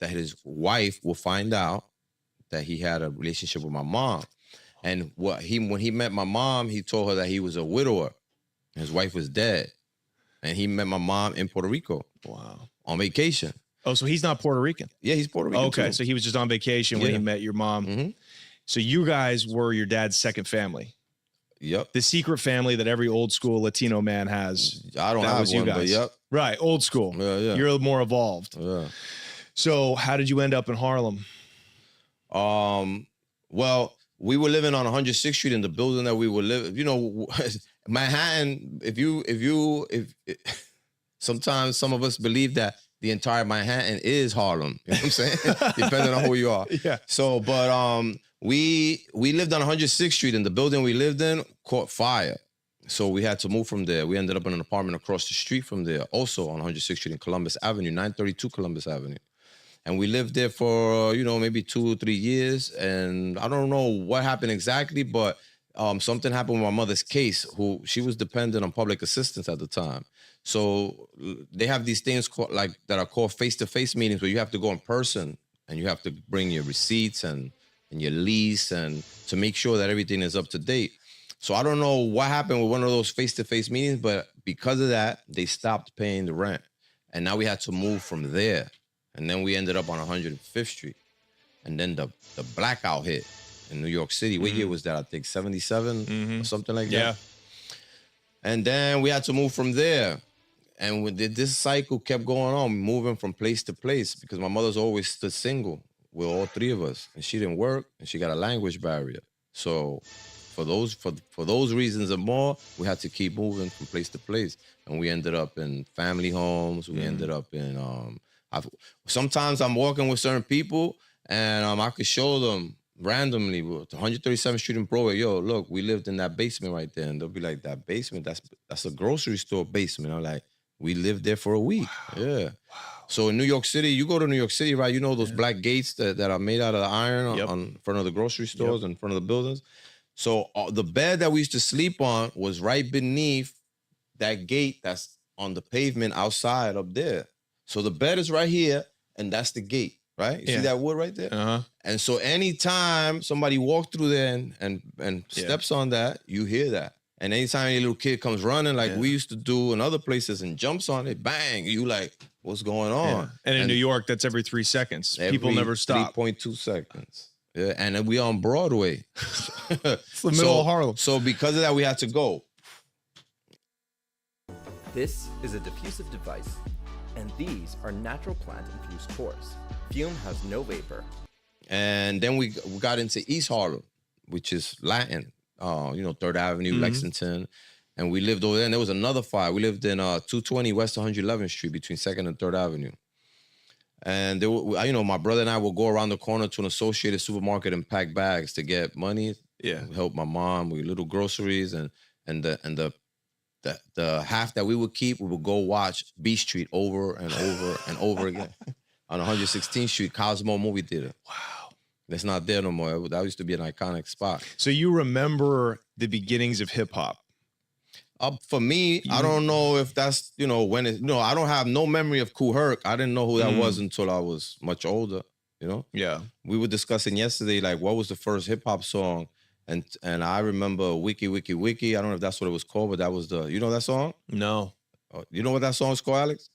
that his wife will find out that he had a relationship with my mom. And when he met my mom, he told her that he was a widower. His wife was dead. And he met my mom in Puerto Rico. Wow. On vacation. Oh, so he's not Puerto Rican? Yeah, he's Puerto Rican Okay, too. so he was just on vacation when he met your mom. So you guys were your dad's second family. Yep. The secret family that every old school Latino man has. I don't have one, but yep. Right, old school. Yeah, yeah. You're more evolved. Yeah. So how did you end up in Harlem? Well, we were living on 106th Street in the building that we were living. You know, Manhattan. Sometimes some of us believe that the entire Manhattan is Harlem. You know what I'm saying? Depending on who you are. Yeah. So, but we lived on 106th Street, and the building we lived in caught fire. So we had to move from there. We ended up in an apartment across the street from there, also on 106th Street in Columbus Avenue, 932 Columbus Avenue. And we lived there for, you know, maybe 2 or 3 years. And I don't know what happened exactly, but something happened with my mother's case, she was dependent on public assistance at the time. So they have these things called, that are called face-to-face meetings, where you have to go in person and you have to bring your receipts and your lease and to make sure that everything is up to date. So I don't know what happened with one of those face-to-face meetings, but because of that, they stopped paying the rent. And now we had to move from there. And then we ended up on 105th Street. And then the blackout hit in New York City. What year was that? I think 77 or something like that. Yeah. And then we had to move from there. And this cycle kept going on, moving from place to place, because my mother's always stood single with all 3 of us. And she didn't work, and she got a language barrier. So for those reasons and more, we had to keep moving from place to place. And we ended up in family homes. We ended up in, sometimes I'm walking with certain people, and I could show them randomly, 137th Street in Broadway, yo, look, we lived in that basement right there. And they'll be like, that basement, that's a grocery store basement. I'm like, we lived there for a week. Wow. Yeah. Wow. So in New York City, you go to New York City, right? You know those black gates that are made out of iron on front of the grocery stores, in front of the buildings. So the bed that we used to sleep on was right beneath that gate that's on the pavement outside up there. So the bed is right here, and that's the gate, right? You see that wood right there? And so anytime somebody walks through there and steps on that, you hear that. And anytime any little kid comes running, like we used to do in other places, and jumps on it, bang, you like, what's going on? Yeah. And in New York, that's every 3 seconds. People never stop. 3.2 seconds. Yeah, and then we on Broadway. It's the middle of Harlem. So because of that, we had to go. This is a diffusive device, and these are natural plant-infused cores. Fume has no vapor. And then we got into East Harlem, which is Latin. You know, 3rd Avenue, Lexington. And we lived over there, and there was another fire. We lived in 220 West 111th Street between 2nd and 3rd Avenue. And there were, you know, my brother and I would go around the corner to an Associated supermarket and pack bags to get money. Yeah. Help my mom with little groceries, and the half that we would keep, we would go watch B Street over and over and over again on 116th Street, Cosmo movie theater. Wow. It's not there no more. That used to be an iconic spot. So you remember the beginnings of hip hop? For me, I don't know if that's, you know, when it, I don't have no memory of Kool Herc. I didn't know who that was until I was much older, you know? Yeah. We were discussing yesterday, like, what was the first hip hop song? And I remember Wiki, Wiki, Wiki. I don't know if that's what it was called, but that was you know that song? No. You know what that song is called, Alex?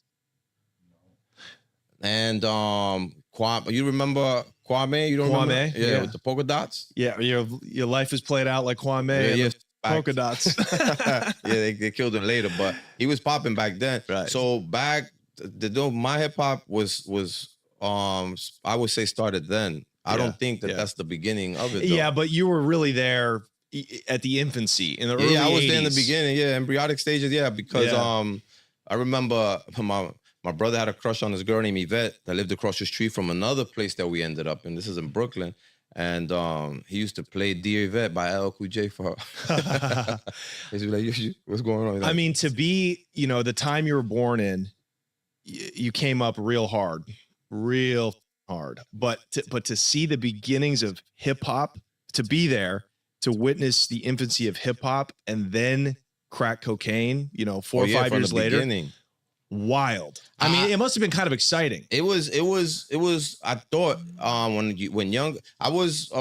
No. And you remember Kwame? You don't remember? Yeah, with the polka dots? Yeah, your life is played out like Kwame. Yeah, polka dots. Yeah, they killed him later, but he was popping back then. Right. So my hip hop was I would say started then. I don't think that's the beginning of it, though. Yeah, but you were really there at the infancy, in the early 80s. Yeah, I was there in the beginning, embryonic stages, because I remember my brother had a crush on this girl named Yvette that lived across the street from another place that we ended up in. This is in Brooklyn. And he used to play Dear Yvette by LL Cool J for her. He'd be like, what's going on? Like, I mean, to be, the time you were born in, you came up real hard. But to see the beginnings of hip hop, to be there, to witness the infancy of hip hop, and then crack cocaine, 4 or 5 years later. Beginning. Wild. I mean, it must have been kind of exciting. It was. I thought when young, I was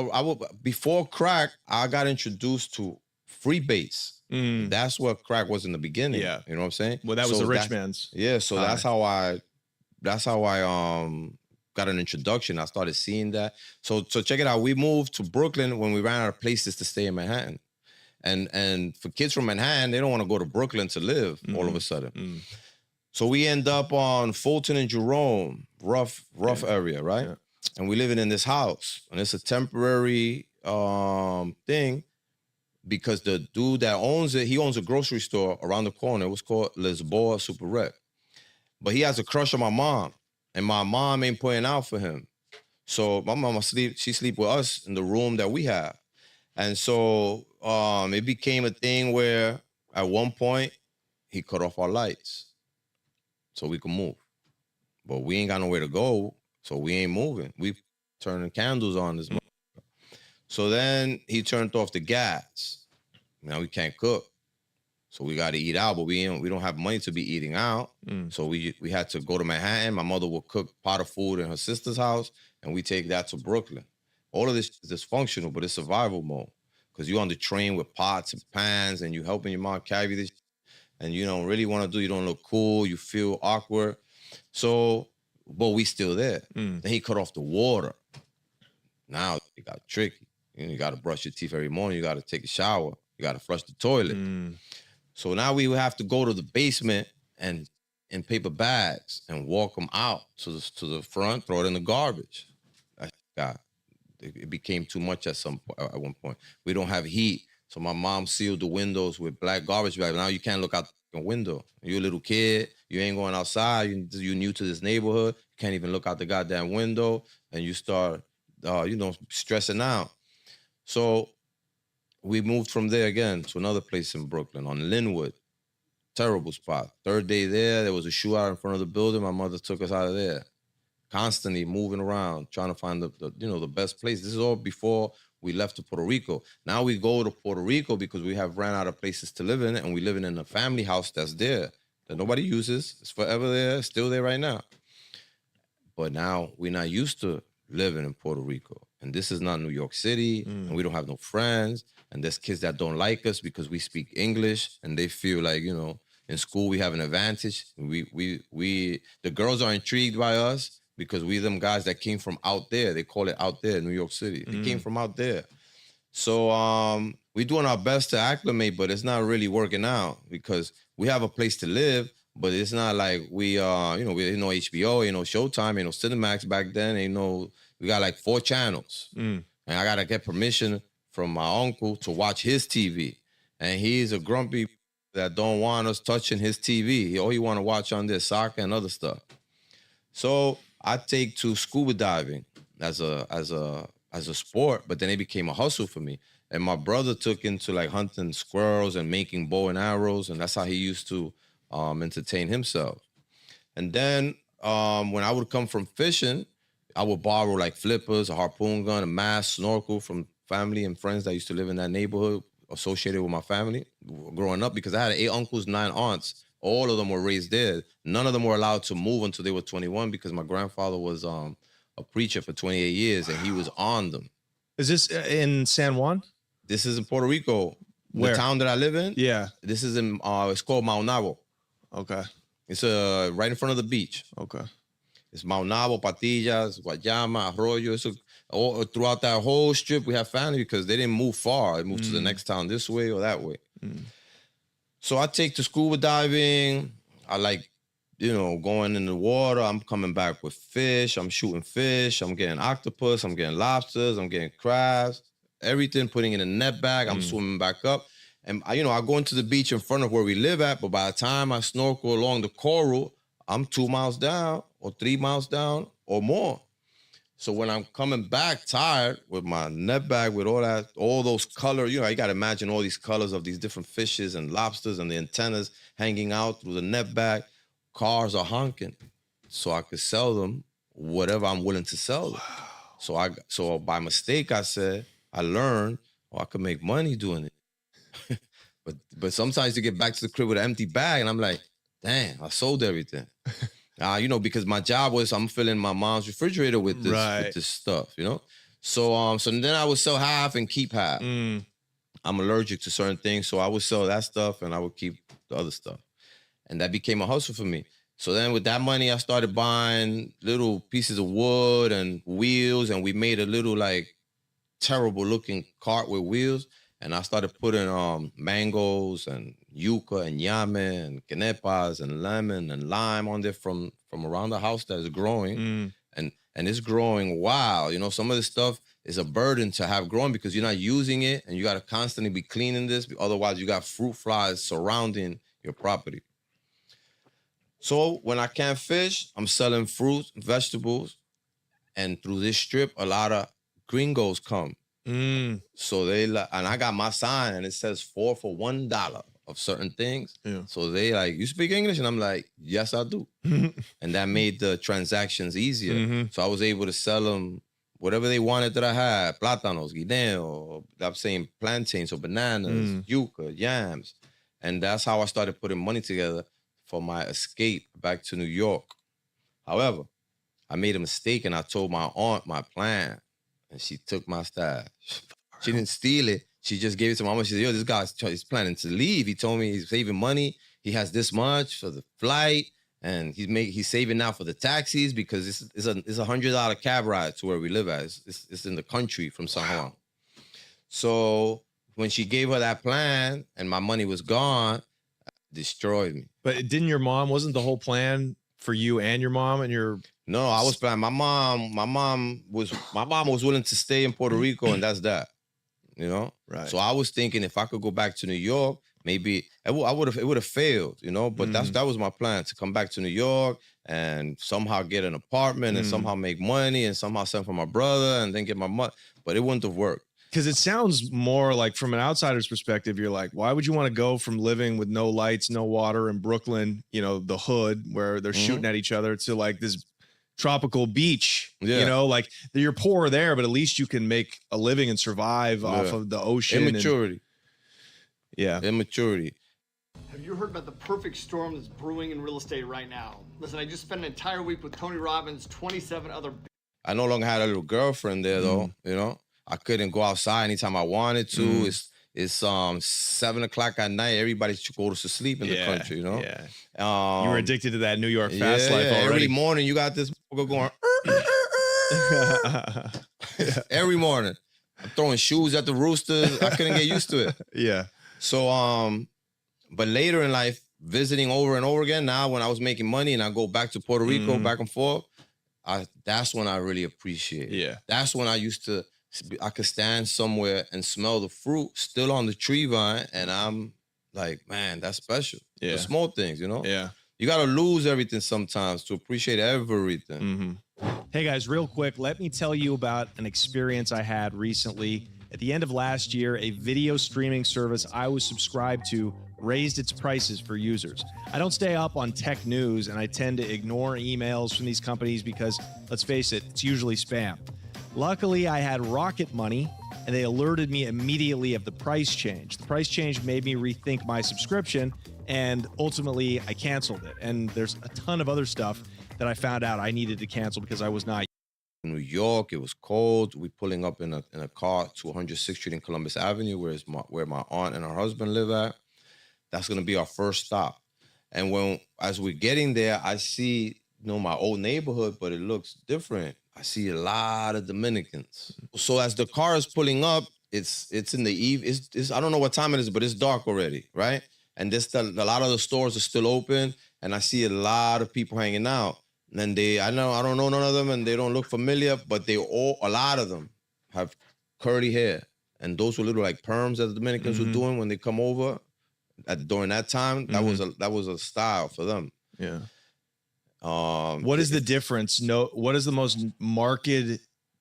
before crack. I got introduced to freebase. That's what crack was in the beginning. Yeah, you know what I'm saying. Well, that was the rich man's. Yeah, so that's how I got an introduction. I started seeing that. So check it out. We moved to Brooklyn when we ran out of places to stay in Manhattan, and for kids from Manhattan, they don't want to go to Brooklyn to live all of a sudden. So we end up on Fulton and Jerome, rough area, right? Yeah. And we living in this house, and it's a temporary thing because the dude that owns it, he owns a grocery store around the corner. It was called Lisboa Super Rec. But he has a crush on my mom, and my mom ain't putting out for him. So my mama she sleep with us in the room that we have. And so it became a thing where at one point he cut off our lights so we could move. But we ain't got nowhere to go, so we ain't moving. We turning candles on this month. So then he turned off the gas. Now we can't cook. So we got to eat out, but we don't have money to be eating out. So we had to go to Manhattan. My mother would cook pot of food in her sister's house, and we take that to Brooklyn. All of this is dysfunctional, but it's survival mode because you're on the train with pots and pans, and you helping your mom carry this, and you don't really want to do. You don't look cool. You feel awkward. So, but we still there. Then he cut off the water. Now it got tricky. You got to brush your teeth every morning. You got to take a shower. You got to flush the toilet. So now we would have to go to the basement and in paper bags and walk them out to the front, throw it in the garbage. God, it became too much at one point. We don't have heat, so my mom sealed the windows with black garbage bags. Now you can't look out the window. You're a little kid. You ain't going outside. You're new to this neighborhood. You can't even look out the goddamn window, and you start, stressing out. So we moved from there again to another place in Brooklyn on Linwood. Terrible spot. Third day there was a shootout in front of the building. My mother took us out of there. Constantly moving around, trying to find the best place. This is all before we left to Puerto Rico. Now we go to Puerto Rico because we have ran out of places to live in, and we living in a family house that's there that nobody uses. It's forever there, still there right now. But now we're not used to living in Puerto Rico. And this is not New York City, and we don't have no friends. And there's kids that don't like us because we speak English, and they feel like, in school we have an advantage. The girls are intrigued by us because we them guys that came from out there. They call it out there, New York City. They came from out there. So we're doing our best to acclimate, but it's not really working out because we have a place to live, but it's not like we ain't no HBO, ain't no Showtime, ain't no Cinemax back then, we got like 4 channels. And I got to get permission from my uncle to watch his TV. And he's a grumpy that don't want us touching his TV. All he want to watch on there, soccer and other stuff. So I take to scuba diving as a sport, but then it became a hustle for me. And my brother took into like hunting squirrels and making bow and arrows, and that's how he used to entertain himself. And then when I would come from fishing, I would borrow like flippers, a harpoon gun, a mask, snorkel from family and friends that used to live in that neighborhood associated with my family growing up, because I had 8 uncles, 9 aunts. All of them were raised there. None of them were allowed to move until they were 21 because my grandfather was a preacher for 28 years and he was on them. Is this in San Juan? This is in Puerto Rico. Where? The town that I live in? Yeah. This is in, it's called Maunabo. Okay. It's right in front of the beach. Okay. It's Maunabo, Patillas, Guayama, Arroyo. All throughout that whole strip, we have family because they didn't move far. They moved to the next town this way or that way. So I take to scuba diving. I like, going in the water. I'm coming back with fish. I'm shooting fish. I'm getting octopus. I'm getting lobsters. I'm getting crabs. Everything, putting in a net bag. I'm swimming back up. And, I go into the beach in front of where we live at. But by the time I snorkel along the coral, I'm 2 miles down or 3 miles down or more. So when I'm coming back tired with my net bag with all those colors, you got to imagine all these colors of these different fishes and lobsters and the antennas hanging out through the net bag. Cars are honking so I could sell them whatever I'm willing to sell them. Wow. So by mistake, I learned, I could make money doing it. but sometimes you get back to the crib with an empty bag and I'm like, damn, I sold everything. You know, because my job was I'm filling my mom's refrigerator with this stuff, you know. So so then I would sell half and keep half. I'm allergic to certain things, so I would sell that stuff and I would keep the other stuff. And that became a hustle for me. So then with that money, I started buying little pieces of wood and wheels, and we made a little like terrible looking cart with wheels. And I started putting mangoes and yuca and llame and quenepas and lemon and lime on there from around the house that is growing. And it's growing wild. You know, some of this stuff is a burden to have growing because you're not using it and you got to constantly be cleaning this. Otherwise, you got fruit flies surrounding your property. So when I can't fish, I'm selling fruits, vegetables, and through this strip, a lot of gringos come. So and I got my sign and it says 4 for $1 of certain things. Yeah. So they like, you speak English? And I'm like, yes, I do. And that made the transactions easier. So I was able to sell them whatever they wanted that I had, plátanos, guineo, I'm saying plantains or bananas, yuca, yams. And that's how I started putting money together for my escape back to New York. However, I made a mistake and I told my aunt my plan. And she took my stash. She didn't steal it. She just gave it to my mom. She said, yo, this guy's planning to leave. He told me he's saving money. He has this much for the flight. And he's saving now for the taxis because it's a $100 cab ride to where we live at. It's in the country from San Juan. So when she gave her that plan and my money was gone, it destroyed me. But wasn't the whole plan for you and your mom and your... No, I was planning. My mom was willing to stay in Puerto Rico, and that's that. You know? Right. So I was thinking if I could go back to New York, maybe it would have failed, you know? But that was my plan, to come back to New York and somehow get an apartment and somehow make money and somehow send for my brother and then get my money. But it wouldn't have worked. Because it sounds more like, from an outsider's perspective, you're like, why would you want to go from living with no lights, no water in Brooklyn, you know, the hood where they're shooting at each other, to like this tropical beach, you know, like you're poor there, but at least you can make a living and survive off of the ocean. Immaturity. Immaturity. Have you heard about the perfect storm that's brewing in real estate right now? Listen, I just spent an entire week with Tony Robbins, 27 other... I no longer had a little girlfriend there though, you know? I couldn't go outside anytime I wanted to. It's 7 o'clock at night. Everybody should go to sleep in the country, you know? You were addicted to that New York fast life already. Every morning you got this going. Every morning. I'm throwing shoes at the roosters. I couldn't get used to it. So, but later in life, visiting over and over again, now when I was making money and I go back to Puerto Rico, back and forth, that's when I really appreciate it. That's when I could stand somewhere and smell the fruit still on the tree vine, and I'm like, man, that's special. The small things, you know? You got to lose everything sometimes to appreciate everything. Hey guys, real quick, let me tell you about an experience I had recently. At the end of last year, a video streaming service I was subscribed to raised its prices for users. I don't stay up on tech news, and I tend to ignore emails from these companies because, let's face it, it's usually spam. Luckily, I had Rocket Money, and they alerted me immediately of the price change. The price change made me rethink my subscription, and ultimately, I canceled it. And there's a ton of other stuff that I found out I needed to cancel because I was not. In New York, it was cold. We pulling up in a car to 106th Street in Columbus Avenue, where my aunt and her husband live at. That's gonna be our first stop. And as we're getting there, I see, you know, my old neighborhood, but it looks different. I see a lot of Dominicans. So as the car is pulling up, it's in the eve. It's I don't know what time it is, but it's dark already, right? And a lot of the stores are still open, and I see a lot of people hanging out. And I don't know none of them, and they don't look familiar, but a lot of them have curly hair, and those were little like perms that the Dominicans were doing when they come over. During that time, that was a style for them. Yeah. What is the difference? What is the most marked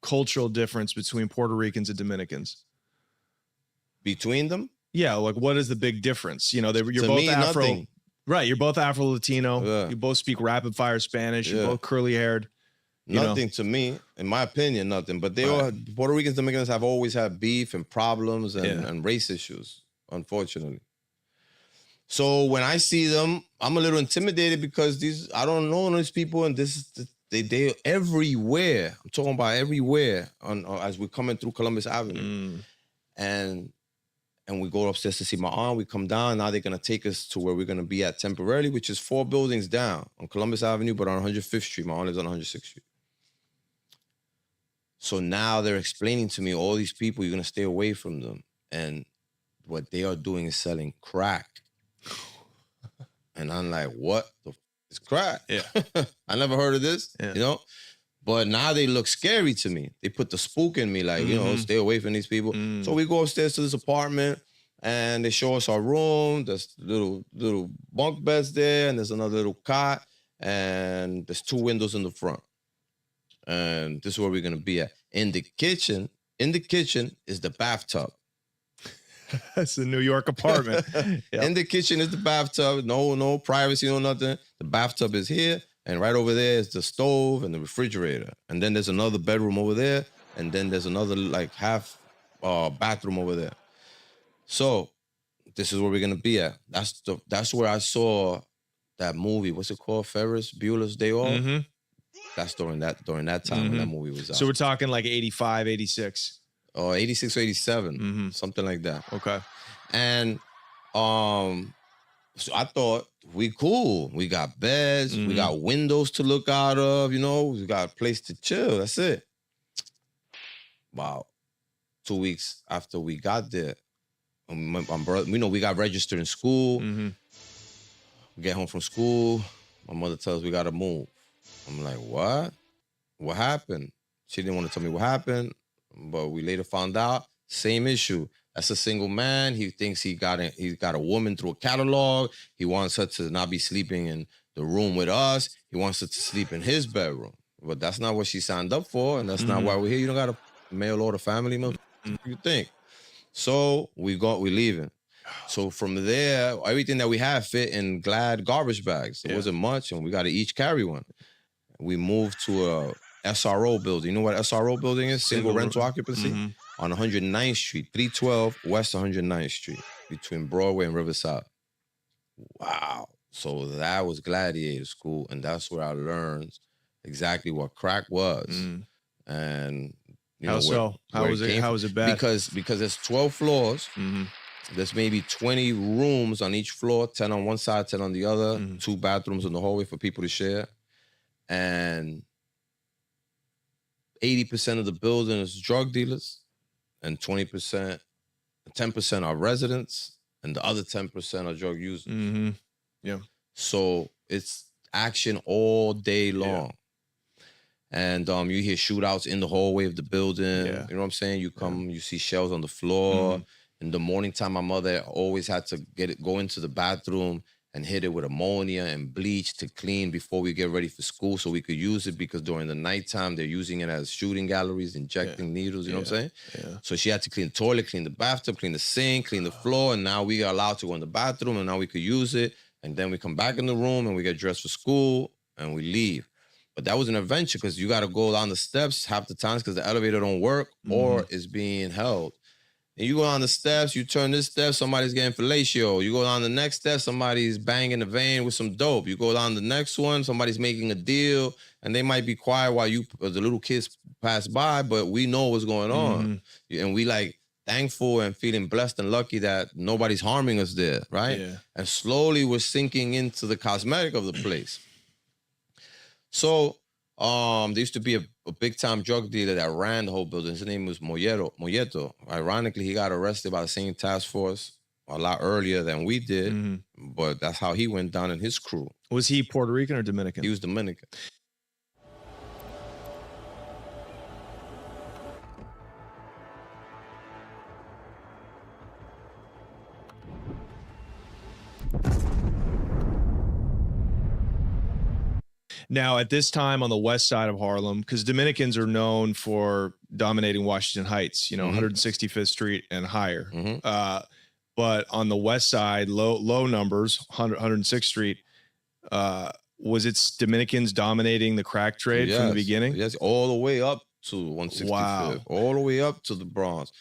cultural difference between Puerto Ricans and Dominicans? Between them? Yeah, like what is the big difference? You know, you're both Afro. Nothing. Right, you're both Afro-Latino. Yeah. You both speak rapid-fire Spanish. You're both curly-haired. Nothing to me, in my opinion, nothing. But Puerto Ricans, Dominicans have always had beef and problems and race issues, unfortunately. So when I see them, I'm a little intimidated because I don't know these people, and they everywhere. I'm talking about everywhere as we're coming through Columbus Avenue, and we go upstairs to see my aunt. We come down. Now they're gonna take us to where we're gonna be at temporarily, which is 4 buildings down on Columbus Avenue, but on 105th Street. My aunt lives on 106th Street. So now they're explaining to me, all these people, you're gonna stay away from them, and what they are doing is selling crack. And I'm like, what the f is crack? Yeah. I never heard of this, you know? But now they look scary to me. They put the spook in me, like, you know, stay away from these people. So we go upstairs to this apartment, and they show us our room. There's little bunk beds there, and there's another little cot, and there's 2 windows in the front. And this is where we're gonna be at. In the kitchen is the bathtub. That's a New York apartment. Yep. In the kitchen is the bathtub. No privacy, no nothing. The bathtub is here, and right over there is the stove and the refrigerator. And then there's another bedroom over there, and then there's another like half bathroom over there. So this is where we're gonna be at. That's where I saw that movie. What's it called? Ferris Bueller's Day Off. That's during that time when that movie was out. So we're talking like 85, 86. Or 86 or 87, something like that. Okay. And so I thought, we cool. We got beds, we got windows to look out of, you know, we got a place to chill. That's it. Wow. 2 weeks after we got there, my brother, you know, we got registered in school. We get home from school. My mother tells us we got to move. I'm like, what? What happened? She didn't want to tell me what happened. But we later found out, same issue. That's a single man. He thinks he got a woman through a catalog. He wants her to not be sleeping in the room with us. He wants her to sleep in his bedroom. But that's not what she signed up for, and that's not why we're here. You don't got to mail order family, you think. So we leaving. So from there, everything that we had fit in Glad garbage bags. It wasn't much, and we got to each carry one. We moved to a SRO building. You know what SRO building is? Single rental occupancy. On 109th Street, 312 West 109th Street, between Broadway and Riverside. Wow. So that was Gladiator School, and that's where I learned exactly what crack was. And you know, how was it bad? Because there's 12 floors. There's maybe 20 rooms on each floor, 10 on one side, 10 on the other, 2 bathrooms in the hallway for people to share. And 80% of the building is drug dealers, and 10% are residents, and the other 10% are drug users. Yeah. So it's action all day long. And you hear shootouts in the hallway of the building. You know what I'm saying? You come, you see shells on the floor. In the morning time, my mother always had to go into the bathroom and hit it with ammonia and bleach to clean before we get ready for school so we could use it, because during the nighttime, they're using it as shooting galleries, injecting needles, you know what I'm saying? So she had to clean the toilet, clean the bathtub, clean the sink, clean the floor, and now we are allowed to go in the bathroom, and now we could use it, and then we come back in the room, and we get dressed for school, and we leave. But that was an adventure, because you got to go down the steps half the times because the elevator don't work or is being held. And you go down the steps, you turn this step, somebody's getting fellatio. You go down the next step, somebody's banging the vein with some dope. You go down the next one, somebody's making a deal, and they might be quiet while the little kids pass by, but we know what's going on. And we like thankful and feeling blessed and lucky that nobody's harming us there, right? And slowly we're sinking into the cosmetic of the place. So there used to be a big-time drug dealer that ran the whole building. His name was Molleto. Ironically, he got arrested by the same task force a lot earlier than we did, but that's how he went down in his crew. Was he Puerto Rican or Dominican? He was Dominican. Now, at this time on the west side of Harlem, because Dominicans are known for dominating Washington Heights, you know, 165th Street and higher. But on the west side, low numbers, 106th Street, was it Dominicans dominating the crack trade from the beginning? Yes, all the way up to 165th. Wow. All the way up to the Bronx.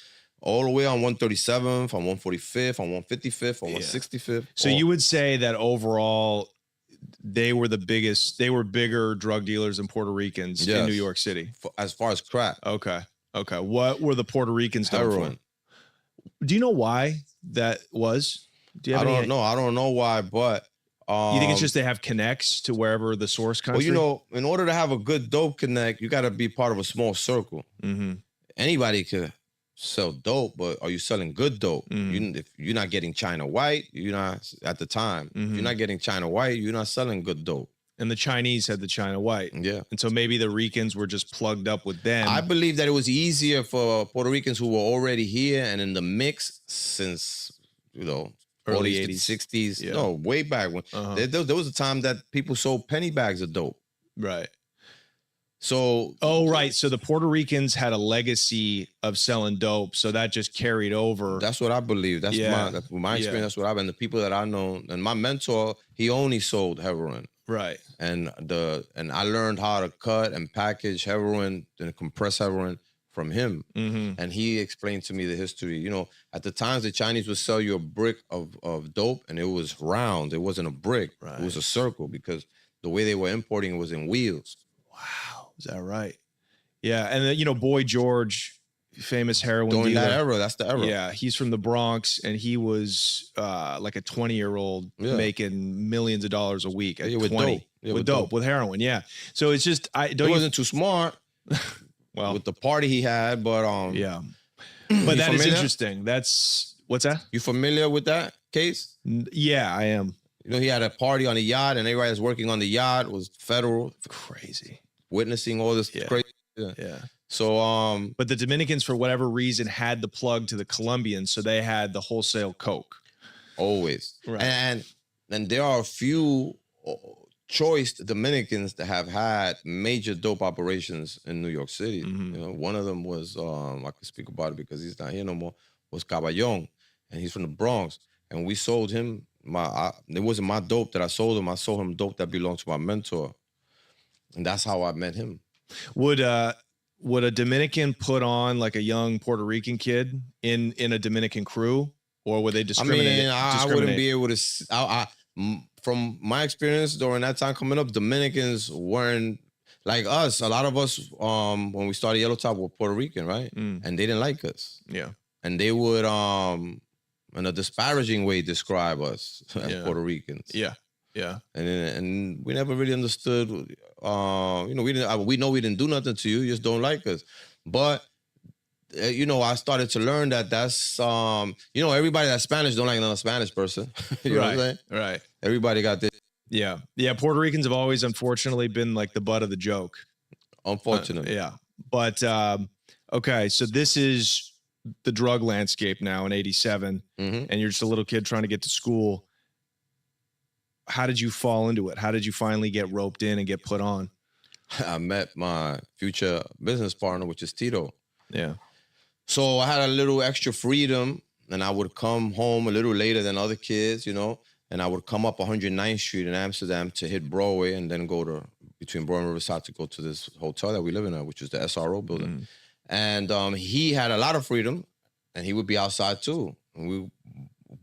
all the way on 137th, on 145th, on 155th, on 165th. So you would say that overall, they were the biggest. They were bigger drug dealers than Puerto Ricans in New York City. As far as crack. Okay. What were the Puerto Ricans doing? Heroin. Do you know why that was? Do you have I don't know why, but you think it's just they have connects to wherever the source country? Well, in order to have a good dope connect, you got to be part of a small circle. Anybody could sell dope, but are you selling good dope? If you're not getting China white, you're not, at the time, if you're not getting China white, you're not selling good dope. And the Chinese had the China white. Yeah. And so maybe the Ricans were just plugged up with them. I believe that it was easier for Puerto Ricans who were already here and in the mix since, early 80s, 60s. Yeah. No, way back when. There was a time that people sold penny bags of dope. Right. So. Oh, right. So the Puerto Ricans had a legacy of selling dope. So that just carried over. That's what I believe. That's my experience. That's what I've been. The people that I know, and my mentor, he only sold heroin. Right. And I learned how to cut and package heroin and compress heroin from him. And he explained to me the history. At the times the Chinese would sell you a brick of dope and it was round. It wasn't a brick. Right. It was a circle because the way they were importing it was in wheels. Wow. Is that right? Yeah. And then, Boy George, famous heroin dealer. During that era, that's the era. Yeah, he's from the Bronx, and he was like a 20-year-old making millions of dollars a week at 20 with heroin. Yeah, so it's just he wasn't too smart. Well, with the party he had, but but that is interesting. What's that? You familiar with that case? Yeah, I am. He had a party on the yacht, and everybody that's working on the yacht was federal. Crazy. Witnessing all this crazy. Yeah. So, but the Dominicans, for whatever reason, had the plug to the Colombians, so they had the wholesale coke. Always. Right. And there are a few choice Dominicans that have had major dope operations in New York City. One of them was, I can speak about it because he's not here no more, was Caballon, and he's from the Bronx. And we sold him, it wasn't my dope that I sold him. I sold him dope that belonged to my mentor. And that's how I met him. Would a Dominican put on like a young Puerto Rican kid in a Dominican crew, or would they discriminate? I wouldn't be able to. From my experience during that time coming up, Dominicans weren't like us. A lot of us, when we started Yellow Top, were Puerto Rican, right? And they didn't like us. Yeah. And they would, in a disparaging way, describe us as Puerto Ricans. Yeah. Yeah. And we never really understood. We know we didn't do nothing to you. You just don't like us. But I started to learn that that's everybody that's Spanish don't like another Spanish person. You know what I'm saying? Right. Everybody got this. Yeah. Yeah. Puerto Ricans have always, unfortunately, been like the butt of the joke. Unfortunately. Yeah. But okay, so this is the drug landscape now in '87, and you're just a little kid trying to get to school. How did you fall into it? How did you finally get roped in and get put on? I met my future business partner, which is Tito. Yeah. So I had a little extra freedom, and I would come home a little later than other kids, and I would come up 109th Street in Amsterdam to hit Broadway and then go to between Broadway and Riverside to go to this hotel that we live in at, which is the SRO building. And he had a lot of freedom, and he would be outside too. And we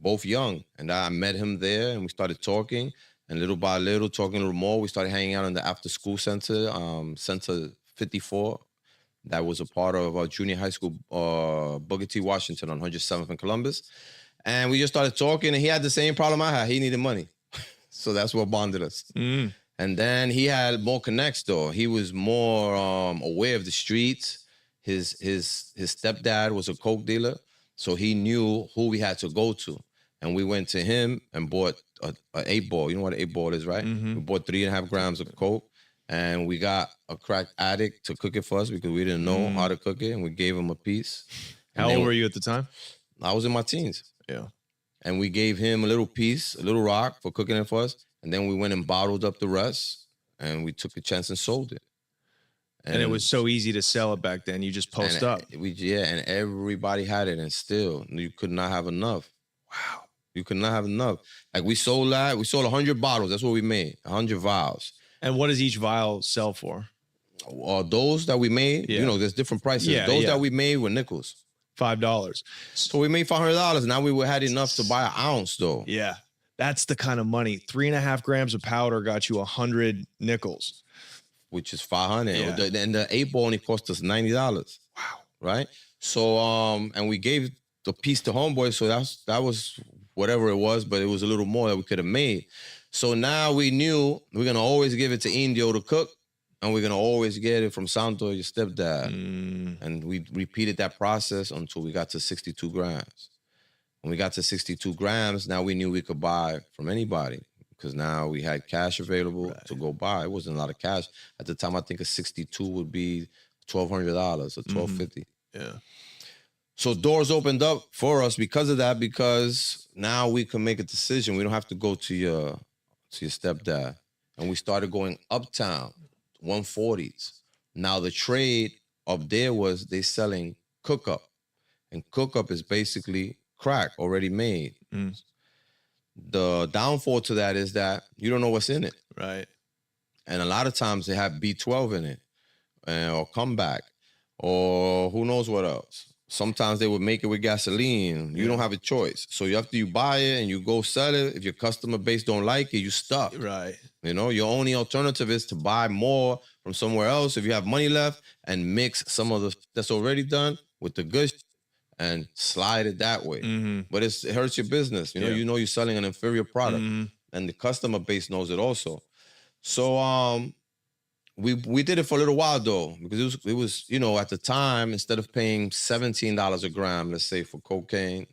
both young, and I met him there, and we started talking, and little by little, talking a little more, we started hanging out in the after-school center, Center 54. That was a part of our junior high school, Booker T. Washington on 107th and Columbus. And we just started talking, and he had the same problem I had. He needed money. So that's what bonded us. And then he had more connects, though. He was more aware of the streets. His stepdad was a coke dealer, so he knew who we had to go to. And we went to him and bought an 8-ball. You know what an 8-ball is, right? We bought 3.5 grams of coke. And we got a crack addict to cook it for us because we didn't know how to cook it. And we gave him a piece. How old were you at the time? I was in my teens. Yeah. And we gave him a little piece, a little rock for cooking it for us. And then we went and bottled up the rest. And we took a chance and sold it. And it was so easy to sell it back then. You just post up. And everybody had it. And still, you could not have enough. Wow. You could not have enough. Like we sold 100 bottles. That's what we made, 100 vials. And what does each vial sell for? Those that we made, there's different prices. Those that we made were nickels. $5. So we made $500. Now we had enough to buy an ounce, though. Yeah, that's the kind of money. 3.5 grams of powder got you 100 nickels. Which is 500. Yeah. And the 8-ball only cost us $90. Wow. Right? So, and we gave the piece to homeboy, so that was whatever it was, but it was a little more that we could have made. So now we knew we're going to always give it to Indio to cook, and we're going to always get it from Santo, your stepdad. And we repeated that process until we got to 62 grams. When we got to 62 grams, now we knew we could buy from anybody because now we had cash available to go buy. It wasn't a lot of cash. At the time, I think a 62 would be $1,200 or $1,250. Yeah. So doors opened up for us because of that, because now we can make a decision. We don't have to go to your stepdad. And we started going uptown, 140s. Now the trade up there was they selling cook-up. And cook-up is basically crack already made. The downfall to that is that you don't know what's in it. Right. And a lot of times they have B12 in it, or comeback, or who knows what else. Sometimes they would make it with gasoline. You don't have a choice. So after you buy it and you go sell it, if your customer base don't like it, you stuck. Right. You know, your only alternative is to buy more from somewhere else if you have money left and mix some of the that's already done with the good and slide it that way. But it hurts your business. You know you're selling an inferior product, and the customer base knows it also. So we did it for a little while though, because it was you know, at the time, instead of paying $17 a gram, let's say for cocaine,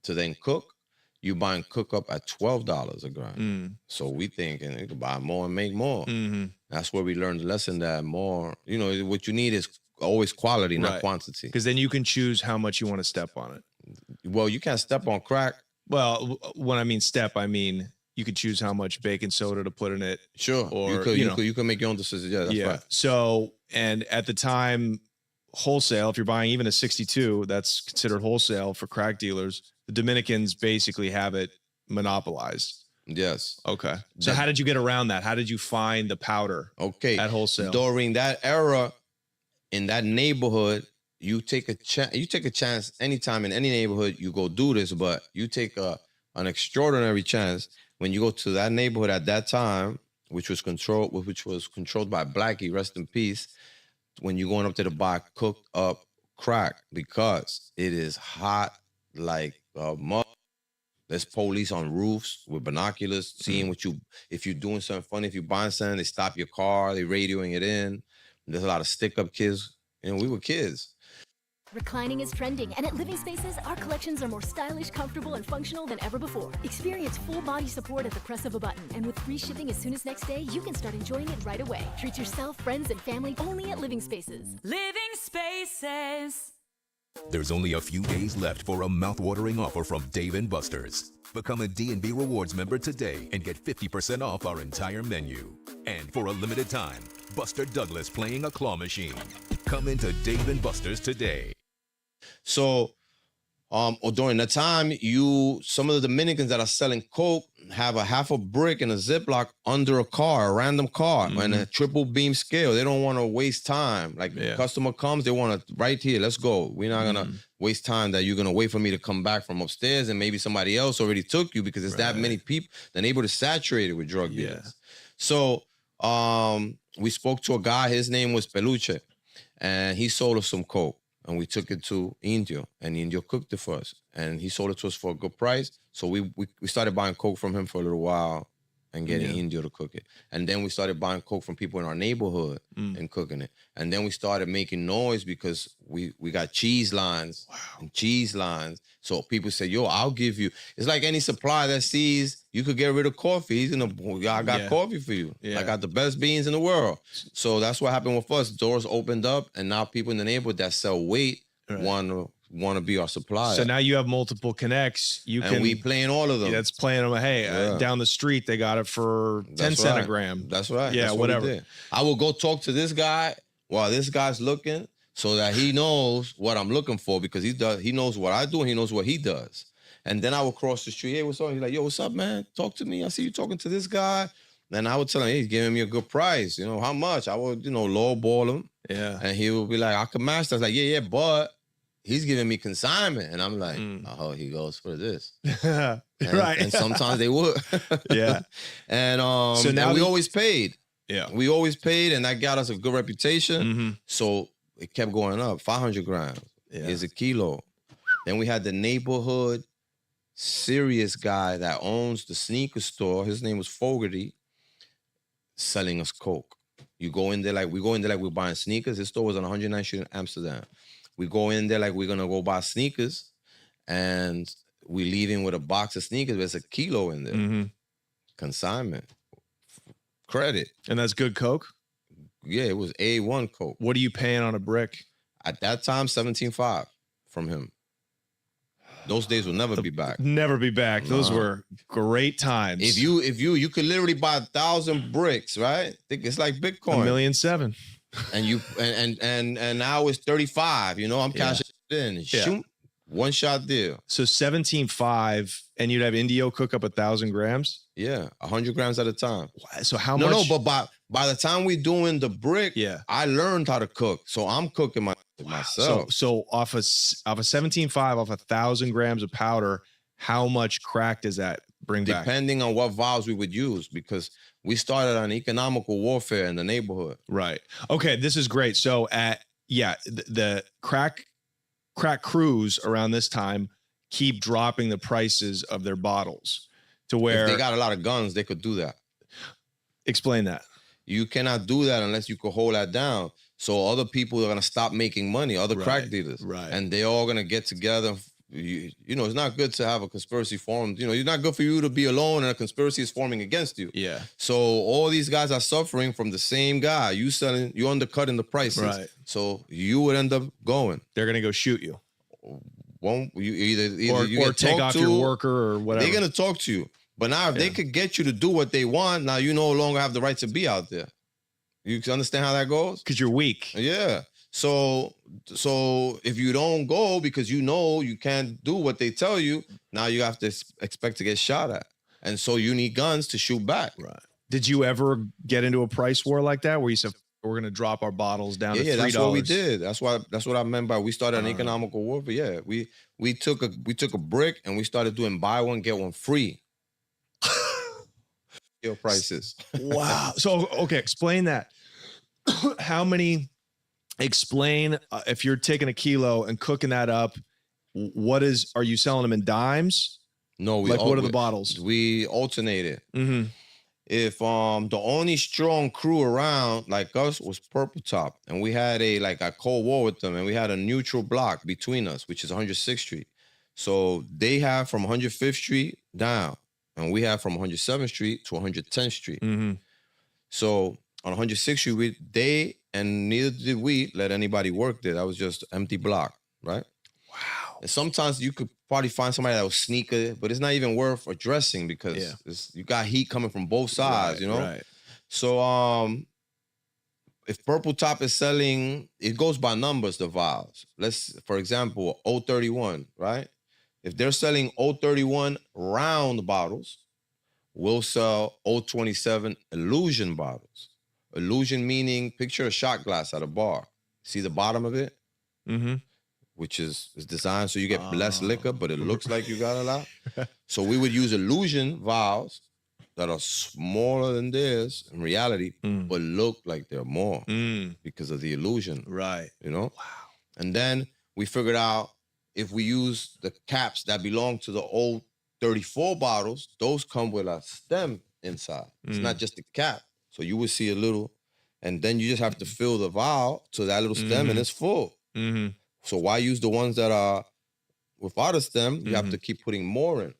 to then cook, you buying cook up at $12 a gram. So we thinking you could buy more and make more. That's where we learned the lesson that more, you know, what you need is always quality, not quantity. Because then you can choose how much you want to step on it. Well, you can't step on crack. Well, when I mean step, I mean you could choose how much baking soda to put in it. Sure. Or you could make your own decisions. Yeah, that's right. So, and at the time, wholesale, if you're buying even a 62, that's considered wholesale for crack dealers. The Dominicans basically have it monopolized. Yes. Okay. So how did you get around that? How did you find the powder? Okay. At wholesale. During that era, in that neighborhood, you take a chance. You take a chance anytime in any neighborhood. You go do this, but you take an extraordinary chance when you go to that neighborhood at that time, which was controlled by Blackie, rest in peace. When you're going up there to buy cooked up crack, because it is hot like a mud. There's police on roofs with binoculars seeing if you're doing something funny, if you're buying something, they stop your car, they radioing it in. There's a lot of stick-up kids. And we were kids. Reclining is trending, and at Living Spaces, our collections are more stylish, comfortable, and functional than ever before. Experience full body support at the press of a button, and with free shipping as soon as next day, you can start enjoying it right away. Treat yourself, friends, and family only at Living Spaces. Living Spaces. There's only a few days left for a mouth-watering offer from Dave & Buster's. Become a D&B Rewards member today and get 50% off our entire menu. And for a limited time, Buster Douglas playing a claw machine. Come into Dave & Buster's today. So, during that time, some of the Dominicans that are selling coke have a half a brick and a Ziploc under a car, a random car, and a triple beam scale. They don't want to waste time. Like customer comes, they want to right here. Let's go. We're not gonna waste time that you're gonna wait for me to come back from upstairs and maybe somebody else already took you because there's that many people. The neighborhood is saturated with drug dealers. So we spoke to a guy. His name was Peluche, and he sold us some coke. And we took it to Indio, and Indio cooked it for us. And he sold it to us for a good price. So we started buying coke from him for a little while and getting Indio to cook it. And then we started buying coke from people in our neighborhood and cooking it. And then we started making noise because we got cheese lines and cheese lines. So people say, yo, I'll give you. It's like any supplier that sees you could get rid of coffee. I got coffee for you. I got the best beans in the world. So that's what happened with us. Doors opened up, and now people in the neighborhood that sell weight want to be our supplier. So now you have multiple connects. And we playing all of them. That's playing them. Hey, down the street, they got it for 10 cents a gram. That's right. Yeah, that's whatever. I will go talk to this guy while this guy's looking so that he knows what I'm looking for, because he knows what I do and he knows what he does. And then I will cross the street. Hey, what's up? He's like, yo, what's up, man? Talk to me. I see you talking to this guy. Then I would tell him, hey, he's giving me a good price. You know, how much? I would, lowball him. Yeah. And he would be like, I can match that. I was like, yeah, but he's giving me consignment, and I'm like, oh, he goes for this. Right. And sometimes they would. Yeah. And So now we always paid. Yeah. We always paid, and that got us a good reputation. So it kept going up. 500 grams is a kilo. Then we had the neighborhood serious guy that owns the sneaker store. His name was Fogarty, selling us coke. You go in there like we're buying sneakers. His store was on 109th Street in Amsterdam. We go in there like we're gonna go buy sneakers, and we leave in with a box of sneakers. There's a kilo in there. Consignment. Credit. And that's good coke? Yeah, it was A1 coke. What are you paying on a brick? At that time, 17.5 from him. Those days will never be back. Never be back. Those were great times. If you could literally buy 1,000 bricks, right? It's like Bitcoin. $1.7 million. And you and now it's 35. You know, I'm cashing it in. Shoot, one shot deal. So 17.5, and you'd have Indio cook up 1,000 grams. Yeah, 100 grams at a time. So how much? No, but by the time we doing the brick, I learned how to cook. So I'm cooking myself. So off a 17.5, off 1,000 grams of powder, how much crack does that bring back? Depending on what vials we would use, because we started on economical warfare in the neighborhood. Right. Okay, this is great. So the crack crews around this time keep dropping the prices of their bottles to where if they got a lot of guns, they could do that. Explain that. You cannot do that unless you could hold that down. So other people are gonna stop making money, other crack dealers, and they're all gonna get together. You know, it's not good to have a conspiracy formed. You know, it's not good for you to be alone and a conspiracy is forming against you. Yeah. So all these guys are suffering from the same guy. You undercutting the prices. Right. So you would end up going. They're gonna go shoot you. Won't you either you or get take off your worker or whatever. They're gonna talk to you. But now if they could get you to do what they want, now you no longer have the right to be out there. You can understand how that goes? Because you're weak. Yeah. So if you don't go because you know you can't do what they tell you, now you have to expect to get shot at. And so you need guns to shoot back. Right. Did you ever get into a price war like that where you said we're going to drop our bottles down to $3? Yeah, that's what we did. That's what I meant by we started an economical warfare. Yeah, we took a brick and we started doing buy one get one free. Prices. Wow. So okay, explain that. Explain if you're taking a kilo and cooking that up, are you selling them in dimes? No, what are the bottles? We alternate it. If the only strong crew around like us was Purple Top, and we had a Cold War with them, and we had a neutral block between us, which is 106th Street. So they have from 105th Street down, and we have from 107th Street to 110th Street. So on 106th Street, and neither did we let anybody work there. That was just empty block, right? Wow. And sometimes you could probably find somebody that was sneaker, but it's not even worth addressing because you got heat coming from both sides, you know? Right. So if Purple Top is selling, it goes by numbers, the vials. For example, 031, right? If they're selling 031 round bottles, we'll sell 027 illusion bottles. Illusion meaning, picture a shot glass at a bar. See the bottom of it? Which is designed so you get less liquor, but it looks like you got a lot. So we would use illusion vials that are smaller than theirs in reality, but look like they're more because of the illusion. Right. You know? Wow. And then we figured out if we use the caps that belong to the old 34 bottles, those come with a stem inside. It's not just the cap. So you would see a little, and then you just have to fill the vial to that little stem and it's full. So why use the ones that are without a stem? You have to keep putting more in.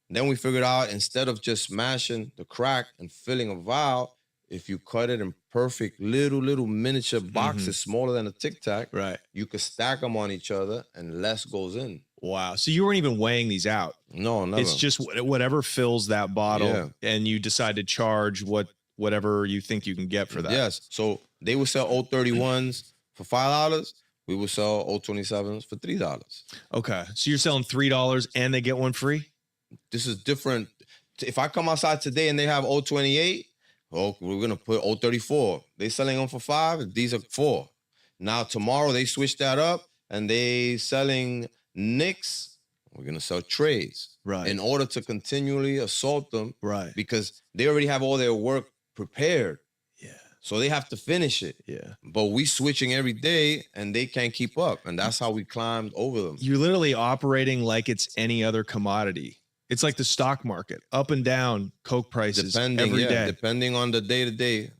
And then we figured out instead of just smashing the crack and filling a vial, if you cut it in perfect little miniature boxes smaller than a Tic Tac, right, you could stack them on each other and less goes in. Wow. So you weren't even weighing these out. No, never. It's just whatever fills that bottle, and you decide to charge whatever you think you can get for that. Yes. So they would sell 031s for $5. We would sell 027s for $3. Okay. So you're selling $3 and they get one free? This is different. If I come outside today and they have 028, we're going to put 034. They selling them for $5. These are $4. Now, tomorrow they switch that up. and they selling nicks, we're gonna sell trays. Right. In order to continually assault them. Right. Because they already have all their work prepared. Yeah. So they have to finish it. Yeah. But we switching every day and they can't keep up. And that's how we climbed over them. You're literally operating like it's any other commodity. It's like the stock market, up and down Coke prices every day. Depending on the day-to-day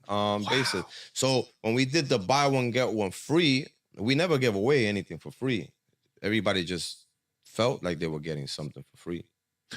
basis. So when we did the buy one, get one free, we never gave away anything for free. Everybody just felt like they were getting something for free.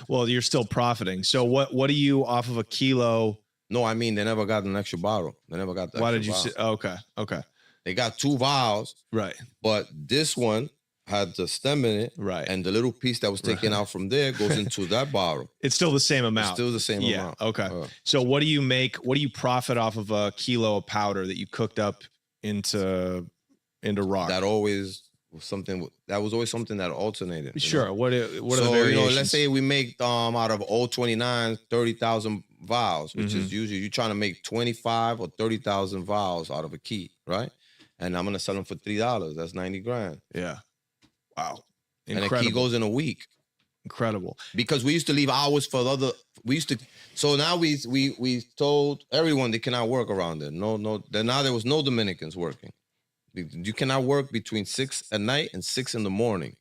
Well, you're still profiting. So what do you off of a kilo? No, I mean, they never got an extra bottle. They never got the Why extra did you bottle. say? Oh, okay. Okay. They got 2 vials. Right. But this one had the stem in it. Right. And the little piece that was taken out from there goes into that bottle. It's still the same amount. It's still the same amount. Okay. So what do you make? What do you profit off of a kilo of powder that you cooked up into rock? That always was something. That was always something that alternated. Sure. Know? What are the So, variations? let's say we make out of 029 30,000 vials, which is usually you're trying to make 25 or 30,000 vials out of a key, right? And I'm gonna sell them for $3. That's 90 grand. Yeah. Wow. Incredible. And the key goes in a week. Incredible. Because we used to leave hours for the other. We used to. So now we told everyone they cannot work around there. No. Then now there was no Dominicans working. You cannot work between 6 at night and 6 in the morning,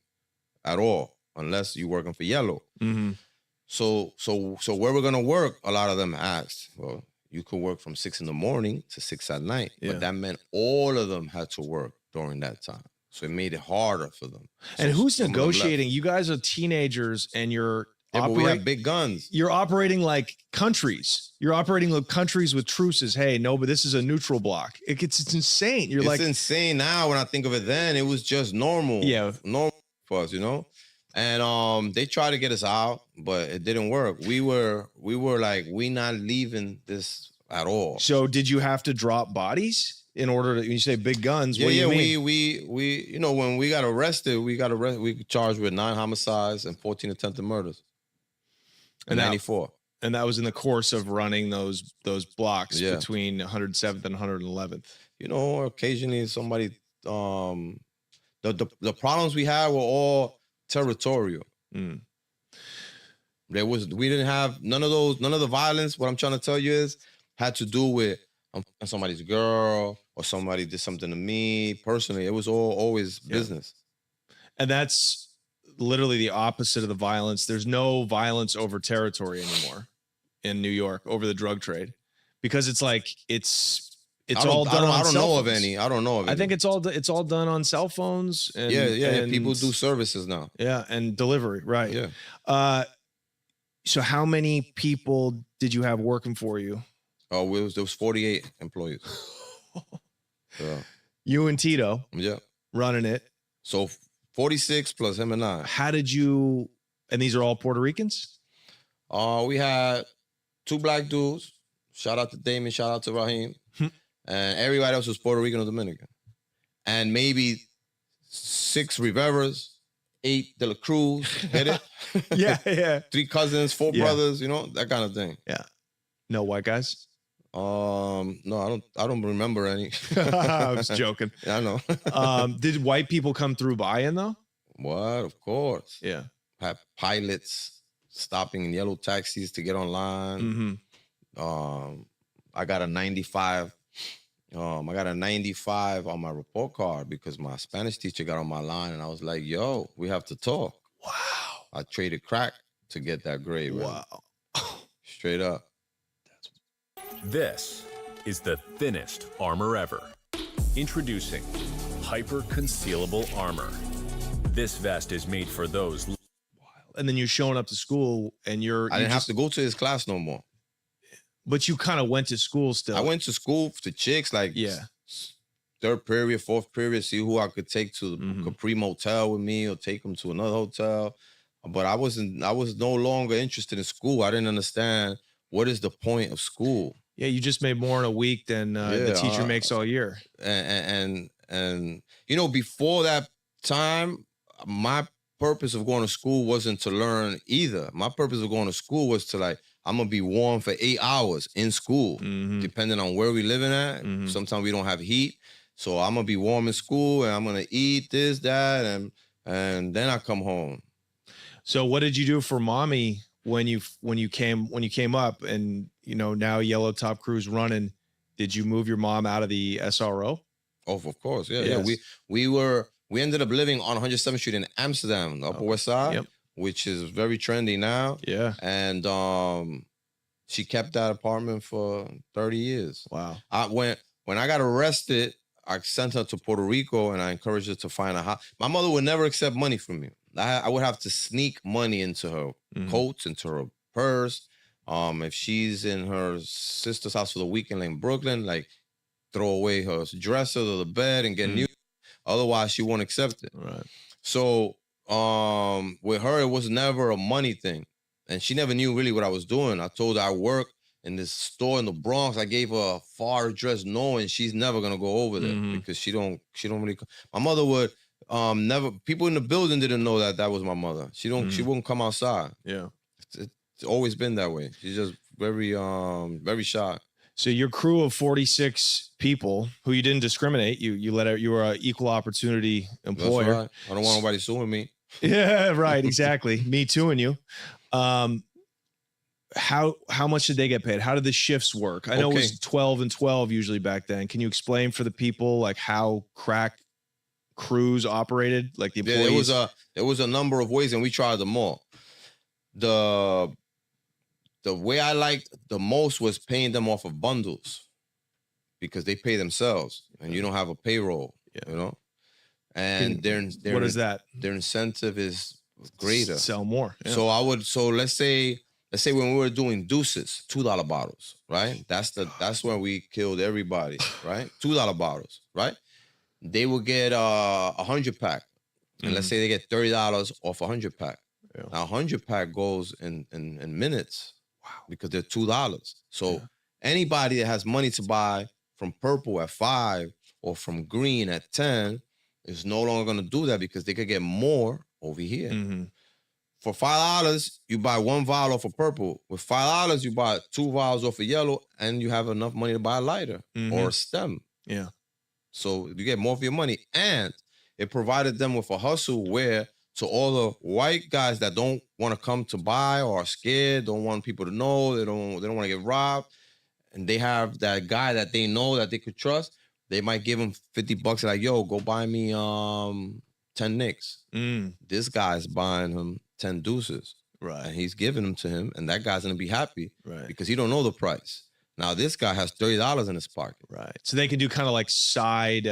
at all, unless you're working for Yellow. Mm-hmm. So where we're gonna work? A lot of them asked. Well, you could work from 6 in the morning to 6 at night, but that meant all of them had to work during that time. So it made it harder for them. And so who's negotiating? You guys are teenagers, and you're but we have big guns. You're operating like countries. You're operating like countries with truces. Hey, no, but this is a neutral block. It's insane. It's insane now when I think of it. Then it was just normal. Yeah, normal for us, And they tried to get us out, but it didn't work. We were like, we not leaving this at all. So did you have to drop bodies in order to? When you say big guns, Yeah, what do you yeah. mean? We when we got arrested, we charged with 9 homicides and 14 attempted murders. In 94. And that was in the course of running those blocks between 107th and 111th. Occasionally somebody the problems we had were all territorial. Mm. We didn't have none of the violence. What I'm trying to tell you is had to do with somebody's girl or somebody did something to me personally. It was always business. And that's literally the opposite of the violence. There's no violence over territory anymore in New York over the drug trade, because it's like it's all done on cell phones. I don't know of any. I think it's all done on cell phones. And, and people do services now. Yeah, and delivery, right? Yeah. So how many people did you have working for you? Oh, there was 48 employees. Yeah. You and Tito. Yeah. Running it. So 46 plus him and I. How did you? And these are all Puerto Ricans? We had 2 black dudes. Shout out to Damon. Shout out to Raheem. And everybody else was Puerto Rican or Dominican. And maybe 6 Riveras, 8 De La Cruz. Get it? Yeah. 3 cousins, 4 brothers. That kind of thing. Yeah. No white guys? No, I don't remember any. I was joking. Yeah, I know. Did white people come through buy-in though? What? Of course. Yeah. Had pilots stopping in yellow taxis to get online. Mm-hmm. I got a 95. I got a 95 on my report card because my Spanish teacher got on my line and I was like, yo, we have to talk. Wow. I traded crack to get that grade. Wow. Straight up. This is the thinnest armor ever. Introducing Hyper Concealable Armor. This vest is made for those. And then you're showing up to school and I didn't have to go to his class no more. But you kind of went to school still. I went to school to chicks, like 3rd period, 4th period, see who I could take to the Capri Motel with me or take them to another hotel. But I was no longer interested in school. I didn't understand what is the point of school. Yeah, you just made more in a week than the teacher makes all year. And before that time, my purpose of going to school wasn't to learn either. My purpose of going to school was to I'm gonna be warm for 8 hours in school, depending on where we living at. Sometimes we don't have heat. So I'm gonna be warm in school, and I'm gonna eat this, that, and then I come home. So what did you do for mommy when you came up, and now Yellow Top Crew's running? Did you move your mom out of the SRO? Oh, of course, yeah, Yes. yeah. We ended up living on 107th Street in Amsterdam, the Upper West Side, Yep. which is very trendy now. Yeah. And she kept that apartment for 30 years. Wow. When I got arrested, I sent her to Puerto Rico, and I encouraged her to find a house. My mother would never accept money from me. I would have to sneak money into her coats, into her purse. If she's in her sister's house for the weekend in Brooklyn, like throw away her dresser or the bed and get new. Otherwise, she won't accept it. Right. So with her, it was never a money thing. And she never knew really what I was doing. I told her I work in this store in the Bronx. I gave her a far address knowing she's never gonna go over there because she don't really. My mother would never. People in the building didn't know that was my mother. She wouldn't come outside. Yeah. It's always been that way. She's just very very shy. So your crew of 46 people who you didn't discriminate, you let out, you were an equal opportunity employer. That's right. I don't want nobody suing me. Yeah, right. Exactly. Me too, and you. How much did they get paid? How did the shifts work? I know it was 12 and 12 usually back then. Can you explain for the people like how crack crews operated, like the employees? Yeah, there was a number of ways, and we tried them all. The way I liked the most was paying them off of bundles because they pay themselves and you don't have a payroll, and what is that? Their incentive is greater. Sell more. Yeah. So let's say when we were doing deuces, $2 bottles, right? That's when we killed everybody, right? $2 bottles, right? They would get 100 pack. And let's say they get $30 off 100 pack. Yeah. Now 100 pack goes in minutes. Wow. Because they're $2. So anybody that has money to buy from purple at 5 or from green at 10 is no longer going to do that because they could get more over here. For $5, you buy 1 vial off of purple. With $5, you buy 2 vials off of yellow, and you have enough money to buy a lighter or a stem. Yeah. So you get more for your money. And it provided them with a hustle where to all the white guys that don't want to come to buy or are scared, don't want people to know, they don't want to get robbed, and they have that guy that they know that they could trust, they might give him $50 like, yo, go buy me 10 nicks. This guy's buying him 10 deuces. Right. And he's giving them to him, and that guy's going to be happy. Right. Because he don't know the price. Now, this guy has $30 in his pocket. Right. So they can do kind of like side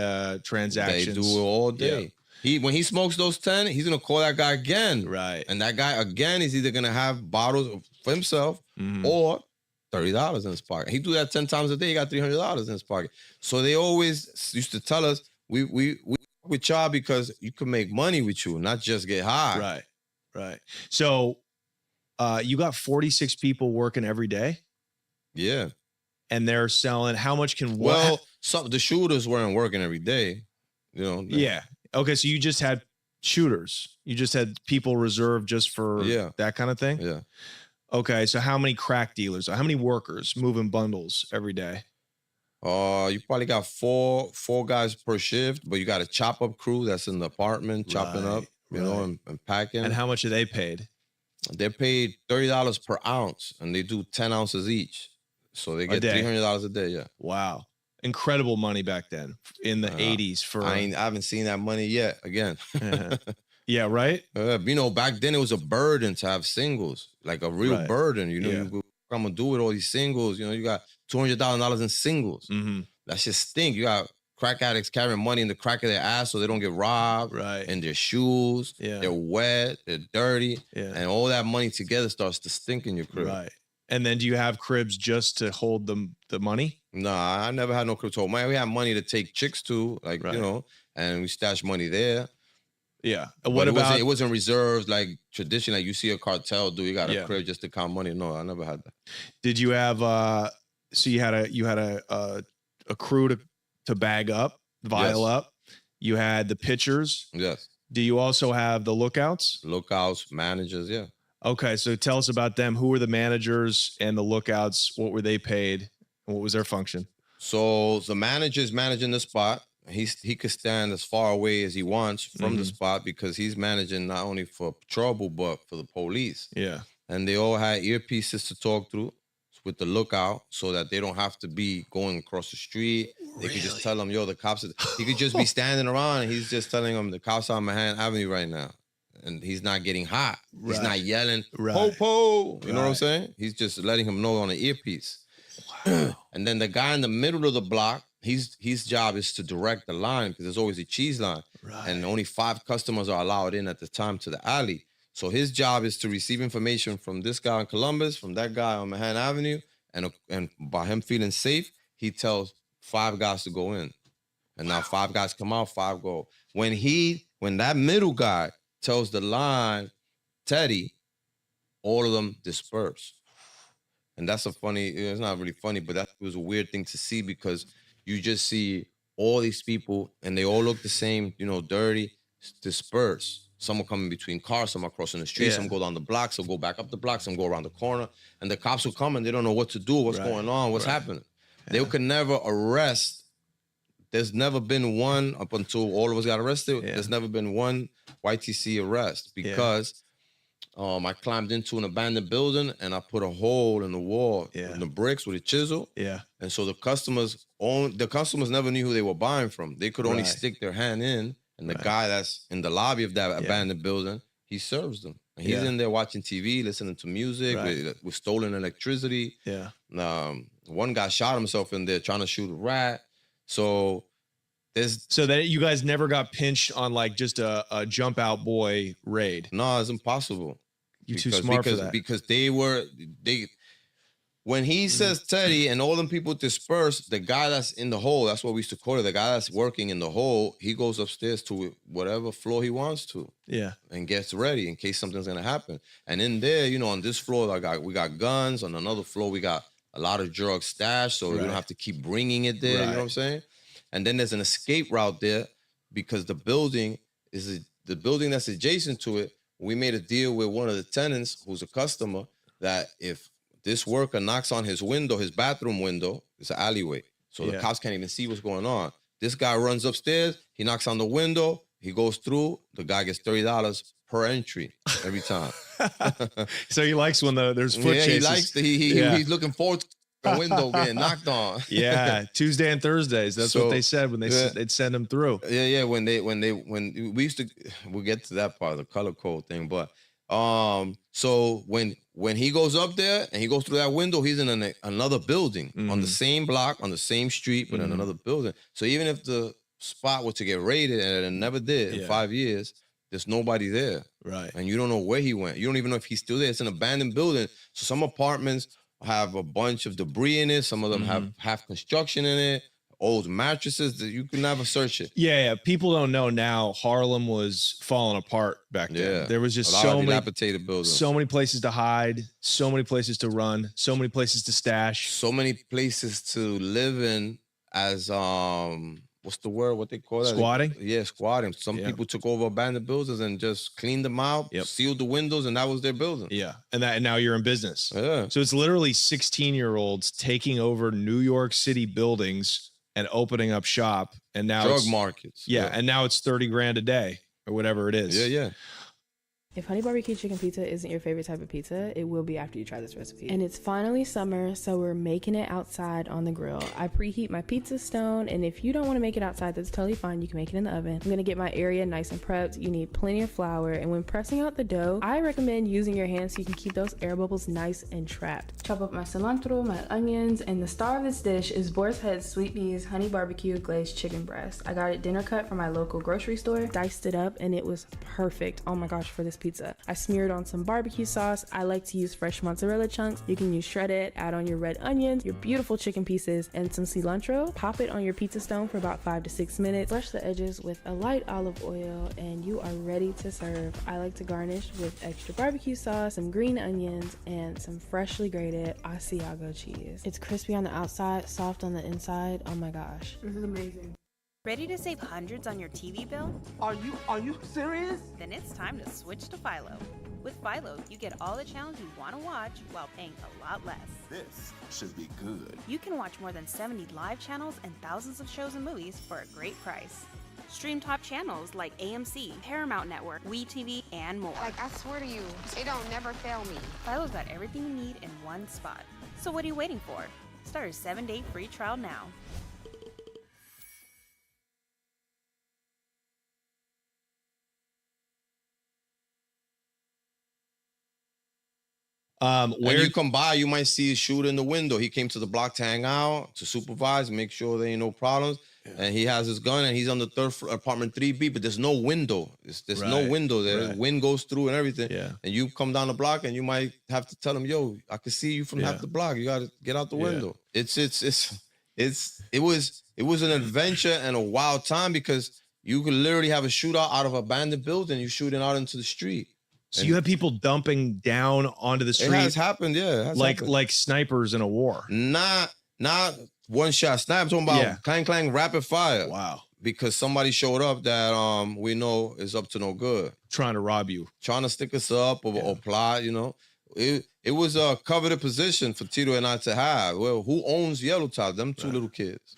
transactions. They do it all day. Yeah. When he smokes those 10, he's going to call that guy again. Right. And that guy, again, is either going to have bottles for himself or $30 in his pocket. He do that 10 times a day. He got $300 in his pocket. So they always used to tell us, we with y'all because you can make money with you, not just get high. Right. Right. So you got 46 people working every day? Yeah. And they're selling, how much can... Well, the shooters weren't working every day. Yeah. Okay, so you just had shooters. You just had people reserved just for that kind of thing? Yeah. Okay, so how many crack dealers, how many workers moving bundles every day? You probably got four guys per shift, but you got a chop-up crew that's in the apartment chopping up, you know, and packing. And how much are they paid? They're paid $30 per ounce, and they do 10 ounces each. So they get $300 a day, yeah. Wow. Incredible money back then in the 80s. I haven't seen that money yet, again. Yeah, right? You know, back then it was a burden to have singles, like a real burden. You know, you go, I'm going to do with all these singles. You know, you got $200,000 in singles. That shit stink. You got crack addicts carrying money in the crack of their ass so they don't get robbed. Right. And their shoes, they're wet, they're dirty. Yeah. And all that money together starts to stink in your crib. Right. And then do you have cribs just to hold the money? Nah, I never had no crib to hold money. We had money to take chicks to, like, you know, and we stashed money there. Yeah. What about... It wasn't reserved like tradition, like you see a cartel do. You got a crib just to count money. No, I never had that. Did you have, so you had a crew to bag up, vial up. You had the pitchers. Yes. Do you also have the lookouts? Lookouts, managers, yeah. Okay, so tell us about them. Who were the managers and the lookouts? What were they paid? What was their function? So the managers managing the spot, he could stand as far away as he wants from the spot because he's managing not only for trouble but for the police. Yeah. And they all had earpieces to talk through with the lookout so that they don't have to be going across the street. They could just tell them, yo, the cops are... He could just be standing around and he's just telling them the cops are on Manhattan Avenue right now. And he's not getting hot. He's not yelling, po. You know what I'm saying? He's just letting him know on the earpiece. Wow. And then the guy in the middle of the block, his job is to direct the line because there's always a cheese line. Right. And only 5 customers are allowed in at the time to the alley. So his job is to receive information from this guy in Columbus, from that guy on Manhattan Avenue, and by him feeling safe, he tells 5 guys to go in. And now 5 guys come out, 5 go. When that middle guy tells the line, Teddy, all of them disperse. And that's it's not really funny, but that was a weird thing to see because you just see all these people and they all look the same, dirty, disperse. Some are coming between cars, some are crossing the street, some go down the block, some go back up the block, some go around the corner. And the cops will come and they don't know what to do, what's going on, what's happening. Yeah. They could never arrest. There's never been one, up until all of us got arrested, there's never been one YTC arrest because I climbed into an abandoned building and I put a hole in the wall in the bricks with a chisel. Yeah. And so the customers never knew who they were buying from. They could only stick their hand in. And the guy that's in the lobby of that abandoned building, he serves them. And he's in there watching TV, listening to music with stolen electricity. Yeah. One guy shot himself in there trying to shoot a rat. So that you guys never got pinched on like just a jump out boy raid? No, it's impossible. You're too smart for that. Because when he says Teddy and all them people disperse, the guy that's in the hole, that's what we used to call it, the guy that's working in the hole, he goes upstairs to whatever floor he wants to. Yeah. And gets ready in case something's gonna happen. And in there, on this floor, we got guns. On another floor, we got a lot of drugs stashed, so we don't have to keep bringing it there, you know what I'm saying? And then there's an escape route there because the building that's adjacent to it, we made a deal with one of the tenants who's a customer that if this worker knocks on his window, his bathroom window, it's an alleyway. So the cops can't even see what's going on. This guy runs upstairs, he knocks on the window, he goes through, the guy gets $30 per entry every time. So he likes when there's foot chases. He's looking forward to the window getting knocked on. Yeah, Tuesday and Thursdays. That's what they said when they'd send him through. Yeah. When we used to, we'll get to that part of the color code thing, but so when he goes up there and he goes through that window, he's in another building on the same block, on the same street, but in another building. So even if the spot were to get raided, and it never did in 5 years, there's nobody there. Right. And you don't know where he went. You don't even know if he's still there. It's an abandoned building. So some apartments have a bunch of debris in it. Some of them have half construction in it. Old mattresses that you can never search it. Yeah. People don't know now. Harlem was falling apart back then. Yeah. There was just so many dilapidated buildings, so many places to hide, so many places to run, so many places to stash, so many places to live in as what's the word? What they call that? Squatting. Yeah, squatting. Some people took over abandoned buildings and just cleaned them out, sealed the windows, and that was their building. Yeah, and now you're in business. Yeah. So it's literally 16-year-olds taking over New York City buildings and opening up shop, and now drug markets. Yeah, and now it's 30 grand a day or whatever it is. Yeah. If honey barbecue chicken pizza isn't your favorite type of pizza, it will be after you try this recipe. And it's finally summer, so we're making it outside on the grill. I preheat my pizza stone, and if you don't want to make it outside, that's totally fine. You can make it in the oven. I'm gonna get my area nice and prepped. You need plenty of flour, and when pressing out the dough, I recommend using your hands so you can keep those air bubbles nice and trapped. Chop up my cilantro, my onions, and the star of this dish is Boar's Head sweet peas, honey barbecue glazed chicken breast. I got it dinner cut from my local grocery store, diced it up, and it was perfect. Oh my gosh, for this pizza. I smeared on some barbecue sauce. I like to use fresh mozzarella chunks. You can use shredded, add on your red onions, your beautiful chicken pieces, and some cilantro. Pop it on your pizza stone for about 5 to 6 minutes. Brush the edges with a light olive oil, and you are ready to serve. I like to garnish with extra barbecue sauce, some green onions, and some freshly grated Asiago cheese. It's crispy on the outside, soft on the inside. Oh my gosh, this is amazing. Ready to save hundreds on your TV bill? Are you serious? Then it's time to switch to Philo. With Philo, you get all the channels you want to watch while paying a lot less. This should be good. You can watch more than 70 live channels and thousands of shows and movies for a great price. Stream top channels like AMC, Paramount Network, WeTV, and more. Like, I swear to you, it don't never fail me. Philo's got everything you need in one spot. So what are you waiting for? Start a 7-day free trial now. When you come by, you might see a shooter in the window. He came to the block to hang out, to supervise, make sure there ain't no problems. Yeah. And he has his gun, and he's on the third floor, apartment 3B, but there's no window. There's no window there. Right. Wind goes through and everything. Yeah. And you come down the block, and you might have to tell him, "Yo, I can see you from half the block. You got to get out the window." It was an adventure and a wild time because you could literally have a shootout out of an abandoned building. You shooting out into the street. So you have people dumping down onto the street. It has happened, yeah. Like snipers in a war. Not one shot sniper. I'm talking about clang clang rapid fire. Wow. Because somebody showed up that we know is up to no good. Trying to rob you. Trying to stick us up or plot, you know. It was a coveted position for Tito and I to have. Well, who owns Yellow Top? Them two little kids.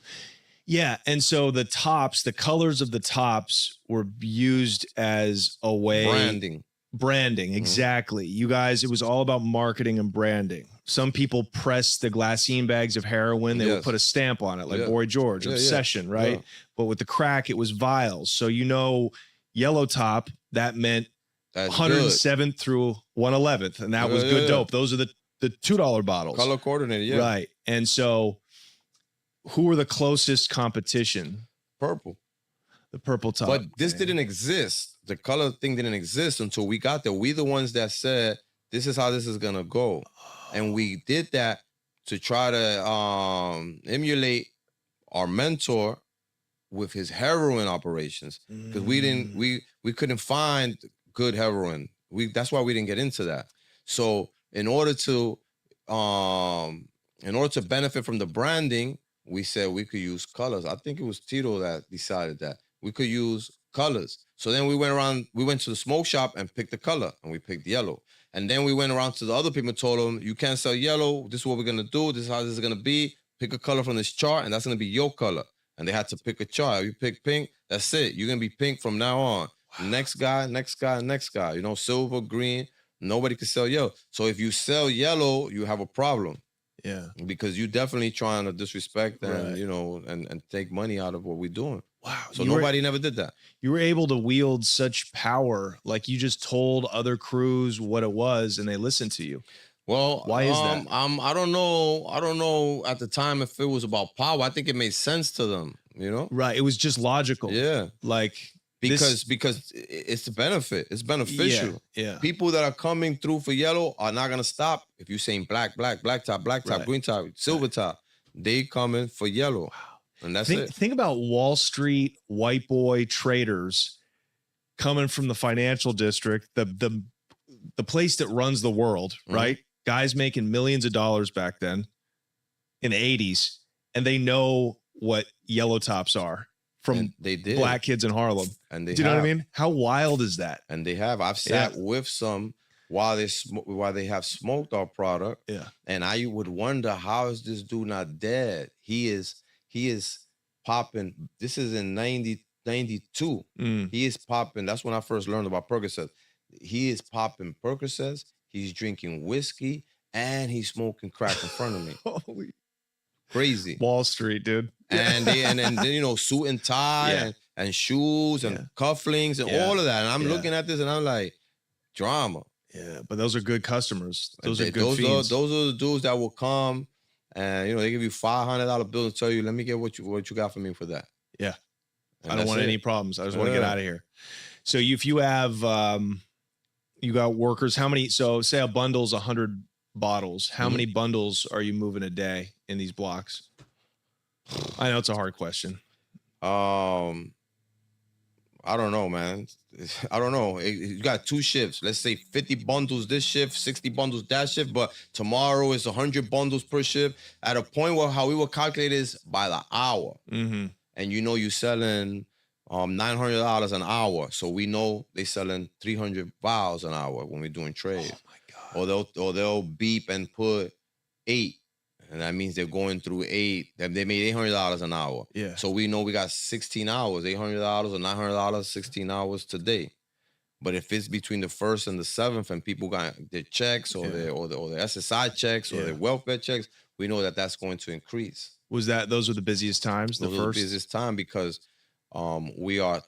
Yeah, and so the colors of the tops were used as a way... Branding, exactly. You guys, it was all about marketing and branding. Some people press the glassine bags of heroin. They would put a stamp on it, like Boy George, Obsession, right? Yeah. But with the crack, it was vials. So, you know, Yellow Top, that meant 107th through 111th. And that was good dope. Those are the $2 bottles. Color coordinated, Right. And so who were the closest competition? Purple. The purple top. But this didn't exist. The color thing didn't exist until we got there. We the ones that said, this is how this is going to go. And we did that to try to emulate our mentor with his heroin operations. Because we couldn't find good heroin. That's why we didn't get into that. So in order to benefit from the branding, we said we could use colors. I think it was Tito that decided that. We could use colors. So then we went to the smoke shop and picked the color, and we picked yellow. And then we went around to the other people and told them, you can't sell yellow. This is what we're going to do. This is how this is going to be. Pick a color from this chart, and that's going to be your color. And they had to pick a chart. You pick pink, that's it. You're going to be pink from now on. Wow. Next guy, next guy, next guy. You know, silver, green. Nobody can sell yellow. So if you sell yellow, you have a problem. Yeah. Because you're definitely trying to disrespect and, you know, and take money out of what we're doing. Wow. So nobody never did that. You were able to wield such power. Like you just told other crews what it was and they listened to you. Well, why is that? I don't know at the time if it was about power. I think it made sense to them, you know? Right. It was just logical. Yeah. Like because it's a benefit. It's beneficial. Yeah. People that are coming through for yellow are not gonna stop if you're saying black top, green top, silver top. They coming for yellow. Wow. And that's it. Think about Wall Street white boy traders coming from the financial district, the place that runs the world, right? Guys making millions of dollars back then in the 80s, and they know what yellow tops are from black kids in Harlem. And do you know what I mean? How wild is that? And they have. I've sat with some while they have smoked our product. Yeah. And I would wonder, how is this dude not dead? He is popping. This is in 92. He is popping. That's when I first learned about Percocets. He is popping Percocets. He's drinking whiskey and he's smoking crack in front of me. Holy crazy. Wall Street, dude. And then you know, suit and tie and shoes and cufflinks and all of that. And I'm looking at this and I'm like, drama. Yeah, but those are good customers. Those are good fiends. Those are the dudes that will come and, you know, they give you $500 bill and tell you, let me get what you got for me for that. Yeah. And I don't want any problems. I just want to get out of here. So if you have, you got workers, how many, so say a bundle's 100 bottles. How many bundles are you moving a day in these blocks? I know it's a hard question. I don't know, man. I don't know. You got 2 shifts. Let's say 50 bundles this shift, 60 bundles that shift, but tomorrow is 100 bundles per shift. At a point where how we will calculate is by the hour. And you know you're selling $900 an hour. So we know they selling 300 vials an hour when we're doing trades. Oh my God. Or they'll beep and put 8. And that means they're going through 8. They made $800 an hour. Yeah. So we know we got 16 hours, $800 or $900, 16 hours today. But if it's between the 1st and the 7th and people got their checks or their SSI checks or their welfare checks, we know that that's going to increase. Those were the busiest times? Those are the busiest time because we are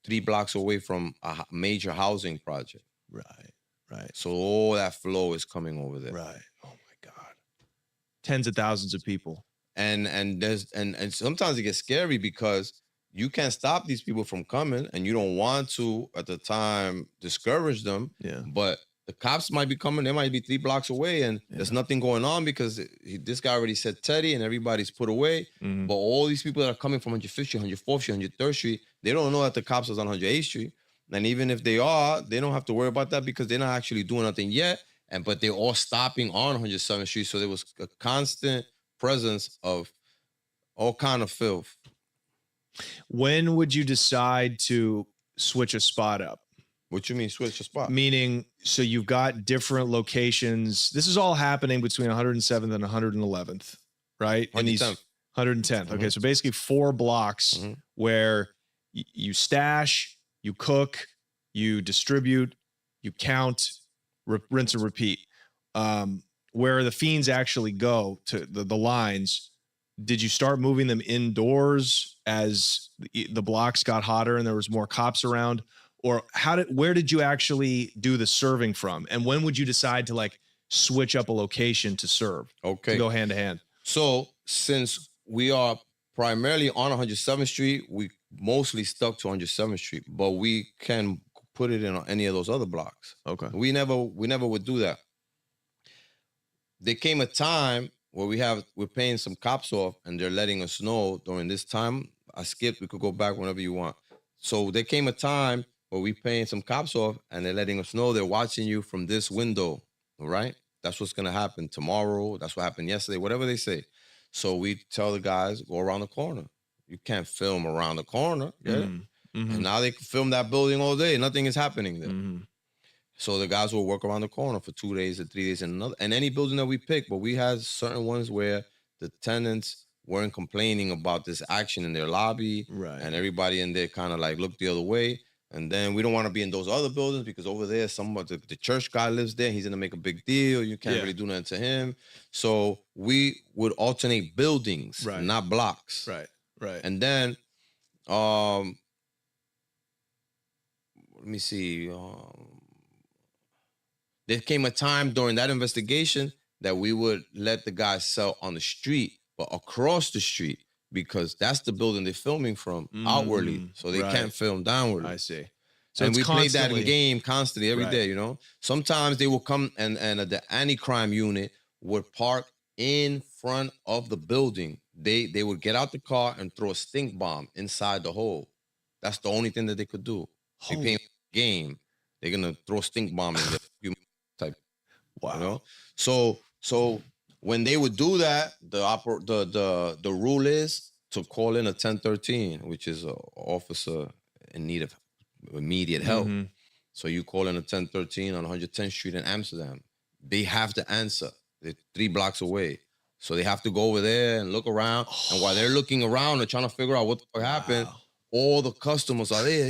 3 blocks away from a major housing project. Right. So all that flow is coming over there. Right. Oh my God. Tens of thousands of people. And sometimes it gets scary because you can't stop these people from coming, and you don't want to at the time discourage them. Yeah. But the cops might be coming. They might be 3 blocks away, and there's nothing going on because this guy already said Teddy, and everybody's put away. But all these people that are coming from 150th Street, 104th Street, 103rd Street, they don't know that the cops is on 108th Street. And even if they are, they don't have to worry about that because they're not actually doing nothing yet. But they're all stopping on 107th Street, so there was a constant presence of all kind of filth. When would you decide to switch a spot up? What you mean switch a spot? Meaning, so you've got different locations. This is all happening between 107th and 111th, right? 110th. 110th. Okay, so basically 4 blocks where you stash, you cook, you distribute, you count, rinse and repeat. Where the fiends actually go to the lines, did you start moving them indoors as the blocks got hotter and there was more cops around? Or where did you actually do the serving from? And when would you decide to like switch up a location to serve? Okay. To go hand to hand. So since we are primarily on 107th Street, we mostly stuck to 107th Street, but we can put it in any of those other blocks. Okay. We never would do that. There came a time where we're paying some cops off and they're letting us know during this time. I skipped, we could go back whenever you want. So there came a time where we paying some cops off and they're letting us know they're watching you from this window, all right? That's what's gonna happen tomorrow. That's what happened yesterday, whatever they say. So we tell the guys, go around the corner. You can't film around the corner, yeah? And now they can film that building all day. Nothing is happening there. So the guys will work around the corner for 2 days or 3 days and any building that we pick. But we had certain ones where the tenants weren't complaining about this action in their lobby. Right. And everybody in there kind of like looked the other way. And then we don't want to be in those other buildings because over there, the church guy lives there. He's going to make a big deal. You can't really do nothing to him. So we would alternate buildings, not blocks. Right. And then, let me see. There came a time during that investigation that we would let the guys sell on the street, but across the street, because that's the building they're filming from outwardly. So they can't film downwardly. I see. So and we played that constantly game constantly every day, you know? Sometimes they will come and the anti-crime unit would park in front of the building. They would get out the car and throw a stink bomb inside the hole. That's the only thing that they could do. They paying game. They're gonna throw a stink bomb in there. Type. Wow. You know? So when they would do that, the rule is to call in a 1013, which is an officer in need of immediate help. So you call in a 1013 on 110th Street in Amsterdam. They have to answer. They're 3 blocks away. So they have to go over there and look around. And while they're looking around and trying to figure out what the fuck happened, all the customers are there.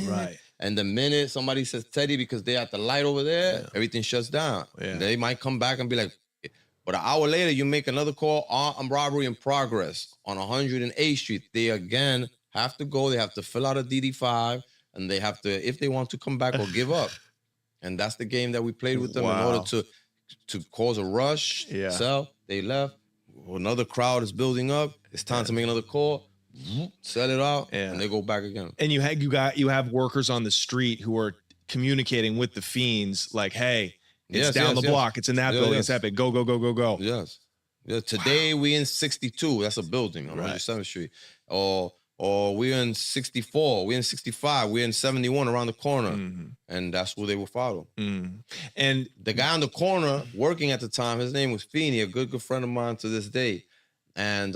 Right. And the minute somebody says Teddy because they're at the light over there, everything shuts down. They might come back and be like, but an hour later, you make another call on robbery in progress on 108th Street. They again have to go. They have to fill out a DD5 and they have to, if they want to come back or give up. And that's the game that we played with them in order to cause a rush, sell. They left. Another crowd is building up. It's time to make another call. Sell it out, and they go back again. And you have workers on the street who are communicating with the fiends, like, "Hey, it's down the block. It's in that building. It's that big. Go, go, go, go, go." Yes. Yeah. Today we in 62. That's a building on 107th Street. Or we're in 64. We're in 65. We're in 71 around the corner, and that's who they will follow. And the guy on the corner working at the time, his name was Feeney, a good friend of mine to this day, and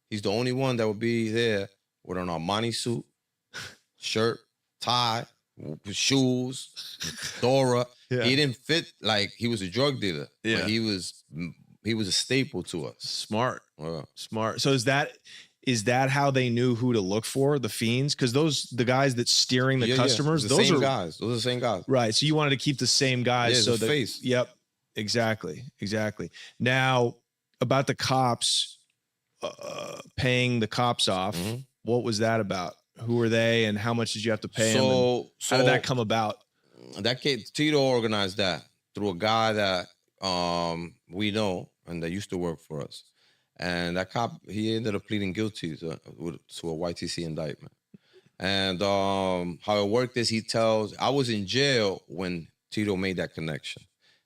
he's the only one that would be there with an Armani suit, shirt, tie, shoes, Dora. Yeah. He didn't fit like he was a drug dealer. Yeah. But he was a staple to us. Smart. Yeah. Smart. So is that how they knew who to look for, the fiends? Because the guys that steering the customers, those are guys. Those are the same guys. Right. So you wanted to keep the same guys. Yeah, so the face. Yep. Exactly. Now about the cops, paying the cops off. Mm-hmm. What was that about? Who were they, and how much did you have to pay them? And how did that come about? That kid Tito organized that through a guy that we know and that used to work for us. And that cop, he ended up pleading guilty to a YTC indictment. And how it worked is I was in jail when Tito made that connection.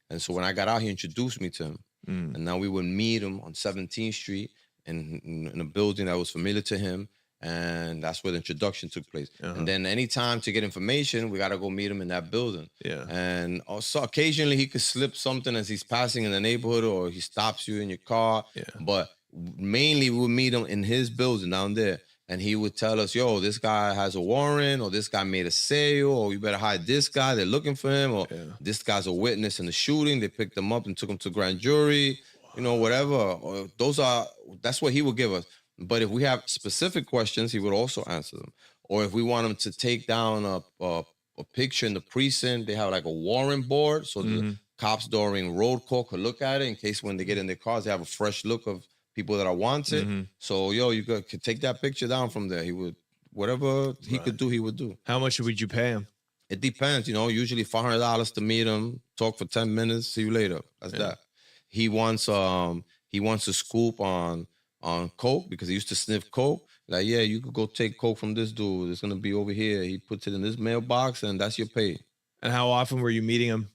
And so when I got out, he introduced me to him. And now we would meet him on 17th Street in a building that was familiar to him. And that's where the introduction took place. And then anytime to get information, we got to go meet him in that building. Yeah. And also occasionally he could slip something as he's passing in the neighborhood, or he stops you in your car. Yeah. But mainly we would meet him in his building down there. And he would tell us, yo, this guy has a warrant, or this guy made a sale, or you better hide this guy, they're looking for him, or this guy's a witness in the shooting, they picked him up and took him to grand jury, you know, whatever. Or that's what he would give us. But if we have specific questions, he would also answer them. Or if we want him to take down a picture in the precinct, they have like a warrant board, so the cops during roll call could look at it in case when they get in their cars, they have a fresh look of people that are wanted. So, yo, you could take that picture down from there. He would, whatever he could do, he would do. How much would you pay him? It depends, you know, usually $500 to meet him, talk for 10 minutes, see you later. That's that. He wants a scoop on coke because he used to sniff coke. Like, yeah, you could go take coke from this dude. It's gonna be over here. He puts it in this mailbox, and that's your pay. And how often were you meeting him?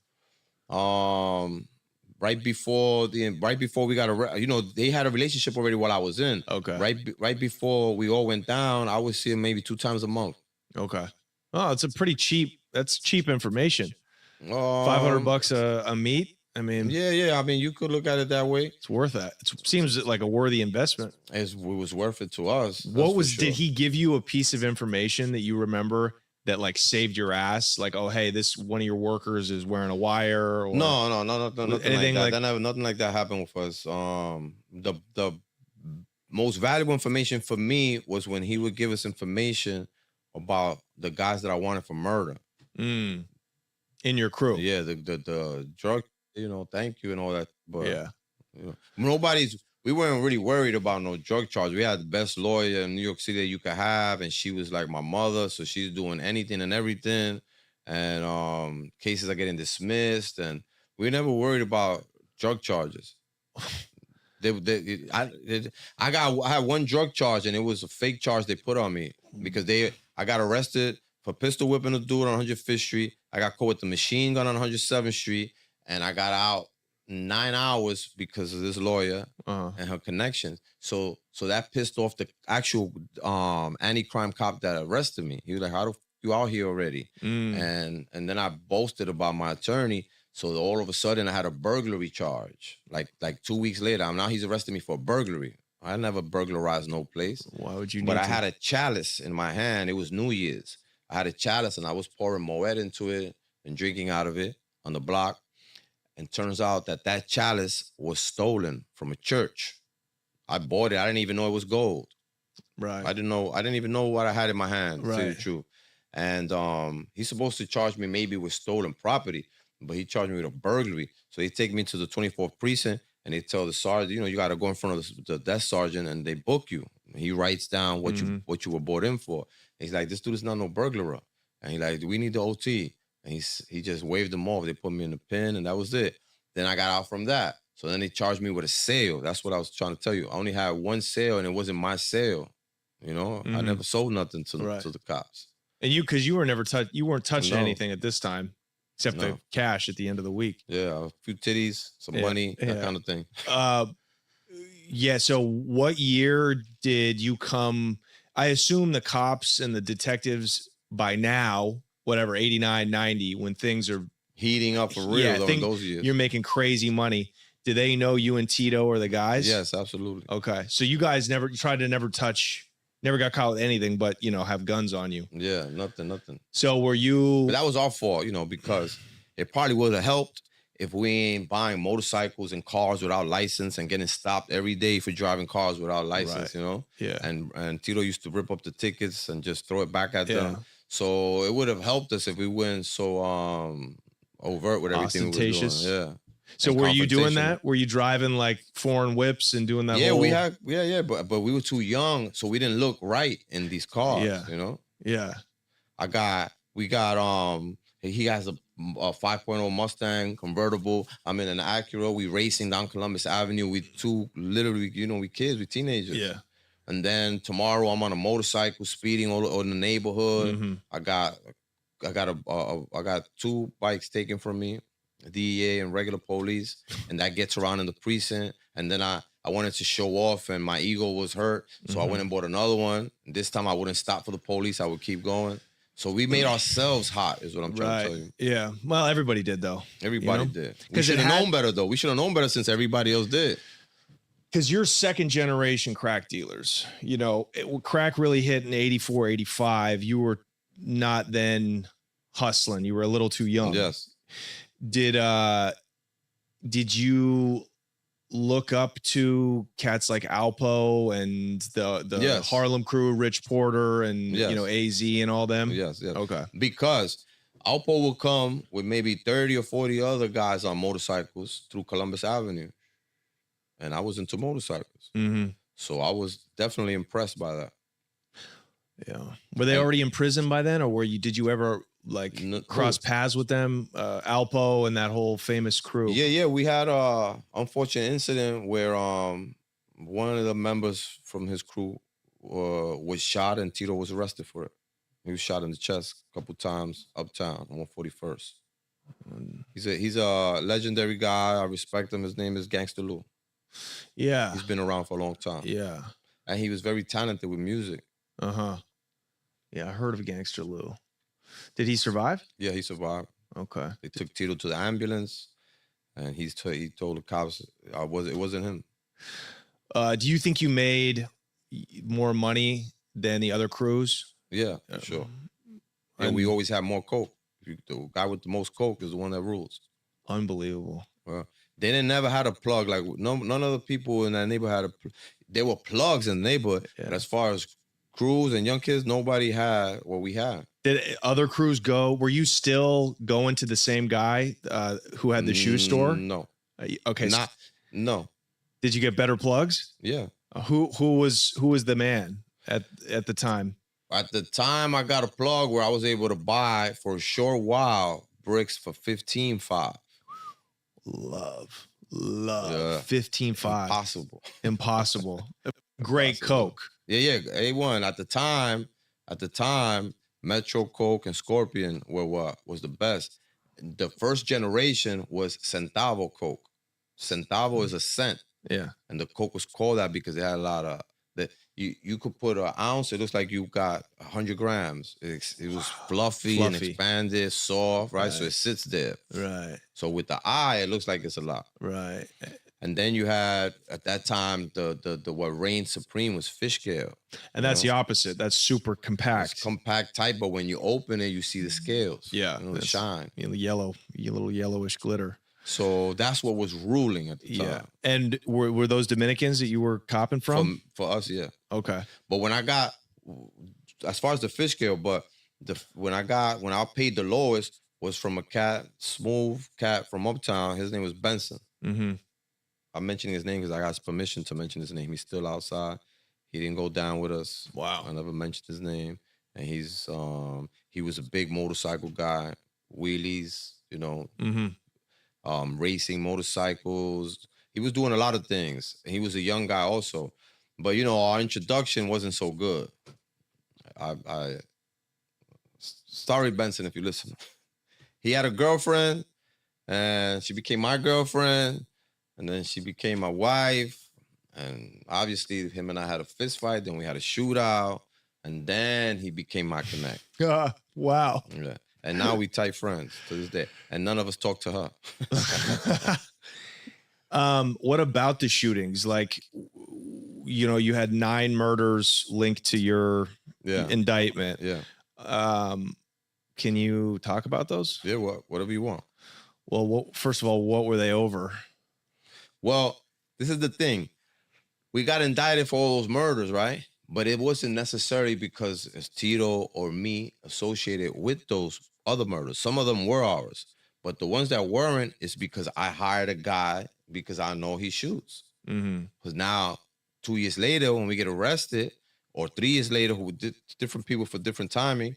Right before we got arrested. You know, they had a relationship already while I was in. Okay. Right before we all went down, I would see him maybe 2 times a month. Okay. Oh, it's a pretty cheap. That's cheap information. $500 a meet. I mean, yeah. I mean, you could look at it that way. It's worth that. It seems like a worthy investment. It was worth it to us. Did he give you a piece of information that you remember that like saved your ass? Like, oh, hey, this one of your workers is wearing a wire. Or no, nothing anything like that. Nothing like that happened with us. The most valuable information for me was when he would give us information about the guys that I wanted for murder. In your crew. Yeah, the drug. You know, thank you and all that. But yeah, you know, we weren't really worried about no drug charge. We had the best lawyer in New York City that you could have, and she was like my mother, so she's doing anything and everything. And cases are getting dismissed, and we never worried about drug charges. I had one drug charge, and it was a fake charge they put on me because I got arrested for pistol whipping a dude on 105th Street. I got caught with the machine gun on 107th Street. And I got out 9 hours because of this lawyer and her connections. So that pissed off the actual anti-crime cop that arrested me. He was like, "How the f you out here already?" And then I boasted about my attorney. So all of a sudden I had a burglary charge. Like 2 weeks later, now he's arrested me for burglary. I never burglarized no place. Why would you? But I had a chalice in my hand. It was New Year's. I had a chalice and I was pouring Moet into it and drinking out of it on the block. And turns out that chalice was stolen from a church. I bought it. I didn't even know it was gold. Right. I didn't even know what I had in my hand, to say the truth. And he's supposed to charge me maybe with stolen property, but he charged me with a burglary. So they take me to the 24th precinct and they tell the sergeant, you know, you got to go in front of the desk sergeant and they book you. And he writes down what you were brought in for. And he's like, this dude is not no burglar. And he's like, we need the OT. And he just waved them off. They put me in the pen, and that was it. Then I got out from that. So then they charged me with a sale. That's what I was trying to tell you. I only had one sale, and it wasn't my sale. You know, I never sold nothing to the cops. And because you weren't touching anything at this time, except the cash at the end of the week. Yeah, a few titties, some money, that kind of thing. Yeah. So what year did you come? I assume the cops and the detectives by now, whatever, 89, 90, when things are heating up for real those years. You're making crazy money. Do they know you and Tito are the guys? Yes, absolutely. Okay. So you guys never tried to touch Never got caught with anything, but you know, have guns on you. Yeah, nothing. So were you? But that was our fault, you know, because it probably would have helped if we ain't buying motorcycles and cars without license and getting stopped every day for driving cars without license, you know? Yeah. And Tito used to rip up the tickets and just throw it back at them. So it would have helped us if we weren't so overt with everything we were doing. Yeah. So were you doing that? Were you driving like foreign whips and doing that? Yeah, we had but we were too young, so we didn't look right in these cars. You know? Yeah. He has a 5.0 Mustang convertible. I'm in an Acura. We racing down Columbus Avenue. We literally, you know, we kids, we teenagers. Yeah. And then tomorrow I'm on a motorcycle speeding all in the neighborhood. I got 2 bikes taken from me, DEA and regular police, and that gets around in the precinct. And then I wanted to show off, and my ego was hurt, so I went and bought another one. And this time I wouldn't stop for the police. I would keep going. So we made ourselves hot, is what I'm trying to tell you. Yeah. Well, everybody did, though. Everybody did. We should have known better, though. We should have known better since everybody else did. Because you're second generation crack dealers. You know, crack really hit in 84, 85. You were not then hustling. You were a little too young. Yes. Did you look up to cats like Alpo and the Harlem crew, Rich Porter and you know, AZ and all them? Yes. Okay. Because Alpo will come with maybe 30 or 40 other guys on motorcycles through Columbus Avenue. And I was into motorcycles. So I was definitely impressed by that. Yeah. Were they already in prison by then, or did you ever like cross paths with them, Alpo and that whole famous crew? Yeah. We had a unfortunate incident where one of the members from his crew was shot, and Tito was arrested for it. He was shot in the chest a couple times uptown on 141st. He's a legendary guy. I respect him. His name is Gangsta Lou. Yeah. He's been around for a long time. Yeah. And he was very talented with music. Yeah, I heard of Gangsta Lou. Did he survive? Yeah, he survived. Okay. They took Tito to the ambulance, and he told the cops it wasn't him. Do you think you made more money than the other crews? Yeah, for sure. And we always had more coke. The guy with the most coke is the one that rules. Unbelievable. Well, they never had a plug. Like none of the people in that neighborhood had there were plugs in the neighborhood. But as far as crews and young kids, nobody had what we had. Did other crews go? Were you still going to the same guy who had the shoe store? No. Okay. No. Did you get better plugs? Yeah. Who was the man at the time? At the time, I got a plug where I was able to buy for a short while bricks for $15.5. Love. Yeah. $15.5. Impossible. Great Coke. Yeah. A1. At the time, Metro Coke and Scorpion were what was the best. The first generation was Centavo Coke. Centavo is a cent. Yeah. And the Coke was called that because it had a lot of you could put an ounce. It looks like you got 100 grams. It was fluffy and expanded, soft, right? So it sits there. Right. So with the eye, it looks like it's a lot. Right. And then you had at that time the what reigned supreme was fish scale. And that's the opposite. That's super compact. It's compact type, but when you open it, you see the scales. Yeah. The shine. Little yellowish glitter. So that's what was ruling at the time. Yeah. And were those Dominicans that you were copping from? For us, yeah. Okay. But when I got, as far as the fish scale, but when I paid the lowest was from a smooth cat from Uptown. His name was Benson. Mm-hmm. I'm mentioning his name because I got his permission to mention his name. He's still outside. He didn't go down with us. Wow. I never mentioned his name. And he was a big motorcycle guy, wheelies, you know. Mm-hmm. Racing motorcycles. He was doing a lot of things. He was a young guy also. But, you know, our introduction wasn't so good. Sorry, Benson, if you listen. He had a girlfriend, and she became my girlfriend, and then she became my wife. And obviously, him and I had a fist fight. Then we had a shootout. And then he became my connect. Wow. Yeah. And now we tight friends to this day. And none of us talk to her. What about the shootings? Like, you know, you had 9 murders linked to your indictment. Yeah. Can you talk about those? Yeah, whatever you want. Well, first of all, what were they over? Well, this is the thing. We got indicted for all those murders, right? But it wasn't necessarily because it's Tito or me associated with those other murders. Some of them were ours. But the ones that weren't is because I hired a guy because I know he shoots. Because now, 2 years later, when we get arrested, or 3 years later, who did different people for different timing,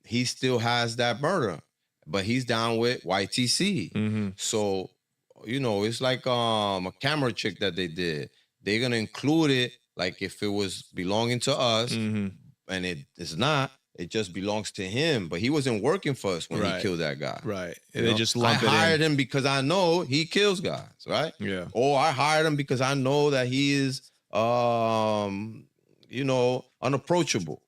he still has that murder. But he's down with YTC. So, you know, it's like a camera trick that they did. They're going to include it like if it was belonging to us, and it is not. It just belongs to him. But he wasn't working for us when he killed that guy. Right. You They know? just lump it I hired in. him because I know he kills guys, right? Yeah. Or I hired him because I know that he is, you know, unapproachable.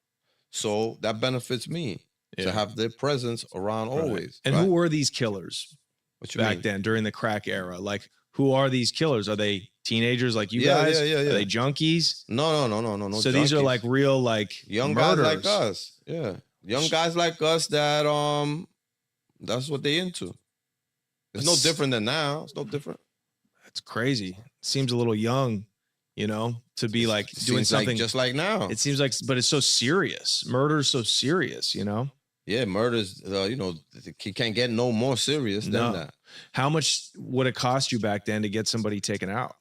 So that benefits me to have their presence around always. And right? who were these killers What you back mean? then during the crack era? Like, who are these killers? Are they teenagers like you guys? Yeah. Are they junkies? No. So these are junkies. like real, like young murders. guys like us. Yeah. Young guys like us that that's what they into. It's no different than now. It's no different. That's crazy. Seems a little young, you know, to be like doing Seems something like just like now. It seems like, but it's so serious. Murder's so serious, you know? Yeah, murders, you know, you can't get no more serious than that. How much would it cost you back then to get somebody taken out?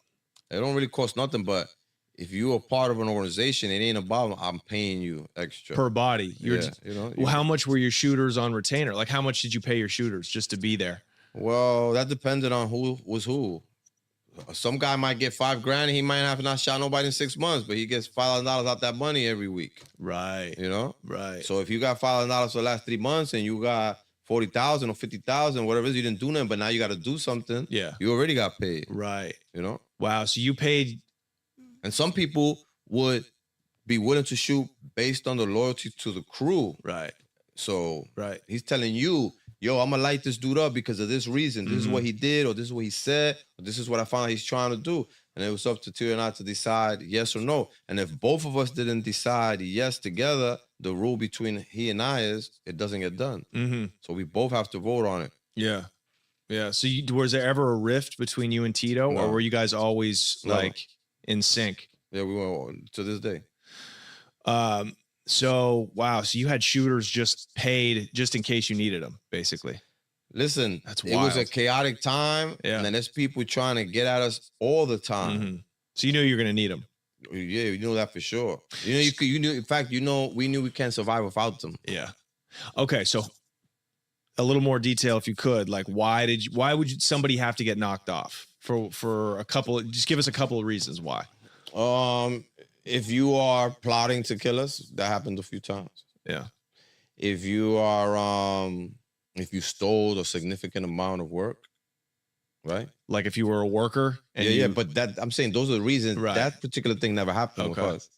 It don't really cost nothing, but if you are part of an organization, it ain't about I'm paying you extra Per body. You know. Well, how much were your shooters on retainer? Like, how much did you pay your shooters just to be there? Well, that depended on who was who. Some guy might get $5,000. He might have not shot nobody in 6 months, but he gets $5,000 out that money every week. Right. You know? Right. So if you got $5,000 for the last 3 months and you got 40,000 or 50,000, whatever it is, you didn't do nothing, but now you got to do something. Yeah. You already got paid. Right. You know? Wow. So you paid. And some people would be willing to shoot based on the loyalty to the crew. Right. So right. He's telling you, yo, I'm going to light this dude up because of this reason. This is what he did, or this is what he said, or this is what I found he's trying to do. And it was up to Tito and I to decide yes or no. And if both of us didn't decide yes together, the rule between he and I is it doesn't get done. So we both have to vote on it. Yeah. Yeah. So was there ever a rift between you and Tito, No. or were you guys always No. like in sync? Yeah, we were to this day. So, wow. So you had shooters just paid just in case you needed them, basically. Listen, That's it was a wild. chaotic time. Yeah. And then there's people trying to get at us all the time. So you knew you were going to need them. Yeah, you know that for sure. You know, you knew, in fact, you know, we knew we can't survive without them. Yeah. Okay. So a little more detail, if you could, like, why would somebody have to get knocked off for a couple, just give us a couple of reasons why. If you are plotting to kill us, that happened a few times. Yeah. If you are, if you stole a significant amount of work, right? Like if you were a worker. And but that I'm saying those are the reasons. Right. That particular thing never happened with Okay. us.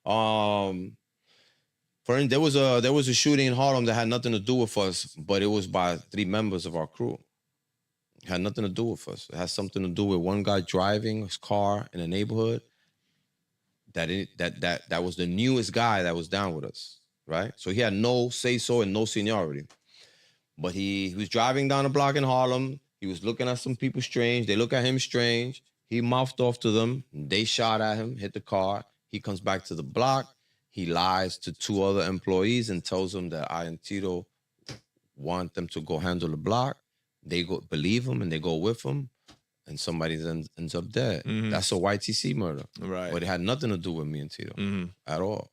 Oh. For instance, there was a shooting in Harlem that had nothing to do with us, but it was by 3 members of our crew. It had nothing to do with us. It had something to do with one guy driving his car in a neighborhood. That was the newest guy that was down with us, right? So he had no say-so and no seniority. But he was driving down the block in Harlem. He was looking at some people strange. They look at him strange. He mouthed off to them. They shot at him, hit the car. He comes back to the block. He lies to 2 other employees and tells them that I and Tito want them to go handle the block. They go believe him and they go with him. And somebody then ends up dead. That's a YTC murder. Right. But it had nothing to do with me and Tito at all.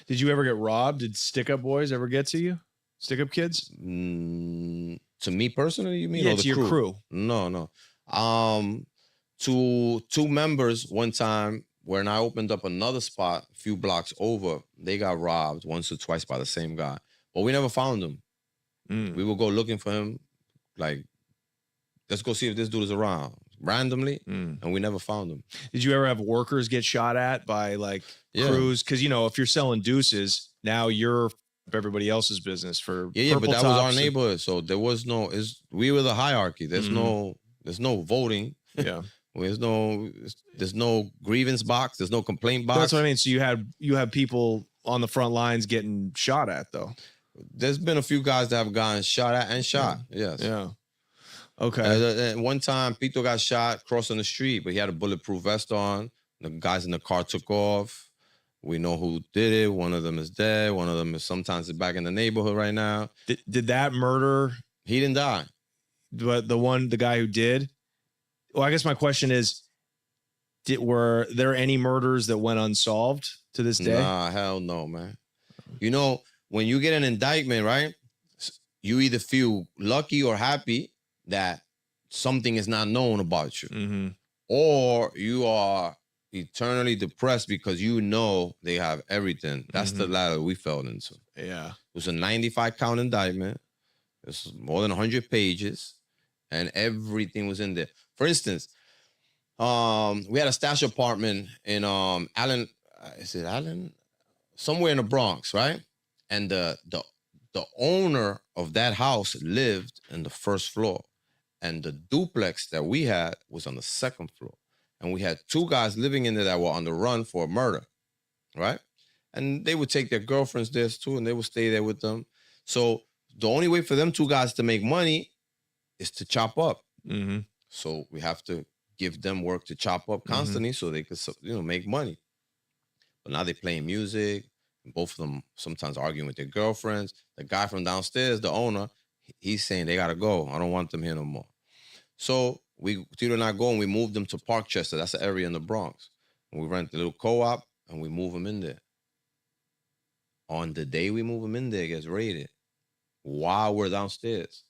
Did you ever get robbed? Did stick-up boys ever get to you? Stick-up kids? To me personally, you mean? Yeah, or the to your crew. No. To 2 members one time when I opened up another spot a few blocks over, they got robbed once or twice by the same guy. But we never found him. We would go looking for him, like, let's go see if this dude is around. Randomly, and we never found him. Did you ever have workers get shot at by like crews? Because, you know, if you're selling deuces, now you're everybody else's business for Yeah, but purple that was our tops and- neighborhood, so there was no. We were the hierarchy. There's no voting. Yeah. There's no grievance box. There's no complaint box. That's what I mean. So you have people on the front lines getting shot at, though. There's been a few guys that have gotten shot at and shot. Yeah. Yes. Yeah. Okay. One time, Pito got shot crossing the street, but he had a bulletproof vest on. The guys in the car took off. We know who did it. One of them is dead. One of them is sometimes back in the neighborhood right now. Did that murder? He didn't die. But the guy who did? Well, I guess my question is, were there any murders that went unsolved to this day? Nah, hell no, man. You know, when you get an indictment, right, you either feel lucky or happy that something is not known about you, or you are eternally depressed because you know they have everything. That's the ladder we fell into. Yeah. It was a 95 count indictment. It was more than 100 pages, and everything was in there. For instance, we had a stash apartment in Allen. Is it Allen? Somewhere in the Bronx, right? And the owner of that house lived in the first floor, and the duplex that we had was on the second floor. And we had two guys living in there that were on the run for a murder, right? And they would take their girlfriends there too, and they would stay there with them. So the only way for them two guys to make money is to chop up. So we have to give them work to chop up constantly so they could, make money. But now they're playing music. And both of them sometimes arguing with their girlfriends. The guy from downstairs, the owner, he's saying they gotta go. I don't want them here no more. So Tito and I go and we moved them to Parkchester. That's the area in the Bronx. And we rent a little co-op and we move them in there. On the day we move them in there, it gets raided while we're downstairs.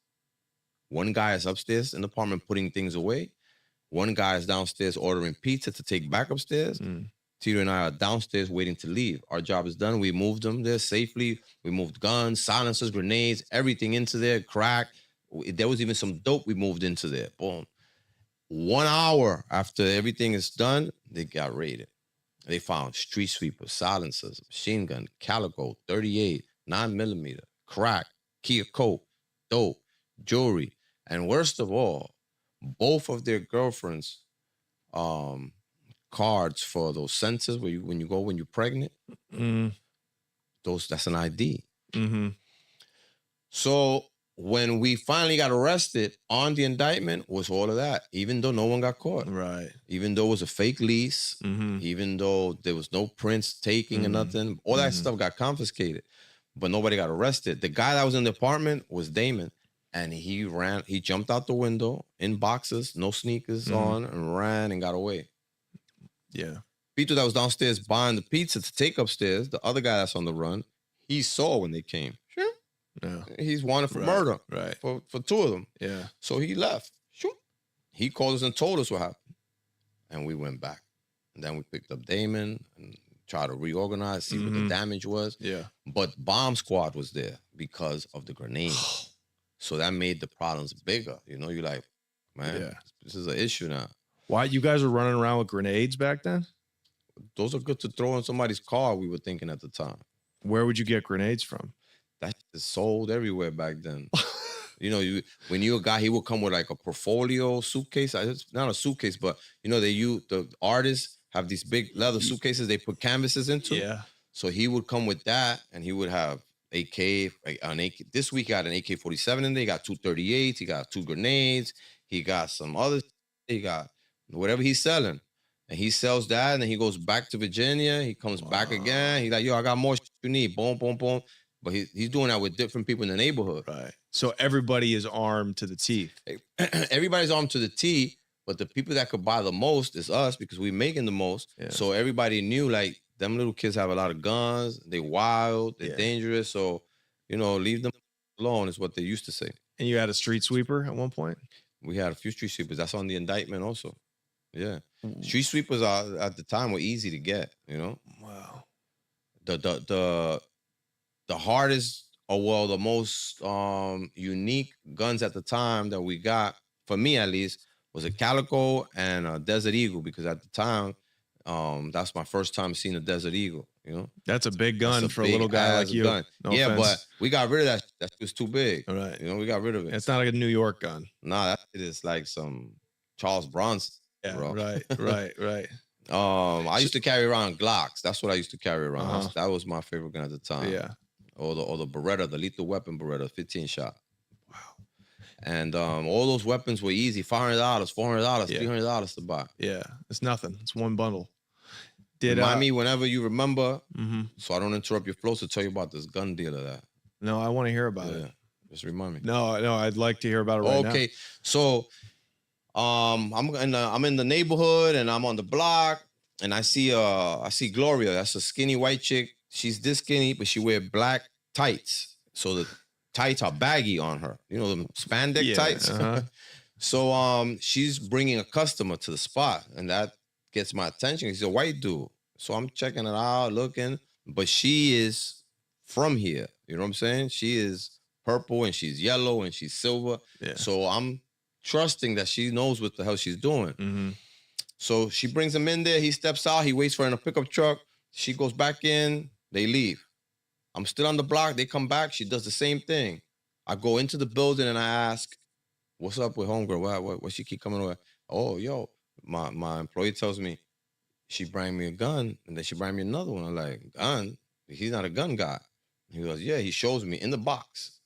One guy is upstairs in the apartment putting things away. One guy is downstairs ordering pizza to take back upstairs. Tito and I are downstairs waiting to leave. Our job is done. We moved them there safely. We moved guns, silencers, grenades, everything into there, crack. There was even some dope we moved into there. Boom. 1 hour after everything is done, they got raided. They found street sweepers, silencers, machine gun, calico, 38, 9mm, crack, Kia coke, dope, jewelry. And worst of all, both of their girlfriends' cards for those census where when you're pregnant, that's an ID. So when we finally got arrested, on the indictment was all of that, even though no one got caught. Right. Even though it was a fake lease, even though there was no prints taking or nothing, all that stuff got confiscated, but nobody got arrested. The guy that was in the apartment was Damon, and he jumped out the window in boxers, no sneakers on, and ran and got away. Yeah. Pito that was downstairs buying the pizza to take upstairs, the other guy that's on the run, he saw when they came. Yeah. He's wanted for murder. Right. For two of them. Yeah. So he left. He called us and told us what happened. And we went back. And then we picked up Damon and tried to reorganize, see what the damage was. Yeah. But bomb squad was there because of the grenade. So that made the problems bigger. You're like, man, this is an issue now. Why you guys were running around with grenades back then? Those are good to throw in somebody's car, we were thinking at the time. Where would you get grenades from? That is sold everywhere back then. When you're a guy, he would come with like a portfolio suitcase. It's not a suitcase, but the artists have these big leather suitcases they put canvases into. Yeah. So he would come with that, and he would have an AK. This week he got an AK-47 in there. He got 238s. He got 2 grenades. He got some other. He got whatever he's selling. And he sells that, and then he goes back to Virginia. He comes back again. He's like, yo, I got more shit you need. Boom, boom, boom. But he's doing that with different people in the neighborhood. Right. So everybody is armed to the teeth. Everybody's armed to the teeth, but the people that could buy the most is us because we're making the most. Yeah. So everybody knew, like, them little kids have a lot of guns. They wild. They're dangerous. So, leave them alone is what they used to say. And you had a street sweeper at one point? We had a few street sweepers. That's on the indictment also. Yeah. Street sweepers at the time were easy to get, Wow. The hardest, or the most unique guns at the time that we got, for me at least, was a Calico and a Desert Eagle, because at the time, that's my first time seeing a Desert Eagle, That's a big gun for a little guy like you. No offense. But we got rid of that. That was too big. All right. We got rid of it. It's not like a New York gun. Nah, that is like some Charles Bronson. Yeah, bro. right. I used to carry around Glocks. That's what I used to carry around. Uh-huh. That was my favorite gun at the time. Yeah. Or the Beretta, the lethal weapon Beretta, 15 shot. Wow. And all those weapons were easy. $500, $400, Yeah. $300 to buy. Yeah, it's nothing. It's one bundle. Remind me whenever you remember, Mhm. so I don't interrupt your flow, to tell you about this gun dealer that. No, I want to hear about it. Just remind me. No, I'd like to hear about it right now. Okay, so I'm in the neighborhood and I'm on the block and I see Gloria. That's a skinny white chick. She's this skinny, but she wear black tights. So the tights are baggy on her. You know, the spandex tights. Uh-huh. So she's bringing a customer to the spot, and that gets my attention. He's a white dude. So I'm checking it out, looking, but she is from here. You know what I'm saying? She is purple and she's yellow and she's silver. Yeah. So I'm trusting that she knows what the hell she's doing. Mm-hmm. So she brings him in there. He steps out. He waits for her in a pickup truck. She goes back in. They leave. I'm still on the block. They come back. She does the same thing. I go into the building and I ask, what's up with homegirl? What she keep coming away? Oh, yo, my employee tells me she bring me a gun and then she bring me another one. I'm like, gun? He's not a gun guy. He goes, yeah, he shows me in the box.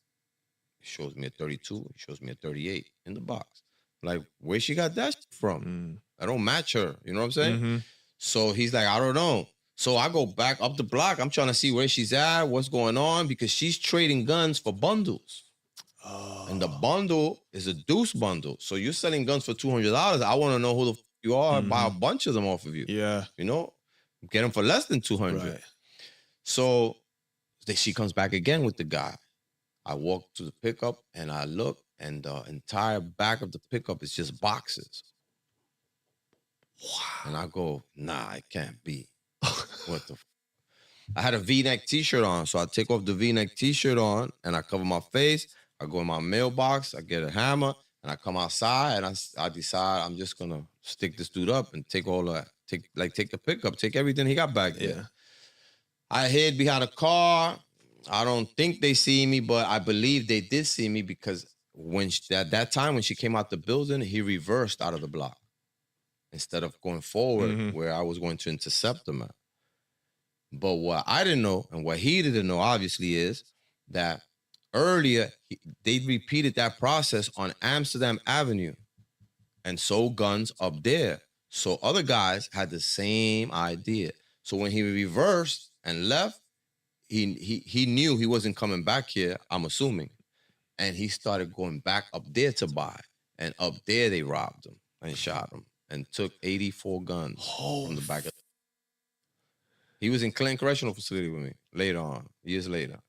He shows me a 32. He shows me a 38 in the box. Like, where she got that from? I don't match her. You know what I'm saying? Mm-hmm. So he's like, I don't know. So I go back up the block. I'm trying to see where she's at, what's going on, because she's trading guns for bundles. Oh. And the bundle is a deuce bundle. So you're selling guns for $200. I want to know who the f you are, buy a bunch of them off of you. Yeah. You know, get them for less than $200. Right. So she comes back again with the guy. I walk to the pickup and I look, and the entire back of the pickup is just boxes. Wow. And I go, nah, it can't be. What the f I had a V-neck t-shirt on, so I take off the V-neck t-shirt on and I cover my face. I go in my mailbox, I get a hammer, and I come outside and I decide I'm just gonna stick this dude up and take all that, take the pickup, take everything he got back there. Yeah. I hid behind a car. I don't think they see me, but I believe they did see me because when at that time when she came out the building, he reversed out of the block instead of going forward where I was going to intercept him at. But what I didn't know and what he didn't know, obviously, is that earlier they repeated that process on Amsterdam Avenue and sold guns up there. So other guys had the same idea. So when he reversed and left, he knew he wasn't coming back here, I'm assuming. And he started going back up there to buy. And up there they robbed him and shot him and took 84 guns from the back of. He was in Clinton Correctional Facility with me later on, years later.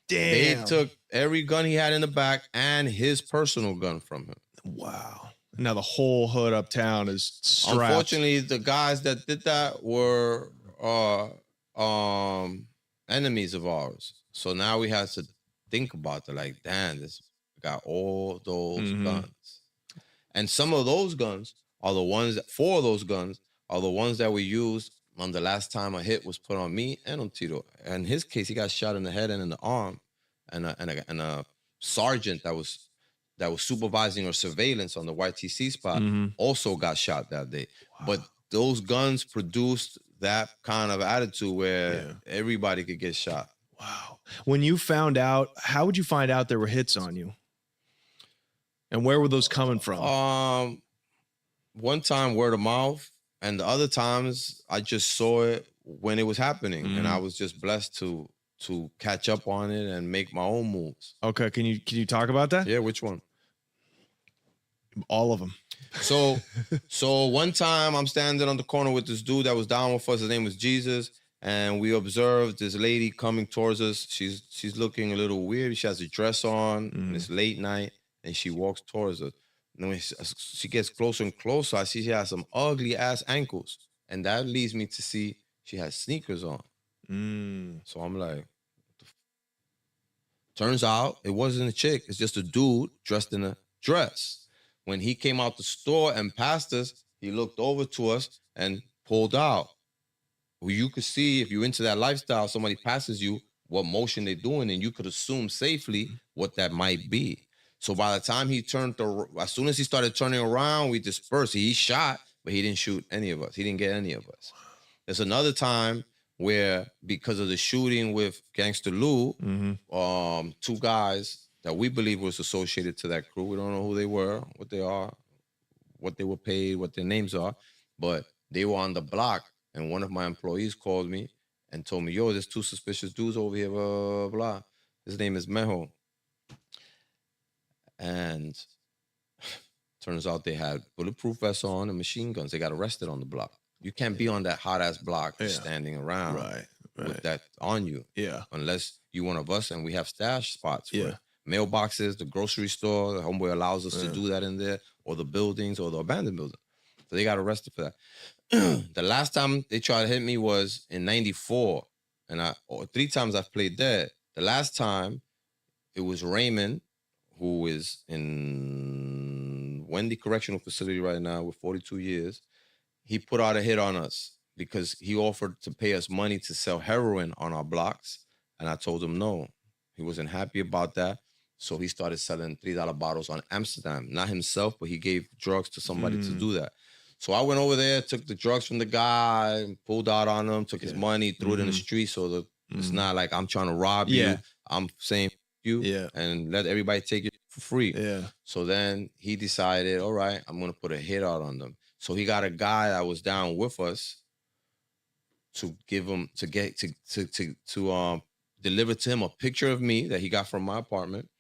Damn. They took every gun he had in the back and his personal gun from him. Wow. Now the whole hood uptown is strapped. Unfortunately, the guys that did that were enemies of ours. So now we have to think about it like, damn, this got all those guns. And some of those guns are the ones that, 4 of those guns are the ones that we used on the last time a hit was put on me and on Tito. In his case, he got shot in the head and in the arm, and a sergeant that was supervising or surveillance on the YTC spot also got shot that day. Wow. But those guns produced that kind of attitude where everybody could get shot. Wow. When you found out, how would you find out there were hits on you? And where were those coming from? One time word of mouth, and the other times I just saw it when it was happening, and I was just blessed to catch up on it and make my own moves. Okay, can you talk about that? Yeah, which one? All of them. So one time I'm standing on the corner with this dude that was down with us. His name was Jesus, and we observed this lady coming towards us. She's looking a little weird. She has a dress on. And it's late night, and she walks towards us. And when she gets closer and closer, I see she has some ugly ass ankles, and that leads me to see she has sneakers on. So I'm like, turns out it wasn't a chick. It's just a dude dressed in a dress. When he came out the store and passed us, he looked over to us and pulled out. Well, you could see if you're into that lifestyle, somebody passes you, what motion they're doing, and you could assume safely what that might be. So by the time he as soon as he started turning around, we dispersed. He shot, but he didn't shoot any of us. He didn't get any of us. There's another time where, because of the shooting with Gangster Lou, two guys that we believe was associated to that crew. We don't know who they were, what they are, what they were paid, what their names are, but they were on the block. And one of my employees called me and told me, yo, there's two suspicious dudes over here, blah, blah, blah. His name is Mejo. And turns out they had bulletproof vests on and machine guns. They got arrested on the block. You can't be on that hot-ass block standing around with that on you. Unless you're one of us and we have stash spots for it. Mailboxes, the grocery store, the homeboy allows us to do that in there, or the buildings, or the abandoned building. So they got arrested for that. The last time they tried to hit me was in 94. And 3 times I've played dead. The last time, it was Raymond, who is in Wendy Correctional Facility right now with 42 years. He put out a hit on us because he offered to pay us money to sell heroin on our blocks. And I told him no. He wasn't happy about that. So he started selling $3 bottles on Amsterdam. Not himself, but he gave drugs to somebody to do that. So I went over there, took the drugs from the guy, pulled out on him, took his money, threw it in the street. So that it's not like I'm trying to rob you. I'm saying you and let everybody take it for free. So then he decided, all right, I'm going to put a hit out on them. So he got a guy that was down with us to give him, to deliver to him a picture of me that he got from my apartment,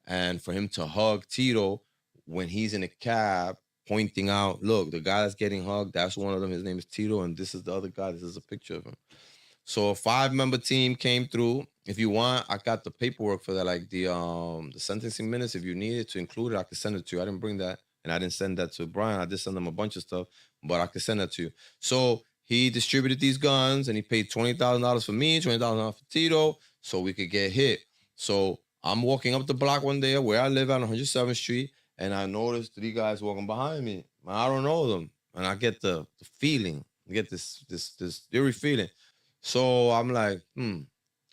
and for him to hug Tito when he's in a cab, pointing out, look, the guy that's getting hugged, that's one of them. His name is Tito, and this is the other guy. This is a picture of him. So a 5-member team came through. If you want, I got the paperwork for that, like the sentencing minutes. If you need it to include it, I can send it to you. I didn't bring that, and I didn't send that to Brian. I did send him a bunch of stuff, but I can send that to you. So he distributed these guns, and he paid $20,000 for me, $20,000 for Tito, so we could get hit. So I'm walking up the block one day where I live on 107th Street, and I noticed 3 guys walking behind me. I don't know them, and I get the feeling, I get this eerie feeling. So I'm like,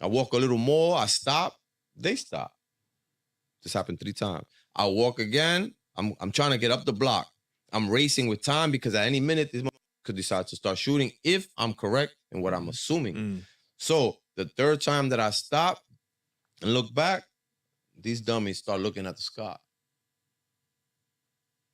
I walk a little more, I stop, they stop. This happened 3 times. I walk again, I'm trying to get up the block. I'm racing with time because at any minute, this could decide to start shooting if I'm correct in what I'm assuming. So the 3rd time that I stop and look back, these dummies start looking at the sky.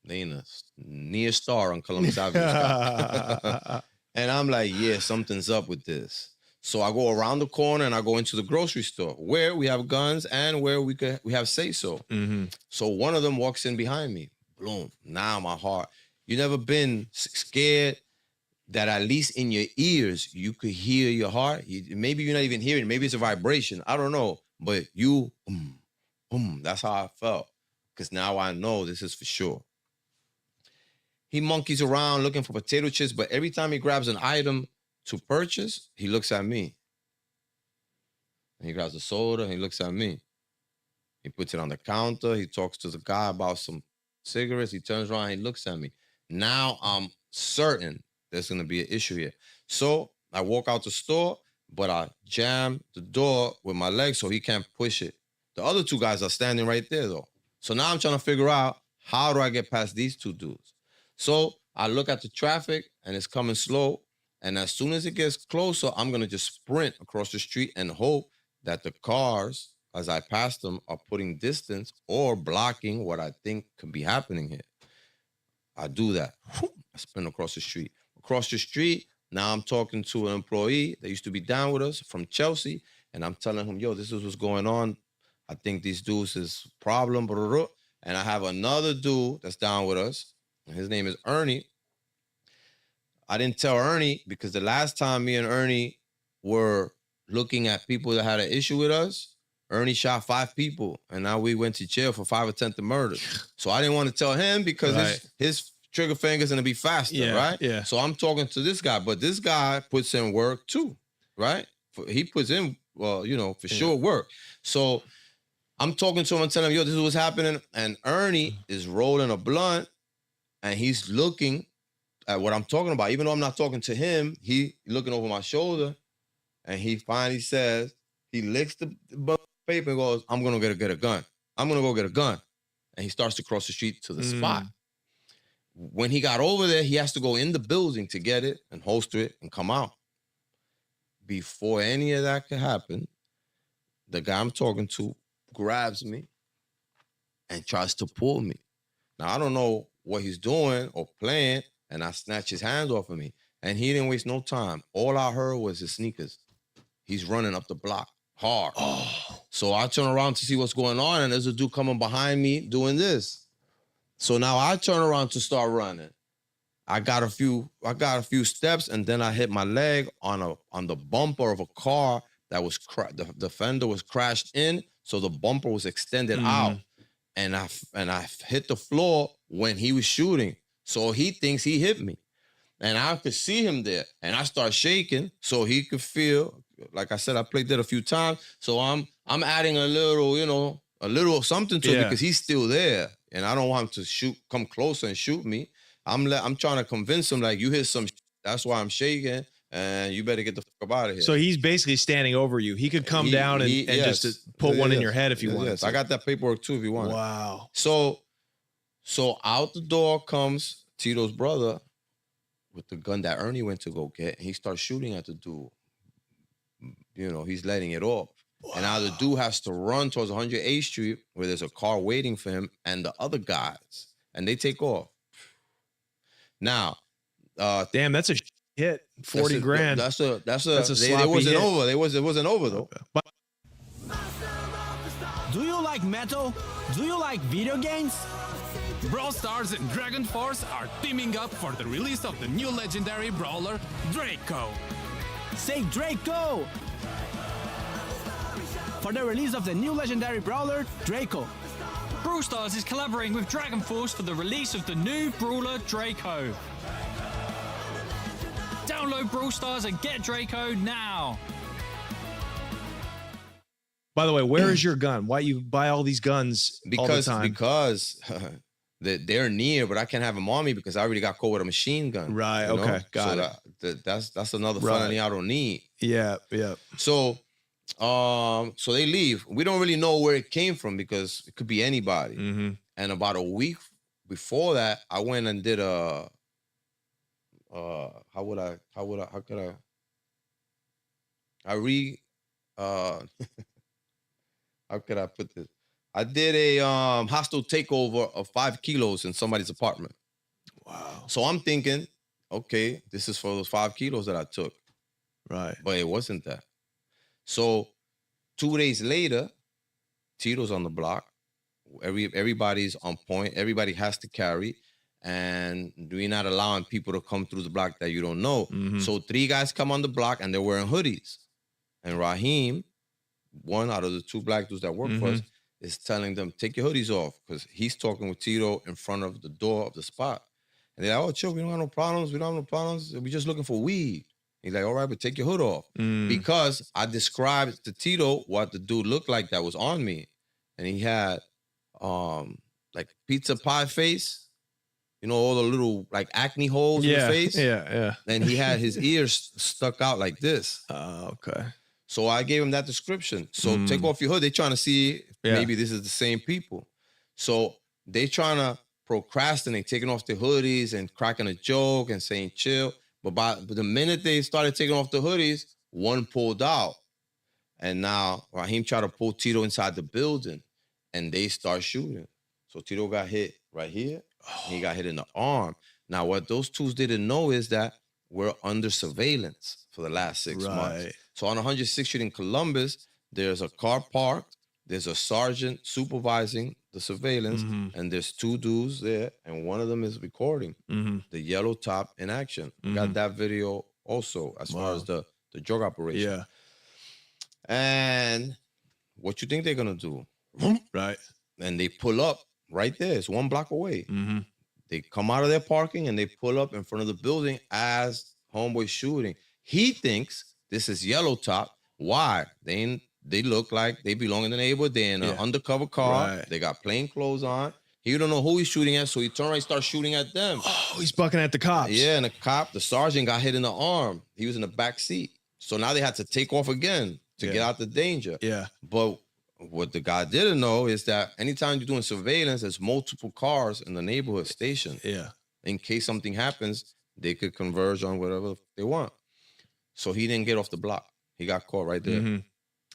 They in a near star on Columbus Avenue sky. And I'm like, yeah, something's up with this. So I go around the corner and I go into the grocery store where we have guns and where we have say-so. So one of them walks in behind me. Boom. Now my heart. You never been scared that at least in your ears, you could hear your heart? Maybe you're not even hearing. Maybe it's a vibration. I don't know. But you, that's how I felt. Because now I know this is for sure. He monkeys around looking for potato chips, but every time he grabs an item to purchase, he looks at me. And he grabs a soda and he looks at me. He puts it on the counter. He talks to the guy about some cigarettes. He turns around and he looks at me. Now I'm certain there's going to be an issue here. So I walk out the store, but I jam the door with my leg so he can't push it. The other 2 guys are standing right there, though. So now I'm trying to figure out, how do I get past these 2 dudes? So I look at the traffic, and it's coming slow. And as soon as it gets closer, I'm going to just sprint across the street and hope that the cars, as I pass them, are putting distance or blocking what I think could be happening here. I do that. I sprint across the street. Across the street, now I'm talking to an employee that used to be down with us from Chelsea, and I'm telling him, yo, this is what's going on. I think these dudes is a problem. Blah, blah, blah. And I have another dude that's down with us. His name is Ernie. I didn't tell Ernie because the last time me and Ernie were looking at people that had an issue with us, Ernie shot 5 people, and now we went to jail for 5 attempted murders. So I didn't want to tell him because his trigger finger's gonna be faster, right? Yeah. So I'm talking to this guy, but this guy puts in work too, right? He puts in, for sure work. So I'm talking to him and telling him, yo, this is what's happening. And Ernie is rolling a blunt, and he's looking at what I'm talking about. Even though I'm not talking to him, he looking over my shoulder, and he finally says, he licks the paper and goes, I'm gonna get a gun. I'm gonna go get a gun. and he starts to cross the street to the spot. When he got over there, he has to go in the building to get it and holster it and come out. Before any of that could happen, the guy I'm talking to grabs me and tries to pull me. Now, I don't know what he's doing or playing, and I snatch his hands off of me. And he didn't waste no time. All I heard was his sneakers. He's running up the block hard. So I turn around to see what's going on, and there's a dude coming behind me doing this. So now I turn around to start running. I got a few steps, and then I hit my leg on the bumper of a car that was the fender was crashed in, so the bumper was extended out, and I hit the floor when he was shooting. So he thinks he hit me, and I could see him there, and I start shaking so he could feel. Like I said, I played that a few times, so I'm adding a little something to it because he's still there, and I don't want him to come closer and shoot me. I'm trying to convince him, like, you hit some, that's why I'm shaking, and you better get the fuck out of here. So he's basically standing over you. He could come down and just put one in your head if you want. Yes, I got that paperwork too if you want. Wow. So out the door comes Tito's brother with the gun that Ernie went to go get, and he starts shooting at the dude. You know, he's letting it off. Wow. And now the dude has to run towards 108th Street where there's a car waiting for him and the other guys, and they take off. Now, damn, that's a hit. 40 grand. That's a sloppy wasn't hit. over. It wasn't over though. But do you like metal? Do you like video games? Brawl Stars and Dragon Force are teaming up for the release of the new legendary brawler, Draco. Say Draco! For the release of the new legendary brawler, Draco. Brawl Stars is collaborating with Dragon Force for the release of the new brawler, Draco. Download Brawl Stars and get Draco now. by the way, where is your gun? Why you buy all these guns all the time? Because they're near, but I can't have them on me because I already got caught with a machine gun. Right. Okay. Got it. That's another felony I don't need. Yeah. Yeah. So they leave. We don't really know where it came from because it could be anybody. Mm-hmm. And about a week before that, I went and did how could I put this? I did a hostile takeover of 5 kilos in somebody's apartment. Wow. So I'm thinking, okay, this is for those 5 kilos that I took. Right. But it wasn't that. So 2 days later, Tito's on the block. Everybody's on point. Everybody has to carry. And we're not allowing people to come through the block that you don't know. Mm-hmm. So 3 guys come on the block and they're wearing hoodies. And Raheem, one out of the 2 black dudes that work for us, is telling them, take your hoodies off, because he's talking with Tito in front of the door of the spot. And they're like, oh, chill, we don't have no problems. We don't have no problems. We're just looking for weed. He's like, all right, but take your hood off. Because I described to Tito what the dude looked like that was on me. And he had like pizza pie face. You know, all the little like acne holes in the face. Yeah. And he had his ears stuck out like this. Okay. So I gave him that description. So take off your hood. They're trying to see if maybe this is the same people. So they trying to procrastinate, taking off their hoodies and cracking a joke and saying chill. But the minute they started taking off the hoodies, one pulled out. And now Raheem tried to pull Tito inside the building and they start shooting. So Tito got hit right here. He got hit in the arm. Now, what those twos didn't know is that we're under surveillance for the last 6 months. So on 106th Street in Columbus, there's a car parked. There's a sergeant supervising the surveillance, and there's 2 dudes there, and one of them is recording the yellow top in action. We got that video also as far as the drug operation. Yeah. And what you think they're gonna do? Right. And they pull up right there. It's 1 block away. They come out of their parking and they pull up in front of the building as homeboy's shooting. He thinks this is yellow top. Why? They look like they belong in the neighborhood. They're in an undercover car. Right. They got plain clothes on. He don't know who he's shooting at, so he turned around and started shooting at them. Oh, he's bucking at the cops. Yeah, and the sergeant got hit in the arm. He was in the back seat. So now they had to take off again to get out the danger. Yeah. But what the guy didn't know is that anytime you're doing surveillance, there's multiple cars in the neighborhood station. Yeah. In case something happens, they could converge on whatever they want. So he didn't get off the block. He got caught right there. Mm-hmm.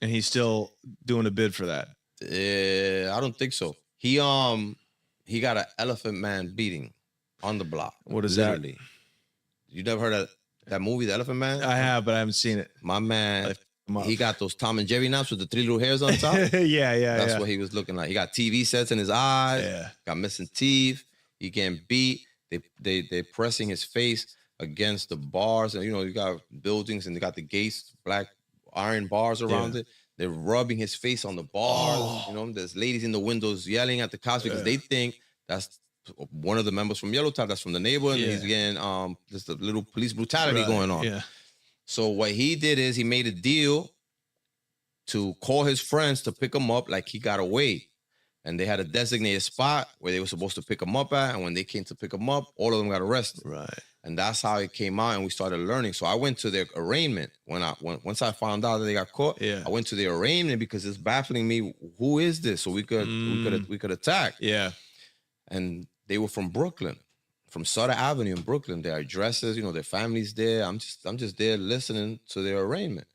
And he's still doing a bid for that. I don't think so. He got an elephant man beating on the block. What is literally. that? You never heard of that movie, The Elephant Man? I have, but I haven't seen it. My man, he got those Tom and Jerry naps with the 3 little hairs on top. yeah. That's what he was looking like. He got TV sets in his eyes. Yeah. Got missing teeth. He getting beat. They pressing his face against the bars, and you got buildings and they got the gates, black iron bars around it. They're rubbing his face on the bars. There's ladies in the windows yelling at the cops because they think that's one of the members from Yellow Top that's from the neighborhood, and he's getting just a little police brutality going on. Yeah. So what he did is he made a deal to call his friends to pick him up like he got away. And they had a designated spot where they were supposed to pick him up at. And when they came to pick him up, all of them got arrested. Right. And that's how it came out, and we started learning. So I went to their arraignment once I found out that they got caught. Yeah. I went to their arraignment because it's baffling me. Who is this? So we could attack. Yeah. And they were from Brooklyn, from Sutter Avenue in Brooklyn. Their addresses, their families there. I'm just there listening to their arraignment,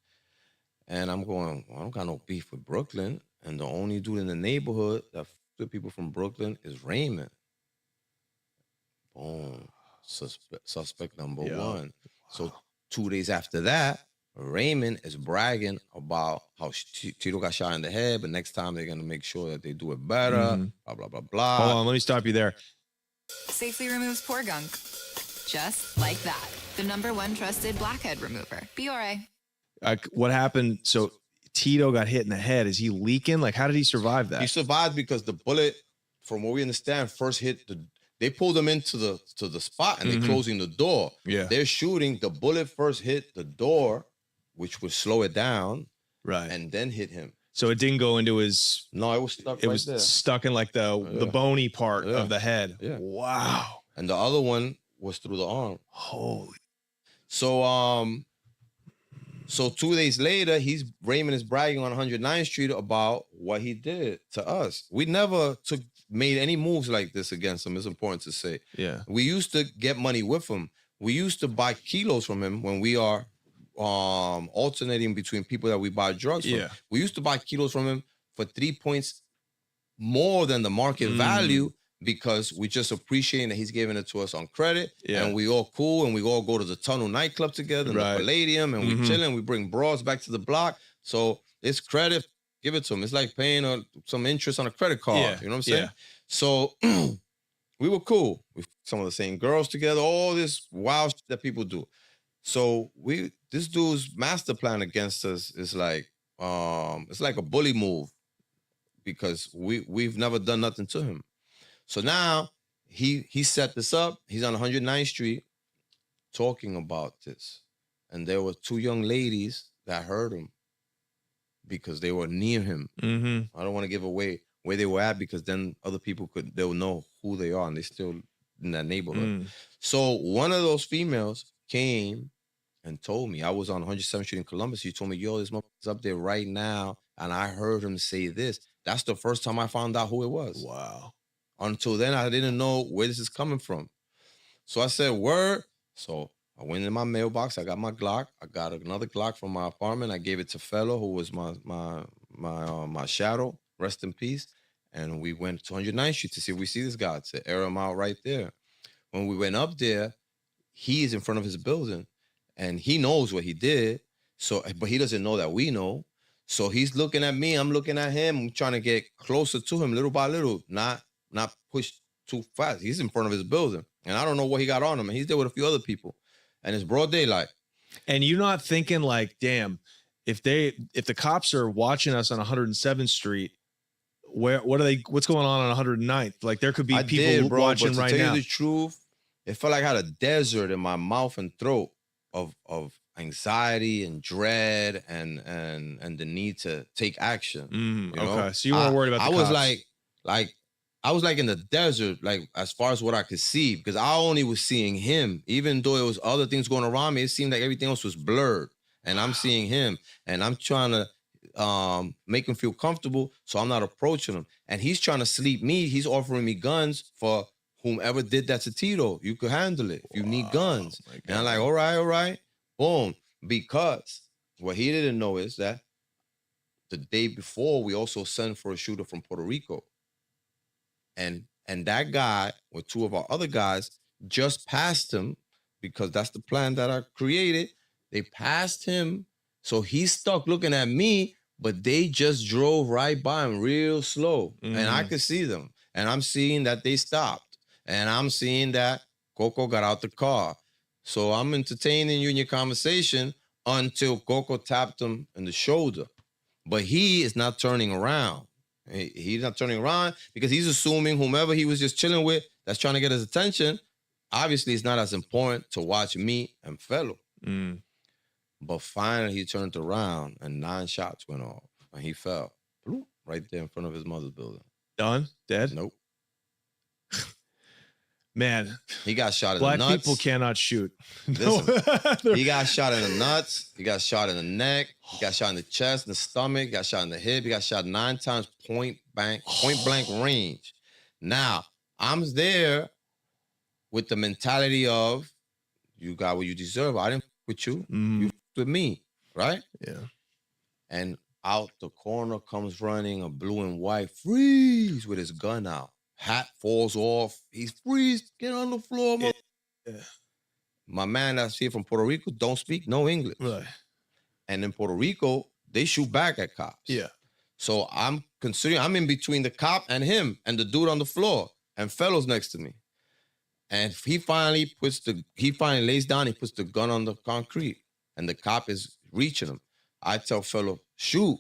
and I'm going, I don't got no beef with Brooklyn. And the only dude in the neighborhood that with people from Brooklyn is Raymond. Boom. Suspect number one. So 2 days after that, Raymond is bragging about how Tito got shot in the head, but next time they're going to make sure that they do it better, blah, blah, blah, blah. Hold on, let me stop you there. Safely removes pore gunk. Just like that. The #1 trusted blackhead remover. Biore. What happened? So Tito got hit in the head. Is he leaking? Like, how did he survive that? He survived because the bullet, from what we understand, first hit they pulled him into the spot and they're closing the door. Yeah. They're shooting. The bullet first hit the door, which would slow it down. Right. And then hit him. So it didn't go into his... No, it was stuck right there. Stuck in like the bony part of the head. Yeah. Wow. And the other one was through the arm. Holy. So 2 days later, Raymond is bragging on 109th Street about what he did to us. We never made any moves like this against him. It's important to say. Yeah. We used to get money with him. We used to buy kilos from him when we are alternating between people that we buy drugs from. Yeah. We used to buy kilos from him for 3 points more than the market value, because we just appreciating that he's giving it to us on credit. Yeah. And we all cool, and we all go to the Tunnel nightclub together, and the Palladium, and we chilling, we bring bras back to the block. So it's credit, give it to him. It's like paying some interest on a credit card. Yeah. You know what I'm saying? Yeah. So we were cool. We some of the same girls together, all this wild shit that people do. So this dude's master plan against us is like, it's like a bully move, because we've never done nothing to him. So now he set this up. He's on 109th Street talking about this. And there were 2 young ladies that heard him because they were near him. I don't want to give away where they were at, because then other people they'll know who they are, and they're still in that neighborhood. So one of those females came and told me, I was on 107th Street in Columbus. She told me, yo, this motherfucker's up there right now, and I heard him say this. That's the first time I found out who it was. Wow. Until then, I didn't know where this is coming from. So I said, word. So I went in my mailbox. I got my Glock. I got another Glock from my apartment. I gave it to Fellow, who was my shadow. Rest in peace. And we went to 109th Street to see if we see this guy, to air him out right there. When we went up there, he is in front of his building, and he knows what he did. So, but he doesn't know that we know. So he's looking at me. I'm looking at him. I'm trying to get closer to him, little by little, not push too fast. He's in front of his building, and I don't know what he got on him. And he's there with a few other people, and it's broad daylight. And you're not thinking like, damn, if the cops are watching us on 107th Street, what's going on 109th? Like, there could be people watching right now. To tell you the truth, it felt like I had a desert in my mouth and throat of anxiety and dread and the need to take action. You know? Okay, so you weren't worried about the cops. I was like in the desert, like as far as what I could see, because I only was seeing him. Even though it was other things going around me, it seemed like everything else was blurred. And I'm seeing him, and I'm trying to make him feel comfortable, so I'm not approaching him. And he's trying to sleep me. He's offering me guns for whomever did that to Tito. You could handle it if you need guns. And I'm like, all right. Boom. Because what he didn't know is that the day before, we also sent for a shooter from Puerto Rico. And that guy, with two of our other guys, just passed him, because that's the plan that I created. They passed him. So he's stuck looking at me, but they just drove right by him real slow. And I could see them. And I'm seeing that they stopped. And I'm seeing that Coco got out the car. So I'm entertaining you in your conversation until Coco tapped him in the shoulder. But he is not turning around. He's not turning around because he's assuming whomever he was just chilling with that's trying to get his attention, obviously it's not as important to watch me and fellow. But finally he turned around and 9 shots went off and he fell right there in front of his mother's building. Done? Dead? Nope. Man, he got shot in the nuts. Black people cannot shoot. Listen, he got shot in the nuts. He got shot in the neck. He got shot in the chest, in the stomach. He got shot in the hip. He got shot 9 times point blank range. Now, I'm there with the mentality of, you got what you deserve. I didn't with you. You with me, right? Yeah. And out the corner comes running a blue and white, freeze, with his gun out. Hat falls off. He's freeze. Get on the floor. Yeah. My man that's here from Puerto Rico don't speak no English. Right. And in Puerto Rico, they shoot back at cops. Yeah. So I'm in between the cop and him and the dude on the floor and fellows next to me. And he finally lays down, he puts the gun on the concrete and the cop is reaching him. I tell fellow, shoot.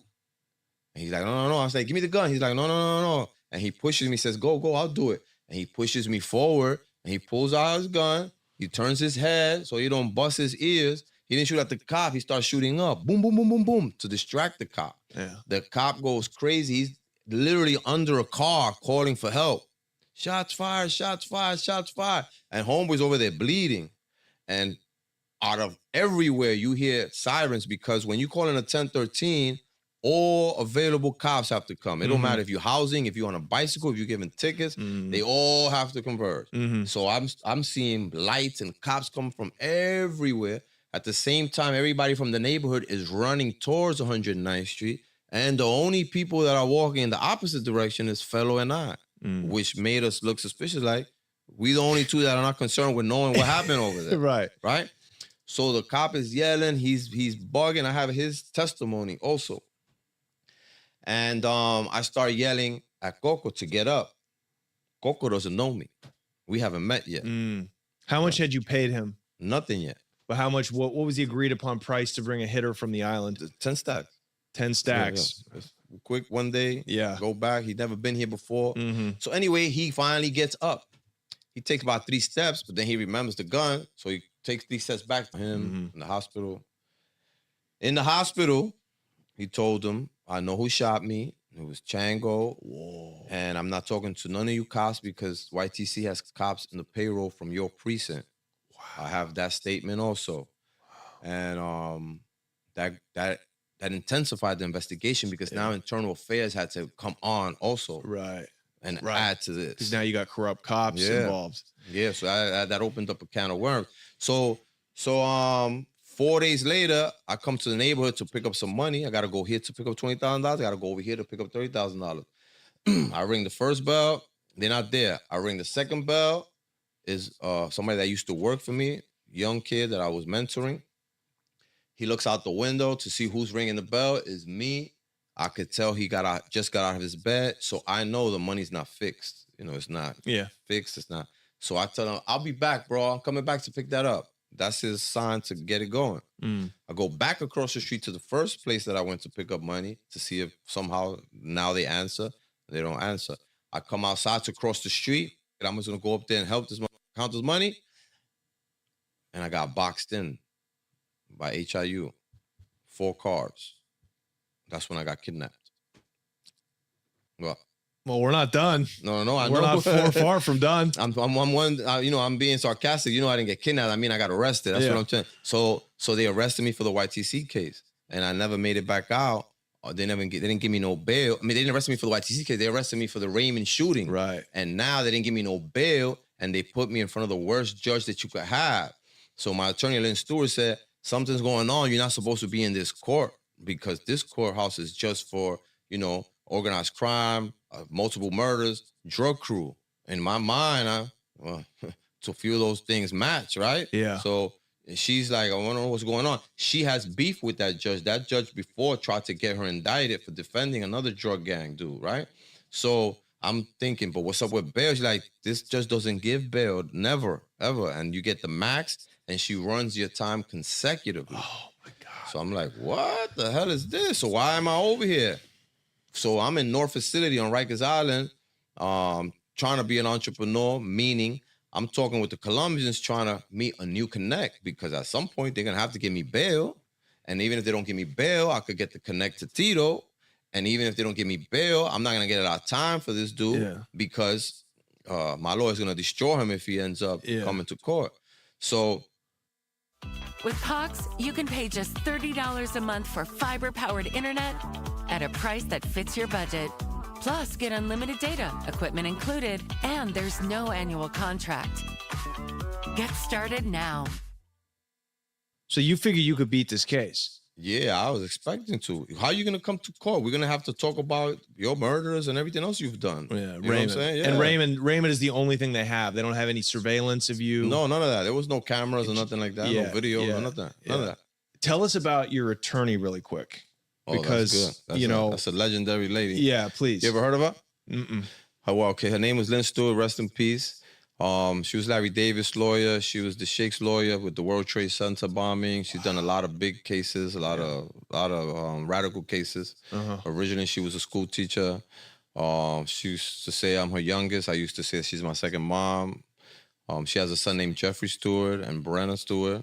And he's like, no. I say, give me the gun. He's like, no. And he pushes me, says, go, I'll do it. And he pushes me forward and he pulls out his gun. He turns his head so he don't bust his ears. He didn't shoot at the cop. He starts shooting up. Boom, boom, boom, boom, boom, to distract the cop. Yeah. The cop goes crazy. He's literally under a car calling for help. Shots fired, shots fired, shots fired. And homeboy's over there bleeding. And out of everywhere, you hear sirens because when you call in a 1013, all available cops have to come. It don't matter if you're housing, if you're on a bicycle, if you're giving tickets, they all have to converge. So I'm seeing lights and cops come from everywhere. At the same time, everybody from the neighborhood is running towards 109th Street. And the only people that are walking in the opposite direction is fellow and I, which made us look suspicious. Like, we the only two that are not concerned with knowing what happened over there. Right? So the cop is yelling, he's bugging. I have his testimony also. And I start yelling at Coco to get up. Coco doesn't know me. We haven't met yet. How much had you paid him? Nothing yet. But how much, what was the agreed upon price to bring a hitter from the island? 10 stacks. 10 stacks. Yeah. Quick one day. Yeah. Go back. He'd never been here before. So anyway, he finally gets up. He takes about 3 steps, but then he remembers the gun. So he takes 3 steps back to him in the hospital. In the hospital, he told him, I know who shot me. It was Chango. Whoa. And I'm not talking to none of you cops because YTC has cops in the payroll from your precinct. Wow. I have that statement also. Wow. And that intensified the investigation because now internal affairs had to come on also. Right. And add to this. Because now you got corrupt cops involved. Yeah, so that opened up a can of worms. So 4 days later, I come to the neighborhood to pick up some money. I got to go here to pick up $20,000. I got to go over here to pick up $30,000. I ring the first bell. They're not there. I ring the second bell. Is somebody that used to work for me, young kid that I was mentoring. He looks out the window to see who's ringing the bell. Is me. I could tell he just got out of his bed. So I know the money's not fixed. You know, it's not fixed. It's not. So I tell him, I'll be back, bro. I'm coming back to pick that up. That's his sign to get it going. I go back across the street to the first place that I went to pick up money to see if somehow now they answer. They don't answer. I come outside to cross the street, and I'm just going to go up there and help this count his money. And I got boxed in by HIU. 4 cars. That's when I got kidnapped. Well, we're not done. No, we're not far from done. I'm one. I'm being sarcastic. I didn't get kidnapped. I mean, I got arrested. That's what I'm saying. So they arrested me for the YTC case, and I never made it back out They didn't give me no bail. I mean, they didn't arrest me for the YTC case. They arrested me for the Raymond shooting. Right. And now they didn't give me no bail, and they put me in front of the worst judge that you could have. So my attorney, Lynn Stewart, said, something's going on. You're not supposed to be in this court because this courthouse is just for, you know, organized crime, multiple murders, drug crew. In my mind, so few of those things match, right? Yeah. So she's like, I want to know what's going on. She has beef with that judge. That judge before tried to get her indicted for defending another drug gang dude, right? So I'm thinking, but what's up with bail? She's like, this judge doesn't give bail, never, ever. And you get the max, and she runs your time consecutively. Oh, my God. So I'm like, what the hell is this? So why am I over here? So I'm in North Facility on Rikers Island, trying to be an entrepreneur, meaning I'm talking with the Colombians trying to meet a new connect because at some point they're going to have to give me bail. And even if they don't give me bail, I could get the connect to Tito. And even if they don't give me bail, I'm not going to get a lot of time for this dude because my lawyer's going to destroy him if he ends up coming to court. So With Cox, you can pay just $30 a month for fiber-powered internet at a price that fits your budget. Plus, get unlimited data, equipment included, and there's no annual contract. Get started now. So you figure you could beat this case? Yeah, I was expecting to. How are you going to come to court? We're going to have to talk about your murders and everything else you've done. Yeah, you know Raymond. what I'm saying? Yeah. And Raymond is the only thing they have. They don't have any surveillance of you. No, none of that. There was no cameras or nothing like that. No video, none of that. None of that. Tell us about your attorney really quick. Oh, because, that's that's a legendary lady. Yeah, please. You ever heard of her? Mm-mm. Oh, well, okay. Her name was Lynn Stewart, rest in peace. She was Larry Davis' lawyer. She was the Sheikh's lawyer with the World Trade Center bombing. She's done a lot of big cases, a lot of radical cases. Originally, she was a school teacher. She used to say I'm her youngest. I used to say she's my second mom. She has a son named Jeffrey Stewart and Brenna Stewart.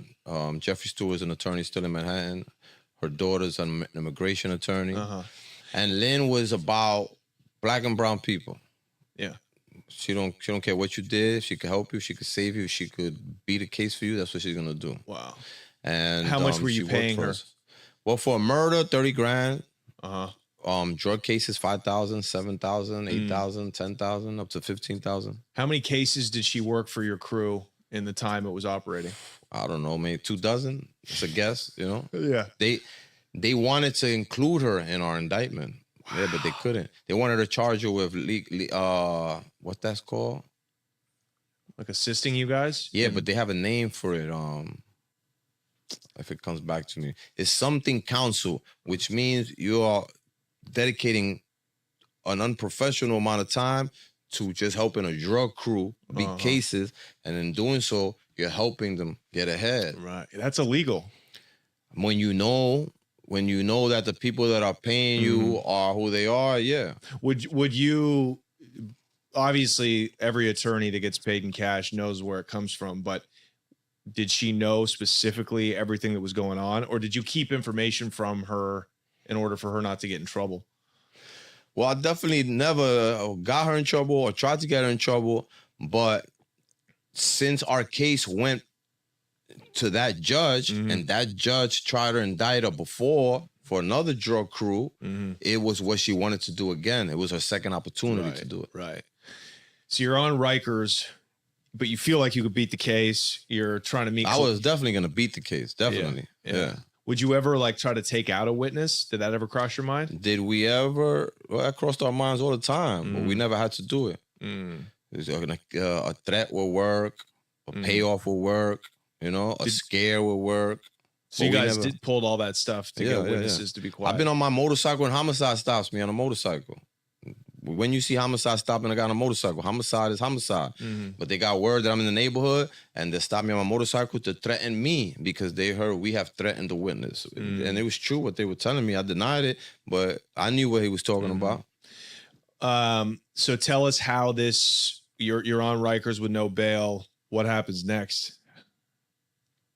Jeffrey Stewart is an attorney still in Manhattan. Her daughter's an immigration attorney. And Lynn was about Black and brown people. Yeah. She don't care what you did. She could help you. She could save you. She could beat a case for you. That's what she's gonna do. Wow. And how much were you paying her? Well, for a murder, 30 grand. Drug cases, 5,000, 7,000, 8,000, 10,000, up to 15,000. How many cases did she work for your crew in the time it was operating? I don't know, maybe 24. It's a guess, you know? Yeah. They wanted to include her in our indictment. Wow. Yeah, but they couldn't. They wanted to charge her with what that's called? Like assisting you guys? Yeah, but they have a name for it. If it comes back to me, it's something counsel, which means you are dedicating an unprofessional amount of time to just helping a drug crew beat cases, and in doing so, you're helping them get ahead. Right. That's illegal. When you know that the people that are paying you are who they are, yeah. Would you, obviously every attorney that gets paid in cash knows where it comes from, but did she know specifically everything that was going on, or did you keep information from her in order for her not to get in trouble? Well, I definitely never got her in trouble or tried to get her in trouble, but since our case went to that judge and that judge tried to indict her before for another drug crew, it was what she wanted to do again. It was her second opportunity to do it. Right. So you're on Rikers, but you feel like you could beat the case. You're trying to meet. I was definitely going to beat the case. Definitely. Yeah. Would you ever like try to take out a witness? Did that ever cross your mind? Did we ever? Well, that crossed our minds all the time, but we never had to do it. A threat will work. A payoff will work. You know, a scare will work. So you guys pulled all that stuff to get witnesses to be quiet. I've been on my motorcycle and homicide stops me on a motorcycle. When you see homicide stopping a guy on a motorcycle, homicide is homicide. But they got word that I'm in the neighborhood and they stopped me on my motorcycle to threaten me because they heard we have threatened the witness. And it was true what they were telling me. I denied it, but I knew what he was talking about. So tell us how this, you're on Rikers with no bail. What happens next?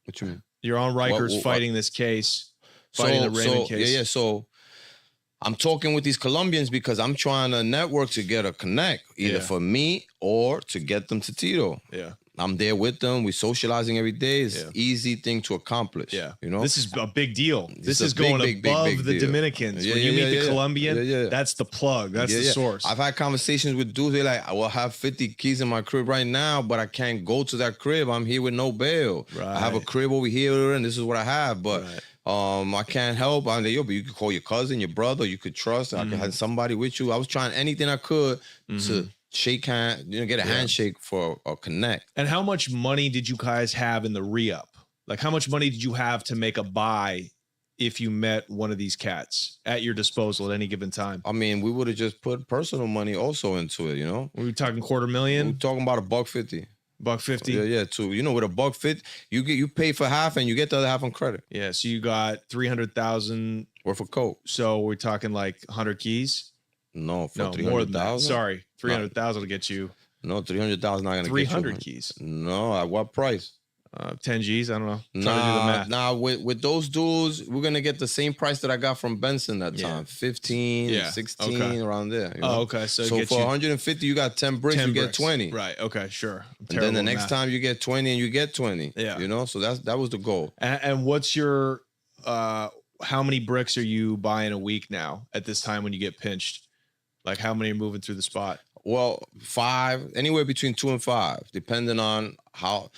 What you mean? You're on Rikers fighting this case, fighting the Raymond case. Yeah. So I'm talking with these Colombians because I'm trying to network to get a connect, either for me or to get them to Tito. Yeah. I'm there with them. We socializing every day. It's easy thing to accomplish. Yeah. You know, this is a big deal. This is a big, going big, above big the deal. Dominicans. Yeah, when you yeah, meet yeah, the Colombian, yeah, yeah. that's the plug. That's the source. I've had conversations with dudes. They're like, I will have 50 keys in my crib right now, but I can't go to that crib. I'm here with no bail. Right. I have a crib over here, and this is what I have. But I can't help. I'm like, yo, but you could call your cousin, your brother. You could trust. I could have somebody with you. I was trying anything I could to shake hand, get a handshake for a connect. And how much money did you guys have in the re-up? Like, how much money did you have to make a buy if you met one of these cats at your disposal at any given time? I mean, we would have just put personal money also into it, Were we talking $250,000? We're talking about $150. $150? Yeah, too. With $150, you pay for half and you get the other half on credit. Yeah, so you got $300,000 worth of coke. So we're talking like 100 keys? No, for no, more than that. 300,000. Sorry, 300,000 will get you. No, 300,000 not gonna 300 get you. keys. No, at what price? 10 G's. I don't know. Trying to do the math. Nah. With those dudes, we're gonna get the same price that I got from Benson that time. 15, 16, around there. Oh, okay. So for 150, you got 10 bricks. 10 you get bricks. 20. Right. Okay. Sure. And then the next time you get 20, and you get 20. Yeah. So that was the goal. And what's your how many bricks are you buying a week now at this time when you get pinched? Like, how many are moving through the spot? Well, 5, anywhere between 2 and 5, depending on how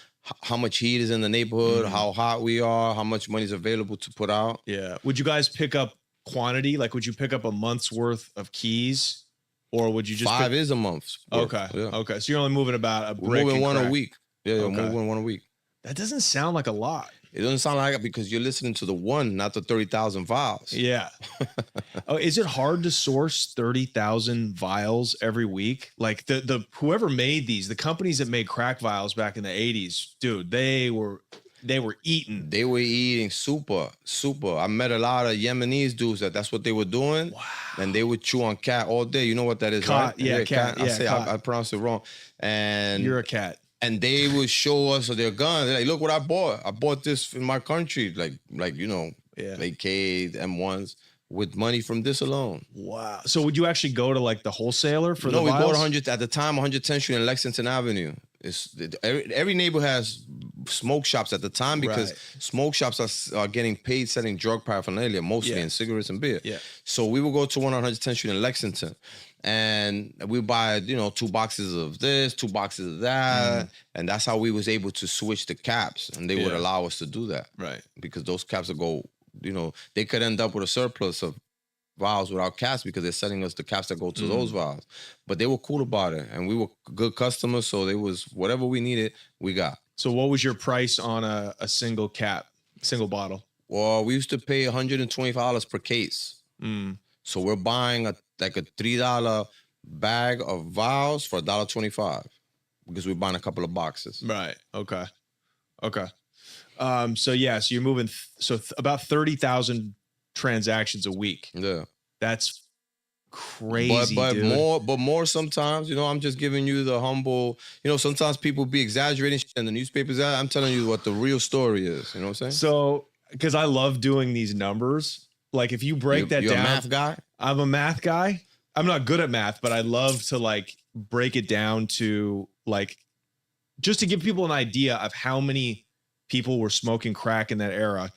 much heat is in the neighborhood, how hot we are, how much money is available to put out. Yeah. Would you guys pick up quantity? Like, would you pick up a month's worth of keys, or would you just 5 is a month? Okay. Yeah. Okay. So you're only moving about a brick. We're moving one crack. a week. Yeah, Okay. we're moving one a week. That doesn't sound like a lot. It doesn't sound like it because you're listening to the one, not the 30,000 vials. Yeah. Oh, is it hard to source 30,000 vials every week? Like the whoever made these, the companies that made crack vials back in the 80s, dude, they were eating. They were eating super. I met a lot of Yemenis dudes that's what they were doing. Wow. And they would chew on cat all day. You know what that is, Cat, right? yeah, cat. I pronounce it wrong. And you're a cat. And they would show us their guns. They're like, look what I bought. I bought this in my country. Like AKs, M1s with money from this alone. Wow. So would you actually go to like the wholesaler for the No, we vials? bought 100 at the time, 110th Street and Lexington Avenue. Every neighbor has smoke shops at the time because smoke shops are getting paid selling drug paraphernalia mostly and cigarettes and beer. Yeah. So we would go to 110th Street in Lexington. And we buy, 2 boxes of this, 2 boxes of that. And that's how we was able to switch the caps. And they would allow us to do that. Right. Because those caps would go, they could end up with a surplus of vials without caps because they're selling us the caps that go to those vials. But they were cool about it. And we were good customers. So they was whatever we needed, we got. So what was your price on a single cap, single bottle? Well, we used to pay $125 per case. So we're buying a $3 bag of vials for $1.25 because we're buying a couple of boxes. Right. Okay. So you're moving about 30,000 transactions a week. Yeah. That's crazy. But dude. more sometimes, I'm just giving you the humble, sometimes people be exaggerating shit in the newspapers. I'm telling you what the real story is. You know what I'm saying? So, because I love doing these numbers. Like, if you break that you're down. a math guy? I'm a math guy. I'm not good at math, but I love to break it down to just to give people an idea of how many people were smoking crack in that era.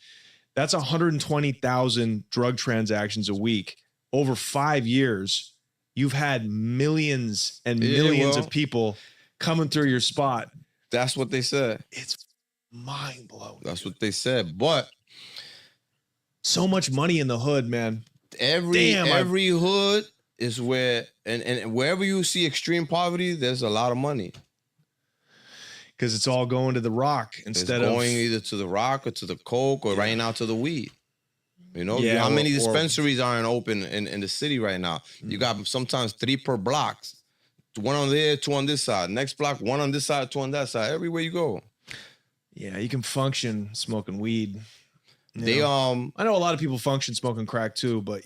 That's 120,000 drug transactions a week. Over 5 years, you've had millions and millions of people coming through your spot. That's what they said. It's mind blowing. That's what they said. But so much money in the hood, man. Every hood is where, and wherever you see extreme poverty, there's a lot of money. Because it's all going to the rock instead of going either to the rock or to the coke or right now to the weed. Yeah, how many dispensaries aren't open in the city right now? You got sometimes 3 per blocks. 1 on there, 2 on this side. Next block, 1 on this side, 2 on that side. Everywhere you go. Yeah, you can function smoking weed. I know a lot of people function smoking crack too, but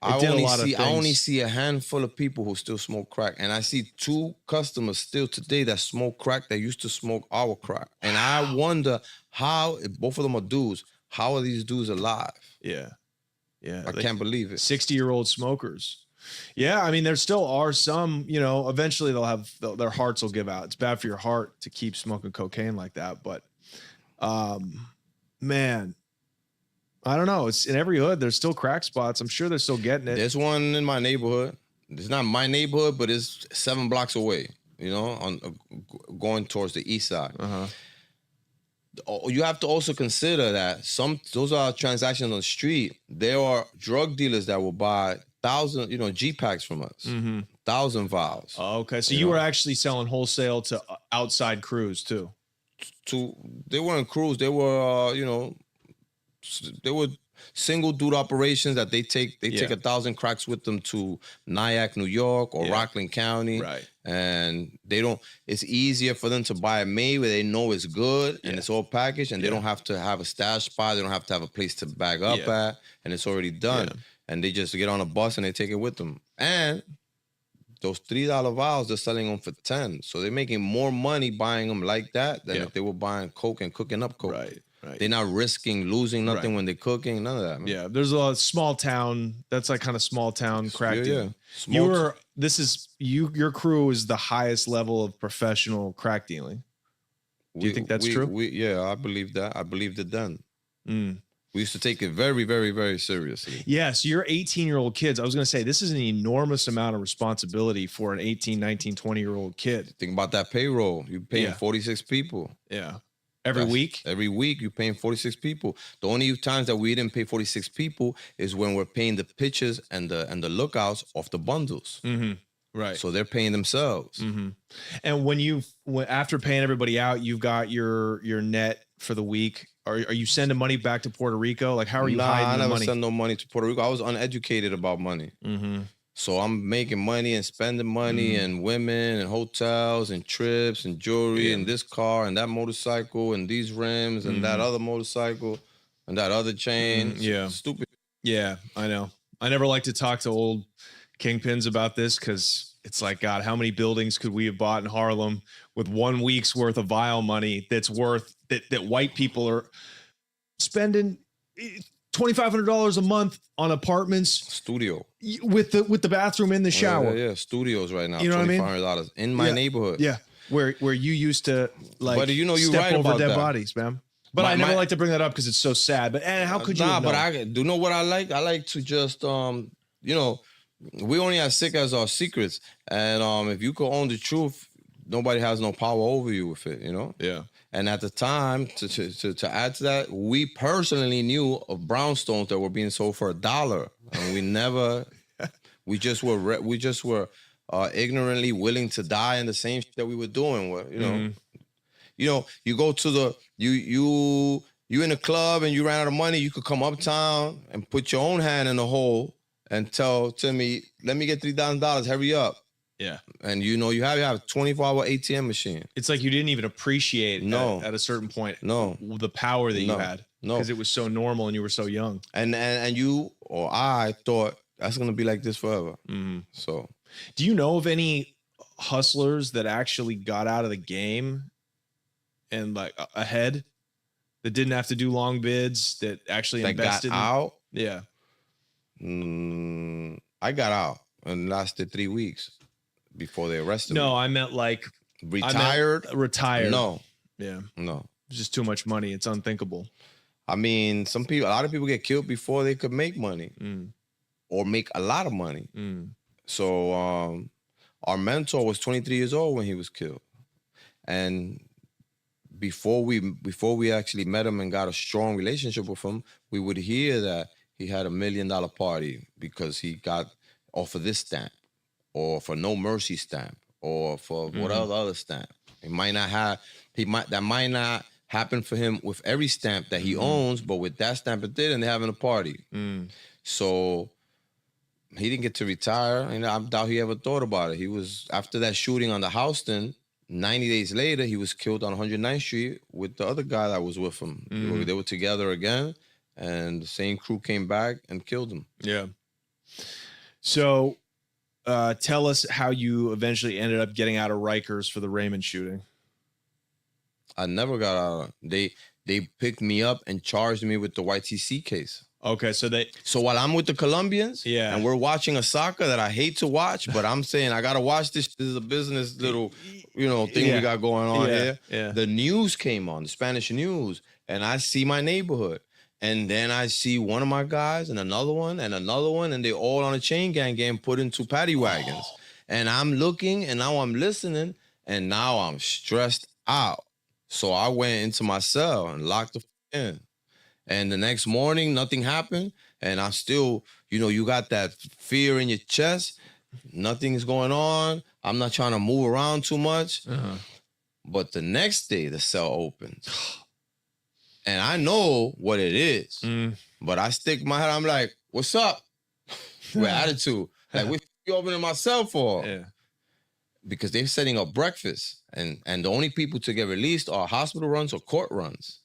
I only see a handful of people who still smoke crack, and I see 2 customers still today that smoke crack that used to smoke our crack, and I wonder how, if both of them are dudes, how are these dudes alive? Yeah, I can't believe it. 60-year-old smokers. Yeah, I mean, there still are some, you know, eventually their hearts will give out. It's bad for your heart to keep smoking cocaine like that. But, man, I don't know. It's in every hood. There's still crack spots. I'm sure they're still getting it. There's one in my neighborhood. It's not my neighborhood, but it's 7 blocks away, you know, on going towards the east side. You have to also consider that those are transactions on the street. There are drug dealers that will buy 1,000, you know, G packs from us, 1,000 vials. Oh, okay, so you were actually selling wholesale to outside crews too. They weren't crews. They were, you know, they were single dude operations that they take 1,000 cracks with them to Nyack, New York, or Rockland County. Right. And it's easier for them to buy it made where they know it's good and it's all packaged, and they don't have to have a stash spot. They don't have to have a place to bag up at, and it's already done. And they just get on a bus and they take it with them. And those $3 vials, they're selling them for 10. So they're making more money buying them like that than if they were buying Coke and cooking up Coke. Right. They're not risking losing nothing when they're cooking, none of that. Man. Yeah, there's a lot of small town. That's like kind of small town crack dealing. Your crew is the highest level of professional crack dealing. Do you think that's true? Yeah, I believe that. I believed it then. We used to take it very, very, very seriously. Yeah, so you're 18-year-old kids. I was going to say, this is an enormous amount of responsibility for an 18, 19, 20-year-old kid. Think about that payroll. You're paying 46 people. Yeah. Every week? Every week, you're paying 46 people. The only times that we didn't pay 46 people is when we're paying the pitchers and the lookouts off the bundles. Right. So they're paying themselves. And when after paying everybody out, you've got your net for the week. Are you sending money back to Puerto Rico? Like, how are you hiding the money? I never send no money to Puerto Rico. I was uneducated about money. So I'm making money and spending money and women and hotels and trips and jewelry and this car and that motorcycle and these rims and that other motorcycle and that other chain. Stupid. Yeah, I know. I never like to talk to old kingpins about this because it's like, God, how many buildings could we have bought in Harlem with 1 week's worth of vial money that's worth that white people are spending $2,500 a month on apartments, studio with the bathroom in the shower. Yeah, studios right now. You know what I mean? $2,500 in my neighborhood. Yeah, where you used to like. But you know, you're step right over about dead that. bodies, man. But I never like to bring that up because it's so sad. But how could you? But I do know what I like. I like to just you know, we only as sick as our secrets, and if you could own the truth, nobody has no power over you with it. You know. Yeah. And at the time, to add to that, we personally knew of brownstones that were being sold for $1, and we never, we just were ignorantly willing to die in the same shit that we were doing. You know, you go to you in a club and you ran out of money, you could come uptown and put your own hand in the hole and tell Timmy, let me get $3,000, hurry up. Yeah. And you know, you have a 24-hour ATM machine. It's like you didn't even appreciate at a certain point the power that you had. Because it was so normal and you were so young. And you or I thought that's gonna be like this forever. So do you know of any hustlers that actually got out of the game and like ahead that didn't have to do long bids, that actually invested out? Yeah. I got out and lasted 3 weeks before they arrested me. No, I meant like retired. Retired. No. Yeah. No. It's just too much money. It's unthinkable. I mean, a lot of people get killed before they could make money or make a lot of money. So our mentor was 23 years old when he was killed. And before we actually met him and got a strong relationship with him, we would hear that he had $1 million party because he got off of this stamp, or for no mercy stamp, or for whatever other stamp. That might not happen for him with every stamp that he owns, but with that stamp it did, and they're having a party. So he didn't get to retire, and I doubt he ever thought about it. He was, after that shooting on the Houston, 90 days later, he was killed on 109th Street with the other guy that was with him. They were together again, and the same crew came back and killed him. Yeah. So tell us how you eventually ended up getting out of Rikers for the Raymond shooting. I never got out. They picked me up and charged me with the YTC case. Okay, so while I'm with the Colombians, and we're watching a soccer that I hate to watch, but I'm saying I gotta watch this. This is a business little, thing we got going on here. Yeah. The news came on, the Spanish news, and I see my neighborhood. And then I see one of my guys and another one, and they all on a chain gang getting put into paddy wagons. And I'm looking, and now I'm listening, and now I'm stressed out. So I went into my cell and locked the in. And the next morning, nothing happened. And I'm still, you got that fear in your chest. Nothing is going on. I'm not trying to move around too much. But the next day, the cell opens. And I know what it is. But I stick my head, I'm like, what's up? With attitude. Like, what you opening my cell for? Yeah. Because they're setting up breakfast. And the only people to get released are hospital runs or court runs.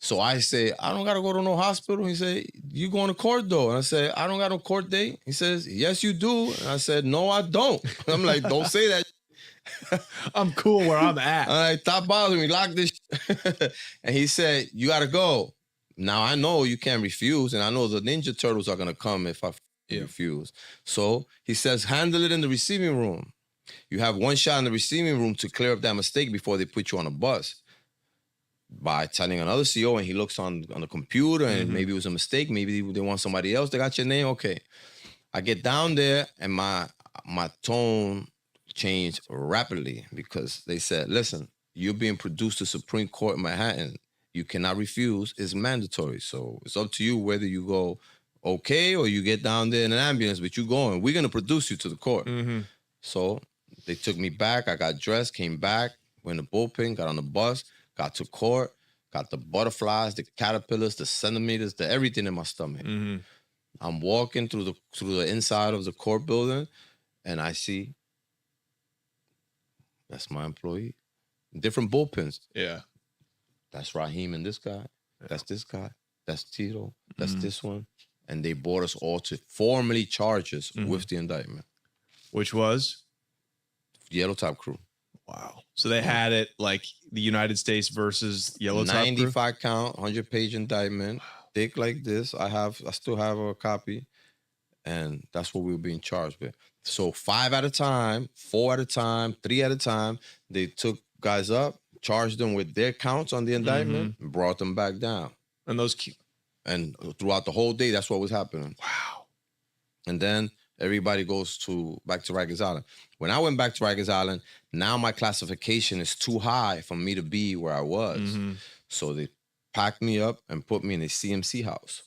So I say, I don't got to go to no hospital. He said, you going to court though? And I said, I don't got no court date. He says, yes, you do. And I said, no, I don't. I'm like, don't say that. I'm cool where I'm at. I'm like, stop bothering me. Lock this. And he said, you got to go. Now I know you can't refuse. And I know the Ninja Turtles are going to come if I refuse. So he says, handle it in the receiving room. You have one shot in the receiving room to clear up that mistake before they put you on a bus. By telling another CO, and he looks on the computer, and maybe it was a mistake. Maybe they want somebody else. They got your name. Okay. I get down there, and my tone changed rapidly because they said, listen, you're being produced to Supreme Court in Manhattan. You cannot refuse. It's mandatory. So it's up to you whether you go okay or you get down there in an ambulance, but you going. We're going to produce you to the court. So they took me back. I got dressed, came back, went to bullpen, got on the bus, got to court, got the butterflies, the caterpillars, the centimeters, the everything in my stomach. I'm walking through the inside of the court building, and I see that's my employee. Different bullpens. Yeah. That's Raheem and this guy. That's this guy. That's Tito. That's this one. And they brought us all to formally charge us with the indictment. Which was? Yellow Top Crew. Wow. So they had it like the United States versus Yellow Top Crew? 95 count, 100-page indictment, thick like this. I still have a copy, and that's what we were being charged with. So 5 at a time, 4 at a time, 3 at a time. They took guys up, charged them with their counts on the indictment, and brought them back down. And throughout the whole day, that's what was happening. Wow. And then everybody goes back to Rikers Island. When I went back to Rikers Island, now my classification is too high for me to be where I was. So they packed me up and put me in a CMC house.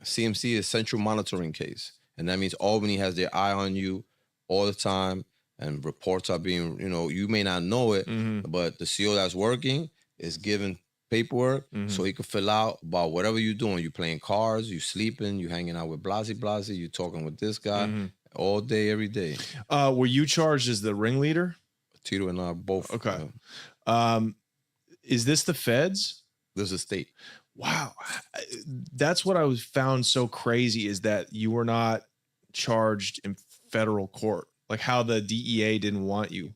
CMC is Central Monitoring Case. And that means Albany has their eye on you all the time. And reports are being, you may not know it, but the CO that's working is given paperwork so he could fill out about whatever you're doing. You playing cards, you sleeping, you hanging out with Blasi, you talking with this guy all day, every day. Were you charged as the ringleader? Tito and I both. Okay. Is this the feds? This is state. Wow. That's what I found so crazy is that you were not charged in federal court. Like how the DEA didn't want you,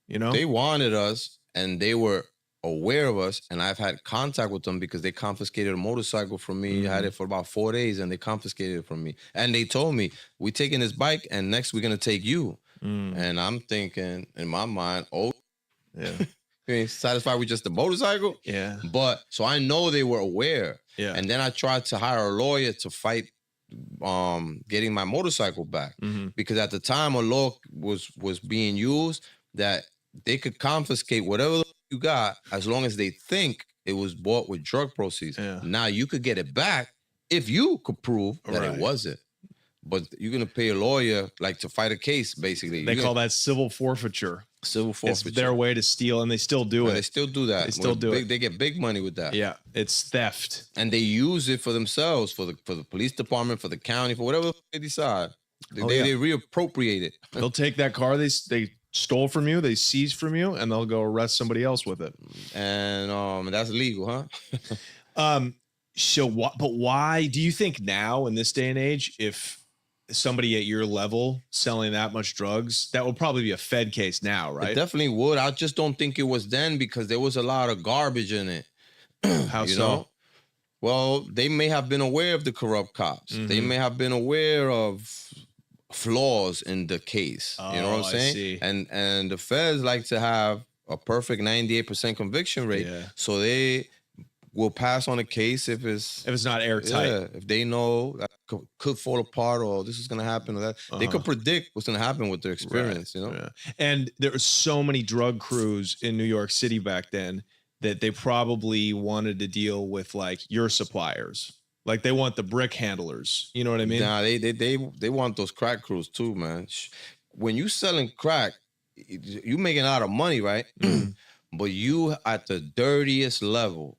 They wanted us and they were aware of us, and I've had contact with them because they confiscated a motorcycle from me. I had it for about 4 days and they confiscated it from me. And they told me, we're taking this bike and next we're going to take you. And I'm thinking in my mind, yeah. You ain't satisfied with just the motorcycle? Yeah. But so I know they were aware. Yeah. And then I tried to hire a lawyer to fight getting my motorcycle back. Because at the time a law was being used that they could confiscate whatever you got as long as they think it was bought with drug proceeds. Now you could get it back if you could prove that it wasn't. But you're going to pay a lawyer like to fight a case, basically. They call that civil forfeiture. Civil forfeiture. It's their way to steal, and they still do it. They still do that. They still do it. They get big money with that. Yeah, it's theft. And they use it for themselves, for the police department, for the county, for whatever they decide. They reappropriate it. They'll take that car they stole from you, they seize from you, and they'll go arrest somebody else with it. And that's legal, huh? But why do you think now in this day and age, if somebody at your level selling that much drugs, that would probably be a Fed case now, right? It definitely would. I just don't think it was then because there was a lot of garbage in it. How so? Well, they may have been aware of the corrupt cops. They may have been aware of flaws in the case. You know what I'm saying? I see. And the feds like to have a perfect 98% conviction rate. So they will pass on a case if it's not airtight. Yeah, if they know that could fall apart or this is gonna happen or that. They could predict what's gonna happen with their experience, you know? Yeah. And there were so many drug crews in New York City back then that they probably wanted to deal with like your suppliers. Like they want the brick handlers. You know what I mean? Nah, they want those crack crews too, man. When you selling crack, you making a lot of money, right? But you at the dirtiest level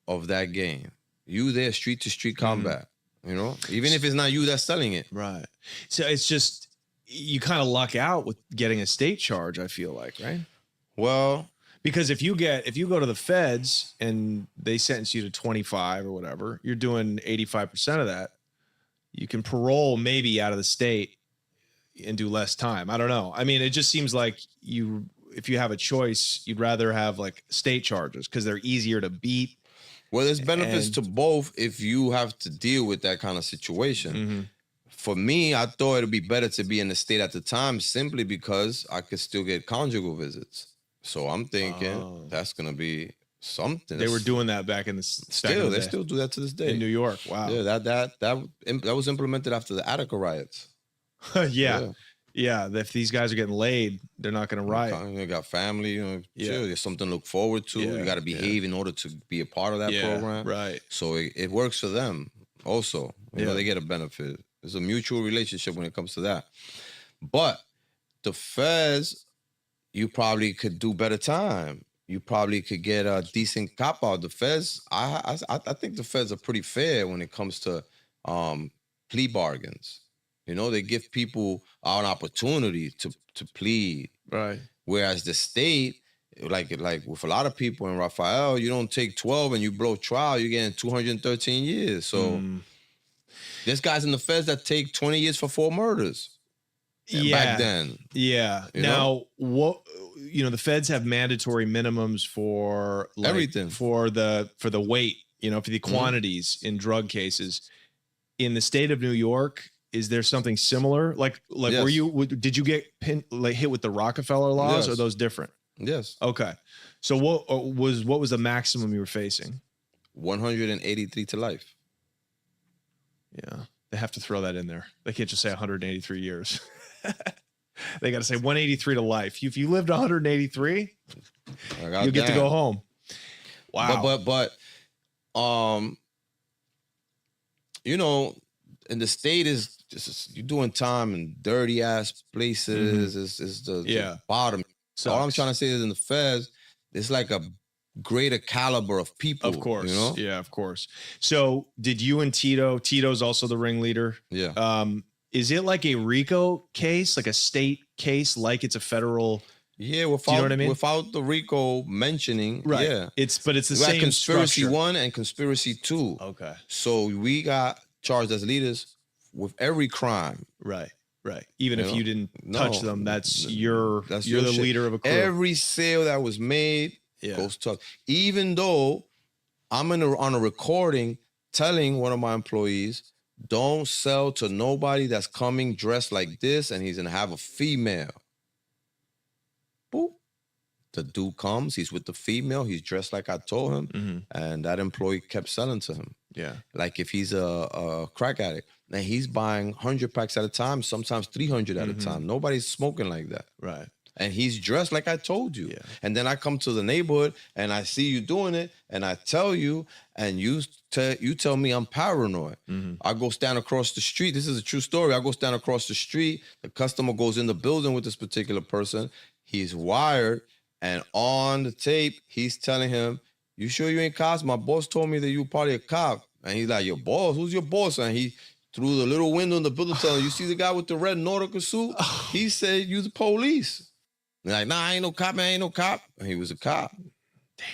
of that game. You there street to street combat, you know? Even if it's not you that's selling it. Right. So it's just, you kind of luck out with getting a state charge, I feel like, right? Well, because if you go to the feds and they sentence you to 25 or whatever, you're doing 85% of that. You can parole maybe out of the state and do less time. I don't know. I mean, it just seems like if you have a choice, you'd rather have like state charges because they're easier to beat. Well, there's benefits to both if you have to deal with that kind of situation. For me, I thought it'd be better to be in the state at the time simply because I could still get conjugal visits. So I'm thinking that's going to be something. They were doing that back in the They still do that to this day. In New York. Wow. Yeah, that was implemented after the Attica riots. Yeah, if these guys are getting laid, they're not going to riot. They got family, chill. There's something to look forward to. You got to behave in order to be a part of that program. Right. So it works for them also. You know, they get a benefit. There's a mutual relationship when it comes to that. But the feds, you probably could do better time. You probably could get a decent cop out. The feds, I think the feds are pretty fair when it comes to plea bargains. You know, they give people an opportunity to plead. Right. Whereas the state, like with a lot of people in Rafael, you don't take 12 and you blow trial, you're getting 213 years. So there's guys in the feds that take 20 years for 4 murders. Back then. Yeah. Now, the feds have mandatory minimums for everything. For the weight, for the quantities in drug cases. In the state of New York, is there something similar? Like Yes. did you get hit with the Rockefeller laws? Or are those different? Yes. Okay. So what was the maximum you were facing? 183 to life. Yeah. They have to throw that in there. They can't just say 183 years. They got to say 183 to life. If you lived 183, you get to go home. Wow. But and the state is just you're doing time in dirty ass places. Is the bottom. So all I'm trying to say is in the feds, it's like a greater caliber of people. Of course. Yeah, of course. So did you and Tito's also the ringleader? Yeah. Is it like a RICO case, like a state case, like it's a federal? Yeah, without, do you know what I mean? Without the RICO mentioning, right? Yeah, it's the same conspiracy structure. 1 and conspiracy 2. Okay. So we got charged as leaders with every crime. Right. Even if you didn't touch them, you're the shit. leader of a crew. Every sale that was made goes to us. Even though I'm on a recording telling one of my employees, don't sell to nobody that's coming dressed like this and he's gonna have a female. Boop. The dude comes, he's with the female, he's dressed like I told him, and that employee kept selling to him. Yeah. Like if he's a crack addict, and he's buying 100 packs at a time, sometimes 300 at a time. Nobody's smoking like that. Right. And he's dressed like I told you. Yeah. And then I come to the neighborhood and I see you doing it and I tell you and you tell me I'm paranoid. I go stand across the street. This is a true story. I go stand across the street. The customer goes in the building with this particular person. He's wired and on the tape, he's telling him, you sure you ain't cops? My boss told me that you probably a cop. And he's like, your boss? Who's your boss? And he through the little window in the building telling him, you see the guy with the red nautical suit? He said, you the police. And like, nah, I ain't no cop, man, I ain't no cop. And he was a cop. Damn.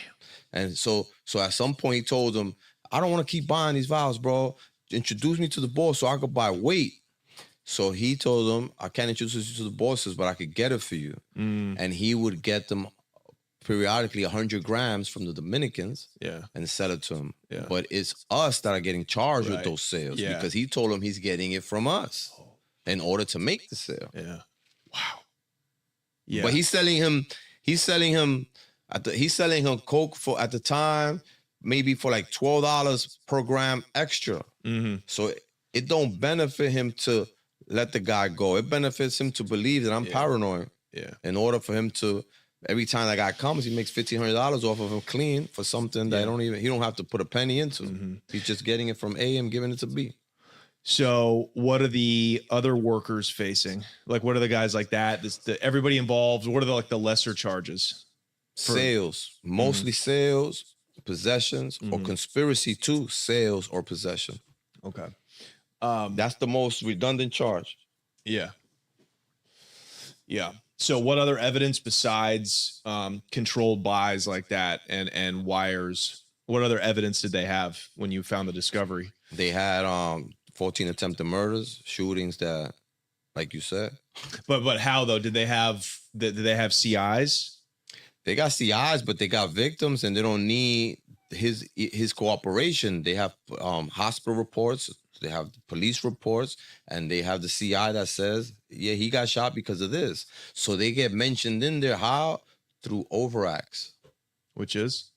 And so at some point he told him, I don't want to keep buying these vials, bro. Introduce me to the boss so I could buy weight. So he told him, I can't introduce you to the bosses, but I could get it for you. And he would get them periodically 100 grams from the Dominicans and sell it to him. But it's us that are getting charged with those sales because he told him he's getting it from us in order to make the sale. But he's selling him coke for, at the time, maybe for like $12 per gram extra. So it don't benefit him to let the guy go. It benefits him to believe that I'm paranoid. In order for him to, every time that guy comes, he makes $1,500 off of him clean for something that he don't have to put a penny into. He's just getting it from A and giving it to B. So what are the other workers facing? Like, what are the guys like that? Everybody involved. What are the lesser charges? Sales, mostly sales, possessions, or conspiracy to sales or possession. Okay. That's the most redundant charge. Yeah. So what other evidence besides controlled buys like that and wires? What other evidence did they have when you found the discovery? They had 14 attempted murders, shootings that, like you said. But how though? Did they have CIs? They got CIs, but they got victims, and they don't need his cooperation. They have hospital reports, they have police reports, and they have the CI that says, yeah, he got shot because of this. So they get mentioned in there. How? Through overacts. Which is?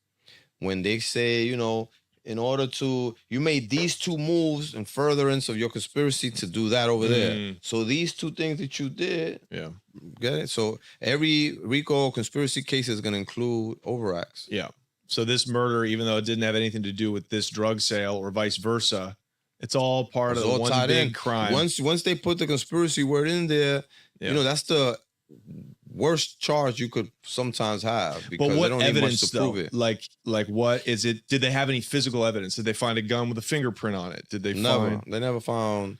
When they say, in order to, you made these two moves in furtherance of your conspiracy to do that over there. So these two things that you did, get it? So every RICO conspiracy case is going to include overacts. Yeah. So this murder, even though it didn't have anything to do with this drug sale or vice versa, it's all part of one big crime. Once they put the conspiracy word in there, that's the worst charge you could sometimes have, because but what they don't evidence need much to prove it. Like what is it? Did they have any physical evidence? Did they find a gun with a fingerprint on it? Did they find? They never found.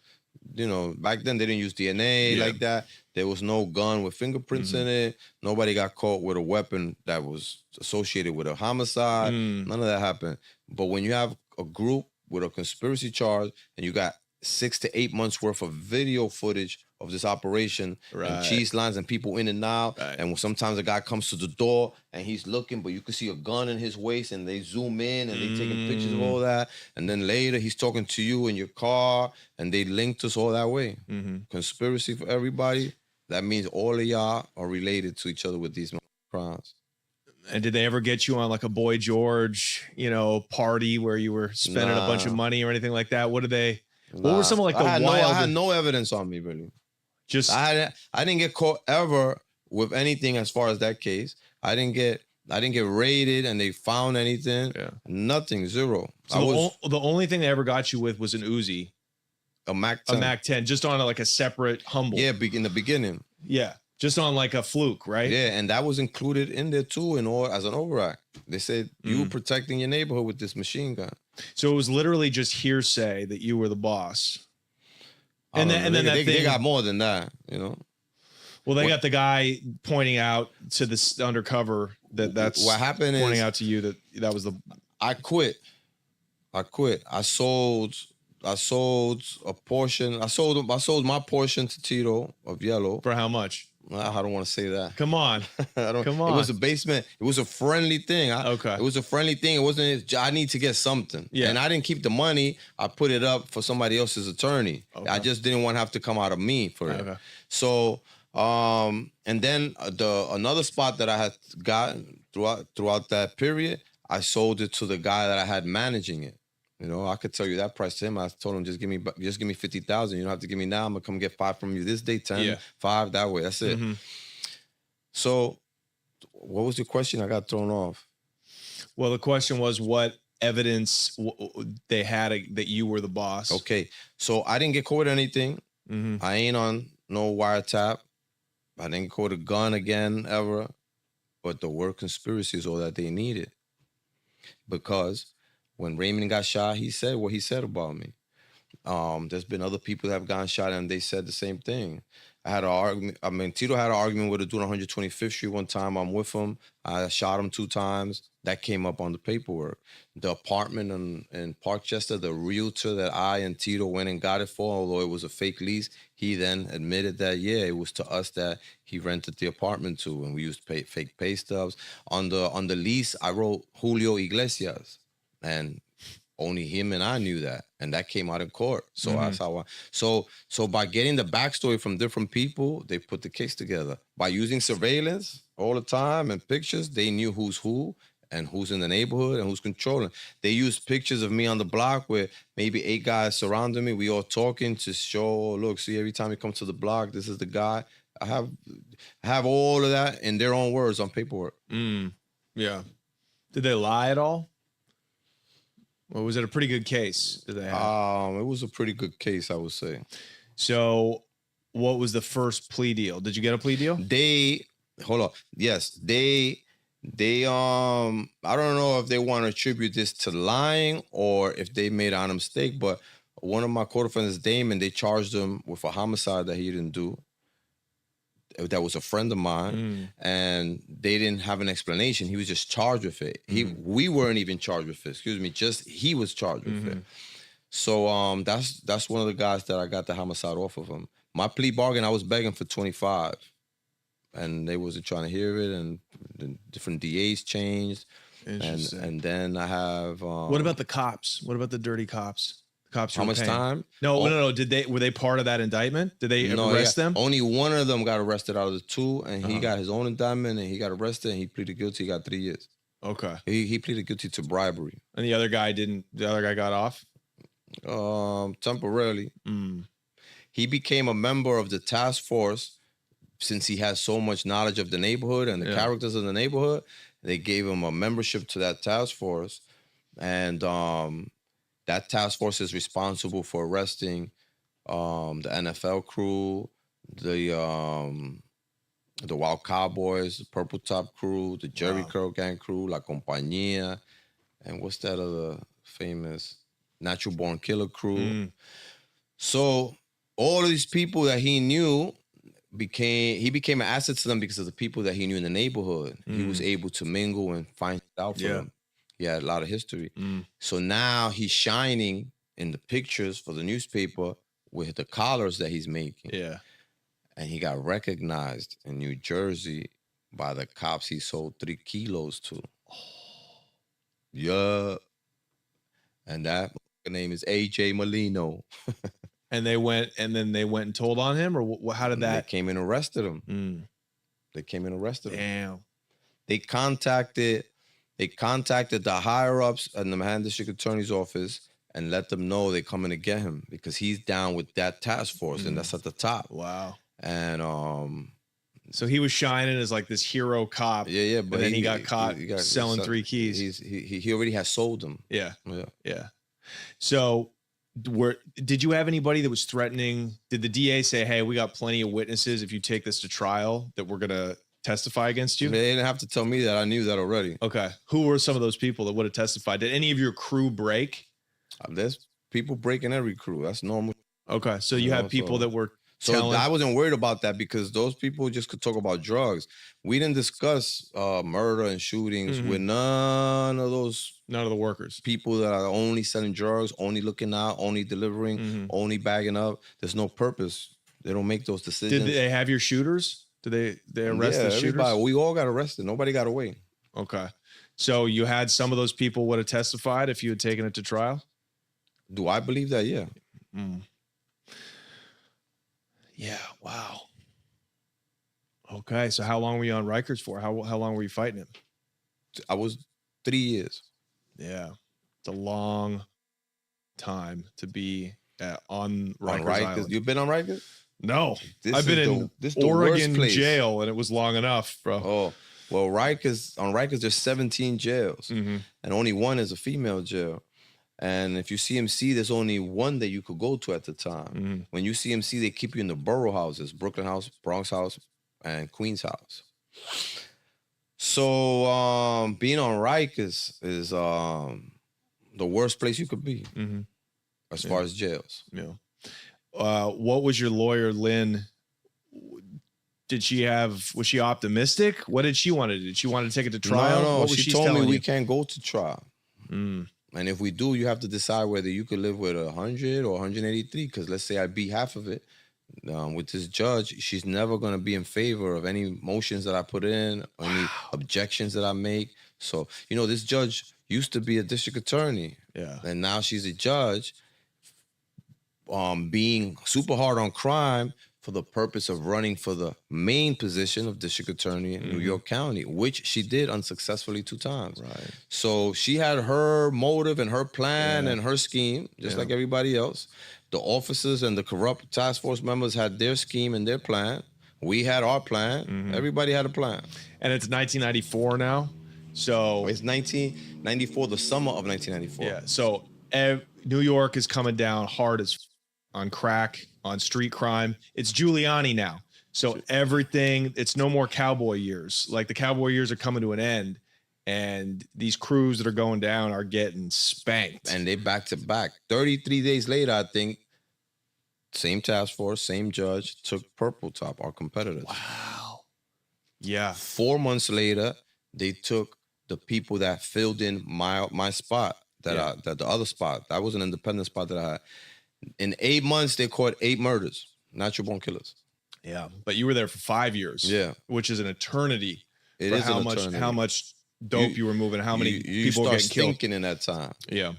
Back then they didn't use DNA like that. There was no gun with fingerprints in it. Nobody got caught with a weapon that was associated with a homicide. None of that happened. But when you have a group with a conspiracy charge and you got 6 to 8 months worth of video footage of this operation, and cheese lines and people in and out, and sometimes a guy comes to the door and he's looking, but you can see a gun in his waist, and they zoom in and they taking pictures of all that, and then later he's talking to you in your car, and they linked us all that way. Conspiracy for everybody. That means all of y'all are related to each other with these crimes. And did they ever get you on like a Boy George, party where you were spending a bunch of money or anything like that? What were some of like the wild? I had no evidence on me, really. I didn't get caught ever with anything as far as that case. I didn't get raided and they found anything. Nothing, zero. So the only thing they ever got you with was an Uzi, a Mac 10. A Mac 10, just on like a separate humble. Yeah, in the beginning. Yeah, just on like a fluke, right? Yeah, and that was included in there too, as an overact. They said you protecting your neighborhood with this machine gun. So it was literally just hearsay that you were the boss. And then they got more than that, Well, they got the guy pointing out to this undercover that's what happened. Pointing out to you that was the. I quit. I sold a portion. I sold my portion to Tito of Yellow. For how much? I don't want to say that. Come on. Come on. It was a basement. It was a friendly thing. Okay. It was a friendly thing. It wasn't, I need to get something. Yeah. And I didn't keep the money. I put it up for somebody else's attorney. Okay. I just didn't want to have to come out of me for it. So, and then another spot that I had gotten throughout that period, I sold it to the guy that I had managing it. I could tell you that price to him. I told him, just give me 50,000. You don't have to give me now. I'm gonna come get 5 from you this day, 10, 5 that way. That's it. So, what was your question? I got thrown off. Well, the question was what evidence they had that you were the boss. Okay, so I didn't get caught with anything. I ain't on no wiretap. I didn't get caught with a gun again ever. But the word conspiracy is all that they needed, because when Raymond got shot, he said what he said about me. There's been other people that have gotten shot and they said the same thing. I had an argument. I mean, Tito had an argument with a dude on 125th Street one time. I'm with him. I shot him 2 times. That came up on the paperwork. The apartment in Parkchester, the realtor that I and Tito went and got it for, although it was a fake lease, he then admitted that, yeah, it was to us that he rented the apartment to, and we used fake pay stubs. On the lease, I wrote Julio Iglesias, and only him and I knew that, and that came out in court. So that's how so by getting the backstory from different people, they put the case together. By using surveillance all the time and pictures, they knew who's who and who's in the neighborhood and who's controlling. They used pictures of me on the block with maybe 8 guys surrounding me. We all talking to show, look, see, every time you come to the block, this is the guy. I have all of that in their own words on paperwork. Yeah. Did they lie at all? Or was it a pretty good case? Did they have? It was a pretty good case, I would say. So what was the first plea deal? Did you get a plea deal? Hold on. Yes, they I don't know if they want to attribute this to lying or if they made an mistake, but one of my co-defendants, Damon, they charged him with a homicide that he didn't do. That was a friend of mine, and they didn't have an explanation. He was just charged with it. We weren't even charged with it. Excuse me. Just he was charged with it. So that's one of the guys that I got the homicide off of him. My plea bargain, I was begging for 25, and they wasn't trying to hear it, and the different DAs changed. And then I have. What about the cops? What about the dirty cops? Cops. How much time? No. Were they part of that indictment? Did they arrest them? Only one of them got arrested out of the 2, and he got his own indictment, and he got arrested, and he pleaded guilty. He got 3 years. Okay. He pleaded guilty to bribery. And the other guy didn't. The other guy got off. Temporarily. He became a member of the task force since he has so much knowledge of the neighborhood and the characters of the neighborhood. They gave him a membership to that task force, and that task force is responsible for arresting the NFL crew, the Wild Cowboys, the Purple Top crew, the Jerry Curl Gang crew, La Compañía, and what's that other famous Natural Born Killer crew. So all of these people that he knew became an asset to them because of the people that he knew in the neighborhood. He was able to mingle and find out for them. He had a lot of history. So now he's shining in the pictures for the newspaper with the collars that he's making. Yeah. And he got recognized in New Jersey by the cops he sold 3 kilos to. Yeah. And that name is AJ Molino. And they went and told on him, or how did that? They came and arrested him. They came and arrested him. Damn. They contacted the higher-ups at the Manhattan District Attorney's Office and let them know they're coming to get him because he's down with that task force, and that's at the top. Wow. And so he was shining as like this hero cop. Yeah. But then he got caught selling 3 keys. He already has sold them. Yeah. So did you have anybody that was threatening? Did the DA say, hey, we got plenty of witnesses if you take this to trial that we're going to testify against you? They didn't have to tell me that. I knew that already. Okay. Who were some of those people that would have testified? Did any of your crew break? There's people breaking every crew. That's normal. Okay. So you have people that were So I wasn't worried about that because those people just could talk about drugs. We didn't discuss murder and shootings with none of the workers. People that are only selling drugs, only looking out, only delivering, only bagging up. There's no purpose. They don't make those decisions. Did they have your shooters? Did they arrest the shooters? Everybody. We all got arrested. Nobody got away. Okay. So you had some of those people would have testified if you had taken it to trial? Do I believe that? Yeah. Yeah. Wow. Okay. So how long were you on Rikers for? How long were you fighting him? I was 3 years. Yeah. It's a long time to be on Rikers Island. You've been on Rikers? No. I've been in Oregon jail, and it was long enough, bro. Oh, well, on Rikers, there's 17 jails, and only one is a female jail. And if you CMC, there's only one that you could go to at the time. When you CMC, they keep you in the borough houses, Brooklyn House, Bronx House, and Queens House. So being on Rikers is the worst place you could be as far as jails. Yeah. What was your lawyer, Lynn, was she optimistic? What did she want to do? Did she want to take it to trial? No, What was she told me telling we you? can't go to trial. And if we do, you have to decide whether you could live with 100 or 183. Because let's say I beat half of it. With this judge, she's never going to be in favor of any motions that I put in, or any objections that I make. So, this judge used to be a district attorney. Yeah. And now she's a judge, being super hard on crime for the purpose of running for the main position of district attorney in New York County, which she did unsuccessfully 2 times. Right. So she had her motive and her plan and her scheme, just like everybody else. The officers and the corrupt task force members had their scheme and their plan. We had our plan. Everybody had a plan. And it's 1994 now. So it's 1994, the summer of 1994. Yeah. So New York is coming down hard as on crack, on street crime. It's Giuliani now. So everything, it's no more cowboy years. Like the cowboy years are coming to an end. And these crews that are going down are getting spanked. And they back to back. 33 days later, I think, same task force, same judge, took Purple Top, our competitors. Wow. Yeah. 4 months later, they took the people that filled in my spot, that the other spot. That was an independent spot that I had. In 8 months, they caught 8 murders, natural born killers. Yeah. But you were there for 5 years. Yeah. Which is an eternity. It is an eternity. How much dope you were moving, how many people were start getting killed. stinking in that time. Yeah.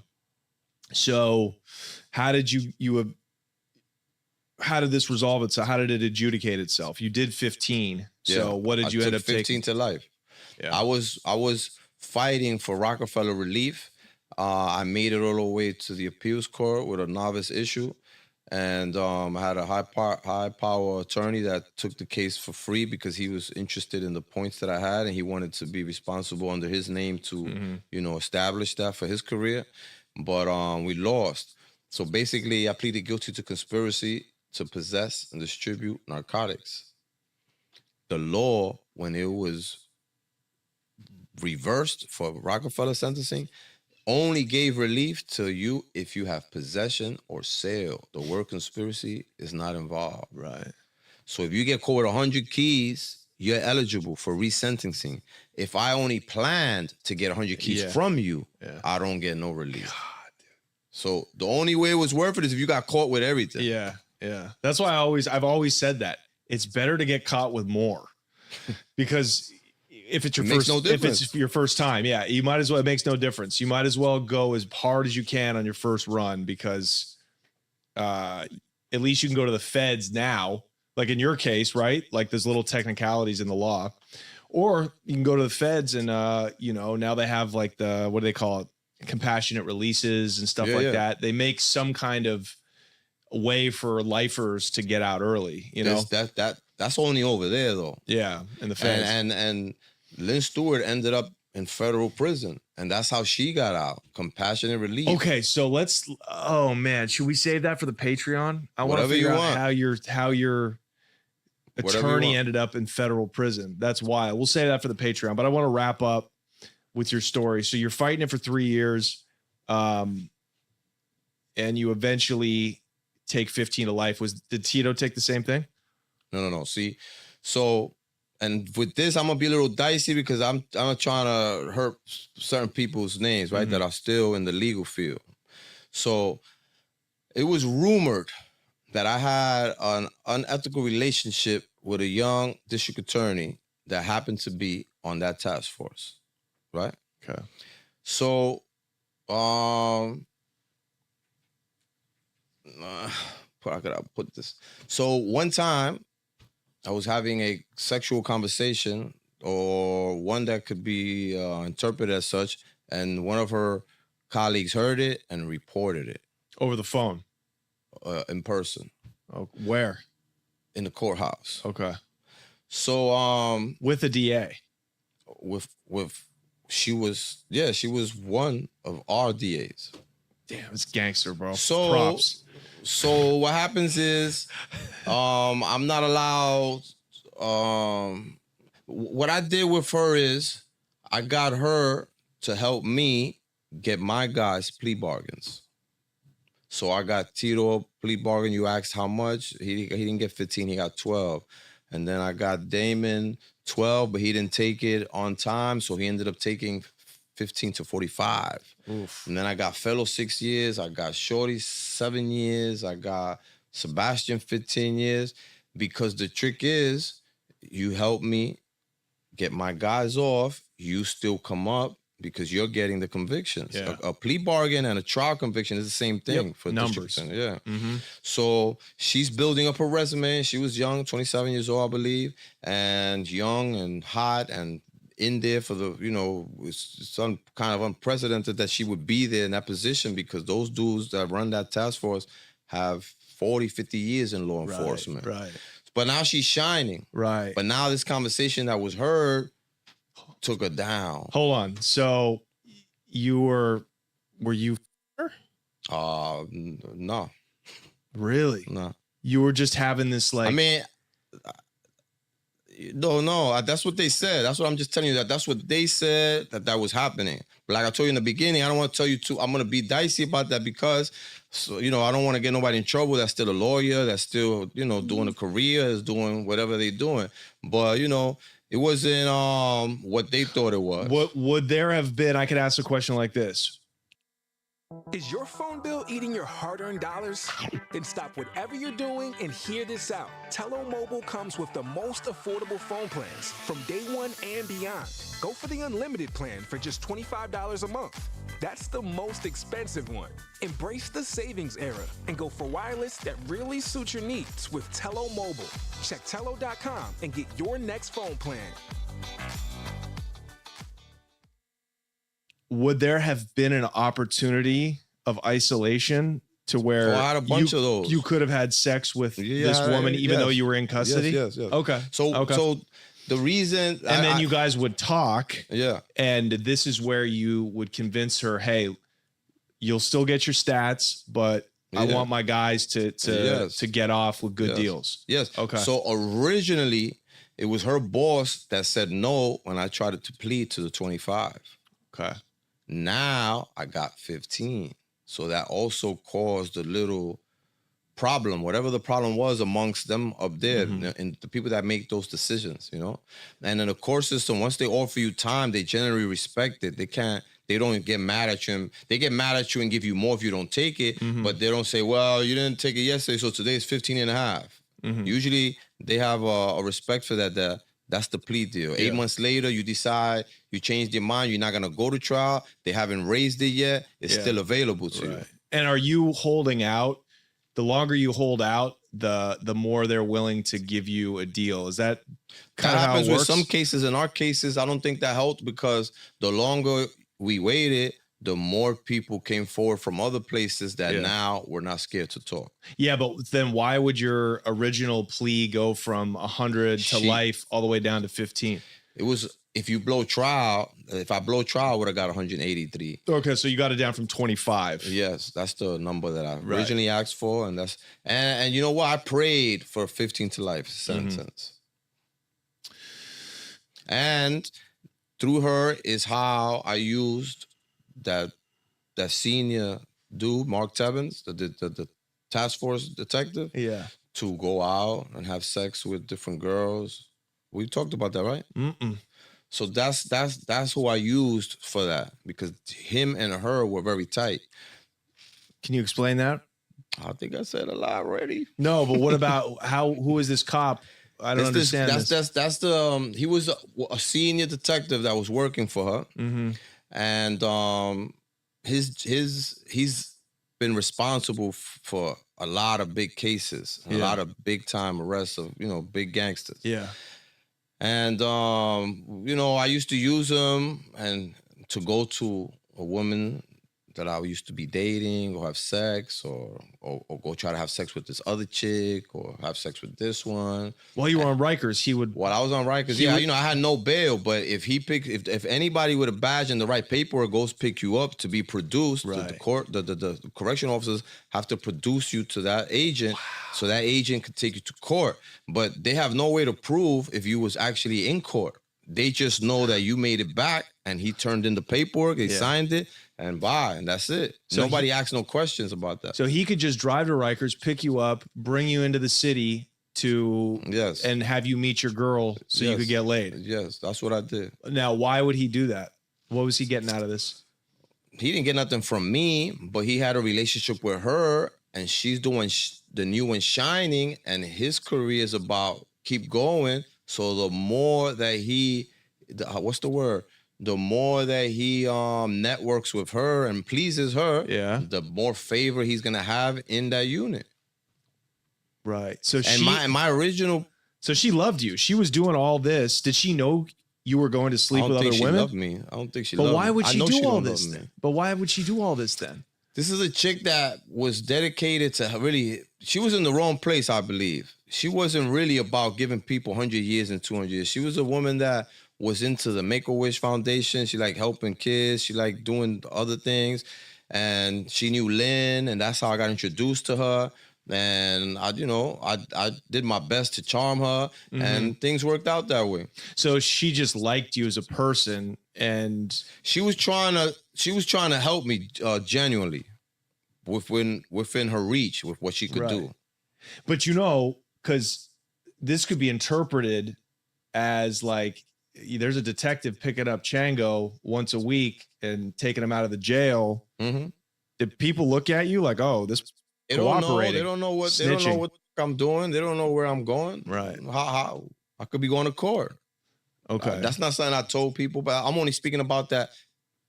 So how did how did this resolve itself? How did it adjudicate itself? You did 15. So what did you end up 15 taking? to life. Yeah. I was fighting for Rockefeller relief. I made it all the way to the appeals court with a novice issue. And I had a high power attorney that took the case for free because he was interested in the points that I had, and he wanted to be responsible under his name to, establish that for his career. But we lost. So basically, I pleaded guilty to conspiracy to possess and distribute narcotics. The law, when it was reversed for Rockefeller sentencing, only gave relief to you if you have possession or sale. The word conspiracy is not involved. Right. So if you get caught with 100 keys, you're eligible for resentencing. If I only planned to get 100 keys from you, I don't get no relief. God, dude. So the only way it was worth it is if you got caught with everything. Yeah, yeah. That's why I've always said that. It's better to get caught with more. Because if it's your if it's your first time, you might as well, it makes no difference. You might as well go as hard as you can on your first run because at least you can go to the feds now, like in your case, right? Like there's little technicalities in the law, or you can go to the feds and, now they have like what do they call it? Compassionate releases and stuff that. They make some kind of way for lifers to get out early, That's only over there though. Yeah. And the feds. And Lynn Stewart ended up in federal prison, and that's how she got out. Compassionate release. Okay, so oh man, should we save that for the Patreon? I want to figure out how your attorney ended up in federal prison. That's why we'll save that for the Patreon. But I want to wrap up with your story. So you're fighting it for 3 years, and you eventually take 15 to life. Did Tito take the same thing? No. See, so. And with this, I'm gonna be a little dicey because I'm not trying to hurt certain people's names, right? That are still in the legal field. So it was rumored that I had an unethical relationship with a young district attorney that happened to be on that task force, right? Okay. So, how could I put this? So one time, I was having a sexual conversation, or one that could be interpreted as such, and one of her colleagues heard it and reported it. Over the phone? In person. Oh, where? In the courthouse. Okay. So with the DA? She was one of our DAs. Damn, it's gangster, bro. So props. So what happens is, I'm not allowed. What I did with her is, I got her to help me get my guys plea bargains. So I got Tito plea bargain. You asked how much. He didn't get 15. He got 12. And then I got Damon 12, but he didn't take it on time. So he ended up taking 15 to 45. Oof. And then I got Fellow 6 years. I got Shorty 7 years. I got Sebastian 15 years. Because the trick is, you help me get my guys off. You still come up because you're getting the convictions. Yeah. A plea bargain and a trial conviction is the same thing for numbers. Yeah. So she's building up her resume. She was young, 27 years old, I believe, and young and hot and in there for the, it's kind of unprecedented that she would be there in that position because those dudes that run that task force have 40, 50 years in law enforcement. Right. But now she's shining. Right. But now this conversation that was heard took her down. Hold on. So were you? No. Really? No. You were just having this like. I mean, no. That's what they said. That's what I'm just telling you. That's what they said that was happening. But like I told you in the beginning, I don't want to tell you too. I'm gonna be dicey about that because, I don't want to get nobody in trouble. That's still a lawyer. That's still doing a career. Is doing whatever they're doing. But it wasn't what they thought it was. What would there have been? I could ask a question like this. Is your phone bill eating your hard-earned dollars? Then stop whatever you're doing and hear this out. Tello Mobile comes with the most affordable phone plans from day one and beyond. Go for the unlimited plan for just $25 a month. That's the most expensive one. Embrace the savings era and go for wireless that really suits your needs with Tello Mobile. Check Tello.com and get your next phone plan. Would there have been an opportunity of isolation to where I had a bunch of those. You could have had sex with this woman even though you were in custody? Yes. Okay. So the reason... And then you guys would talk. Yeah. And this is where you would convince her, hey, you'll still get your stats, but I want my guys to get off with good deals. Yes. Okay. So originally, it was her boss that said no when I tried to plead to the 25. Okay. Now I got 15. So that also caused a little problem, whatever the problem was amongst them up there and the people that make those decisions, And in the court system, once they offer you time, they generally respect it. They don't get mad at you. They get mad at you and give you more if you don't take it, but they don't say, well, you didn't take it yesterday, so today is 15 and a half. Usually they have a respect for that. That's the plea deal. 8 months later, you decide, you changed your mind, you're not going to go to trial. They haven't raised it yet. It's still available to you. And are you holding out? The longer you hold out, the more they're willing to give you a deal. Is that kind of how it happens works? with some cases. In our cases, I don't think that helped because the longer we waited, the more people came forward from other places that now we're not scared to talk. Yeah, but then why would your original plea go from 100 to life all the way down to 15? It was, if I blow trial, I would have got 183. Okay, so you got it down from 25. Yes, that's the number that I originally asked for. And and you know what? I prayed for 15 to life sentence. And through her is how I used that senior dude, Mark Tebbins, the task force detective, to go out and have sex with different girls. We talked about that, right? So that's who I used for that because him and her were very tight. Can you explain that? I think I said a lot already. No, but what about who is this cop? I don't understand this. He was a senior detective that was working for her. And he's been responsible for a lot of big cases, a lot of big time arrests of, big gangsters. Yeah. And, I used to use him and to go to a woman that I used to be dating or have sex or go try to have sex with this other chick or have sex with this one. While you were on Rikers, he would... While I was on Rikers, I had no bail, but if anybody with a badge and the right paperwork goes pick you up to be produced, the correction officers have to produce you to that agent so that agent can take you to court. But they have no way to prove if you was actually in court. they just know that you made it back, and he turned in the paperwork, he Yeah. signed it, and bye, and that's it. So Nobody asked no questions about that. So he could just drive to Rikers, pick you up, bring you into the city and have you meet your girl so you could get laid. Yes, that's what I did. Now, why would he do that? What was he getting out of this? He didn't get nothing from me, but he had a relationship with her, and she's doing the new and shining, and his career is about keep going. So the more that what's the word? The more that he networks with her and pleases her, the more favor he's gonna have in that unit. Right. So and my original. So she loved you. She was doing all this. Did she know you were going to sleep with other women? She loved me. I don't think she loved me. But why would she do all this then? then? But why would she do all this then? This is a chick that was dedicated to really. She was in the wrong place, I believe. She wasn't really about giving people 100 years and 200 years. She was a woman that was into the Make-A-Wish Foundation. She liked helping kids. She liked doing other things. And she knew Lynn, and that's how I got introduced to her. And I did my best to charm her, and things worked out that way. So she just liked you as a person, and she was trying to help me genuinely within her reach with what she could do. But because this could be interpreted as like there's a detective picking up Chango once a week and taking him out of the jail. Did people look at you like, oh, this? They don't know. They don't know what I'm doing. They don't know where I'm going. Right. How I could be going to court. Okay. That's not something I told people, but I'm only speaking about that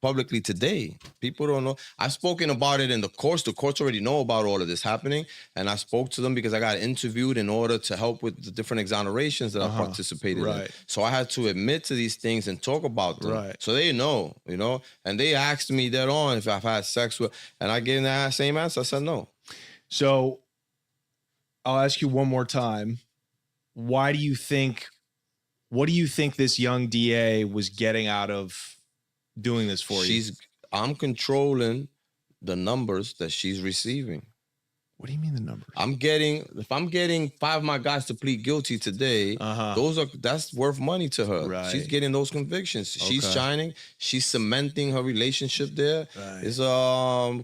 publicly today. People don't know. I've spoken about it in the courts. The courts already know about all of this happening, and I spoke to them because I got interviewed in order to help with the different exonerations that I participated in. So I had to admit to these things and talk about them. Right. So they know, and they asked me dead on if I've had sex with, and I gave that same answer. I said no. So I'll ask you one more time. What do you think this young DA was getting out of doing this for you? I'm controlling the numbers that she's receiving. What do you mean the numbers? If I'm getting 5 of my guys to plead guilty today, that's worth money to her. Right. She's getting those convictions. She's shining. She's cementing her relationship there. Right. It's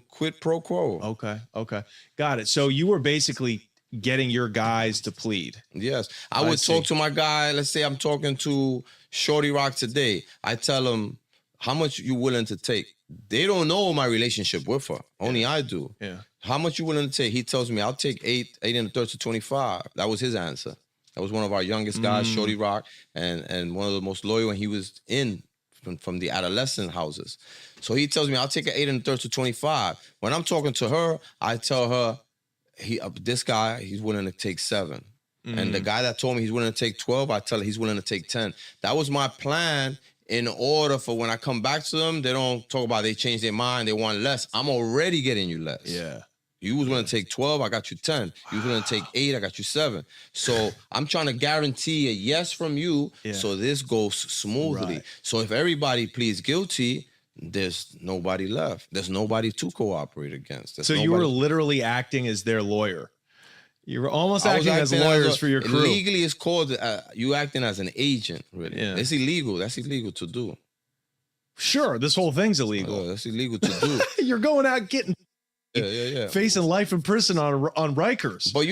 quid pro quo. Okay. Got it. So you were basically getting your guys to plead. Yes. I would talk to my guy. Let's say I'm talking to Shorty Rock today. I tell him, how much you willing to take? They don't know my relationship with her. Only I do. Yeah. How much you willing to take? He tells me, I'll take 8 1/3 to 25. That was his answer. That was one of our youngest guys, Shorty Rock, and one of the most loyal, and he was from the adolescent houses. So he tells me, I'll take 8 1/3 to 25. When I'm talking to her, I tell her, this guy, he's willing to take 7. And the guy that told me he's willing to take 12, I tell her he's willing to take 10. That was my plan. In order for when I come back to them, they don't talk about they changed their mind, they want less. I'm already getting you less. Yeah. You was going to take 12, I got you 10. You was going to take 8, I got you 7. So I'm trying to guarantee a yes from you so this goes smoothly. Right. So if everybody pleads guilty, there's nobody left. There's nobody to cooperate against. So you were literally acting as their lawyer. You were almost acting as lawyers for your crew. Legally, it's called you acting as an agent, really. Yeah. It's illegal. That's illegal to do. Sure, this whole thing's illegal. That's illegal to do. You're going out getting yeah. facing life in prison on Rikers. But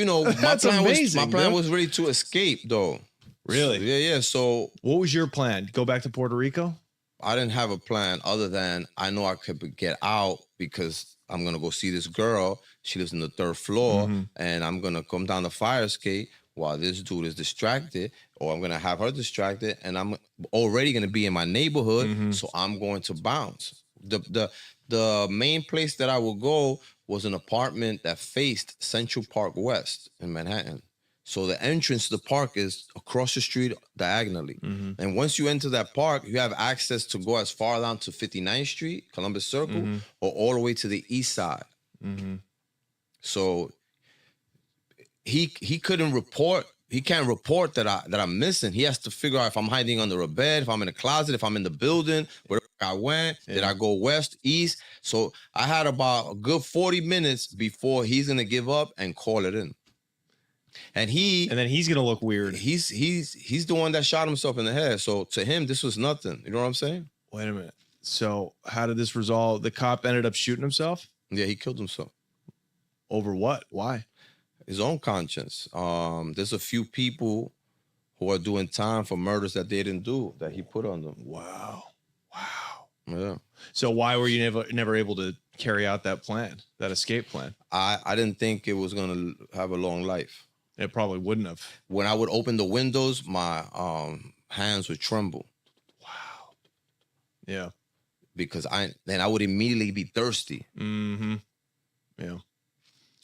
my plan was really to escape, though. Really? Yeah. So what was your plan? Go back to Puerto Rico? I didn't have a plan other than I know I could get out because I'm going to go see this girl. She lives on the 3rd floor, and I'm going to come down the fire escape while this dude is distracted, or I'm going to have her distracted, and I'm already going to be in my neighborhood, so I'm going to bounce. The main place that I would go was an apartment that faced Central Park West in Manhattan. So the entrance to the park is across the street diagonally. And once you enter that park, you have access to go as far down to 59th Street, Columbus Circle, or all the way to the east side. So he couldn't report. He can't report that I'm missing. He has to figure out if I'm hiding under a bed, if I'm in a closet, if I'm in the building, where I went. Did I go west, east? So I had about a good 40 minutes before he's gonna give up and call it in. And then he's gonna look weird. He's the one that shot himself in the head. So to him, this was nothing. You know what I'm saying? Wait a minute. So how did this resolve? The cop ended up shooting himself? Yeah, he killed himself. Over what? Why? His own conscience. There's a few people who are doing time for murders that they didn't do, that he put on them. Wow. Yeah. So why were you never able to carry out that plan, that escape plan? I didn't think it was gonna have a long life. It probably wouldn't have. When I would open the windows, my hands would tremble. Wow. Yeah. Because I would immediately be thirsty. Mm-hmm. Yeah.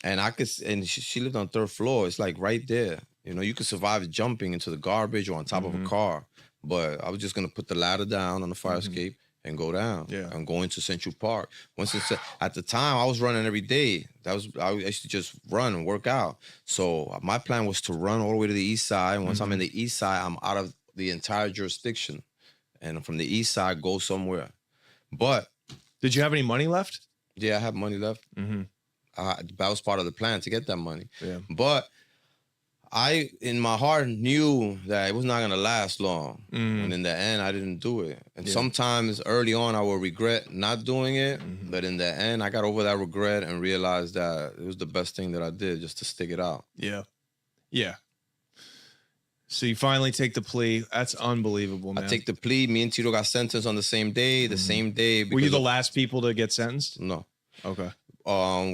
And she lived on 3rd floor. It's like right there. You know, you could survive jumping into the garbage or on top of a car. But I was just gonna put the ladder down on the fire escape and go down. Yeah. And go into Central Park. At the time, I was running every day. I used to just run and work out. So my plan was to run all the way to the east side. Once I'm in the east side, I'm out of the entire jurisdiction. And from the east side, go somewhere. But did you have any money left? Yeah, I have money left. That was part of the plan to get that money. Yeah. But I, in my heart, knew that it was not gonna last long. And in the end, I didn't do it. And sometimes early on, I will regret not doing it. But in the end, I got over that regret and realized that it was the best thing that I did, just to stick it out. Yeah. Yeah. So you finally take the plea. That's unbelievable, man. I take the plea. Me and Tito got sentenced on the same day. The same day. Were you the last people to get sentenced? No. Okay.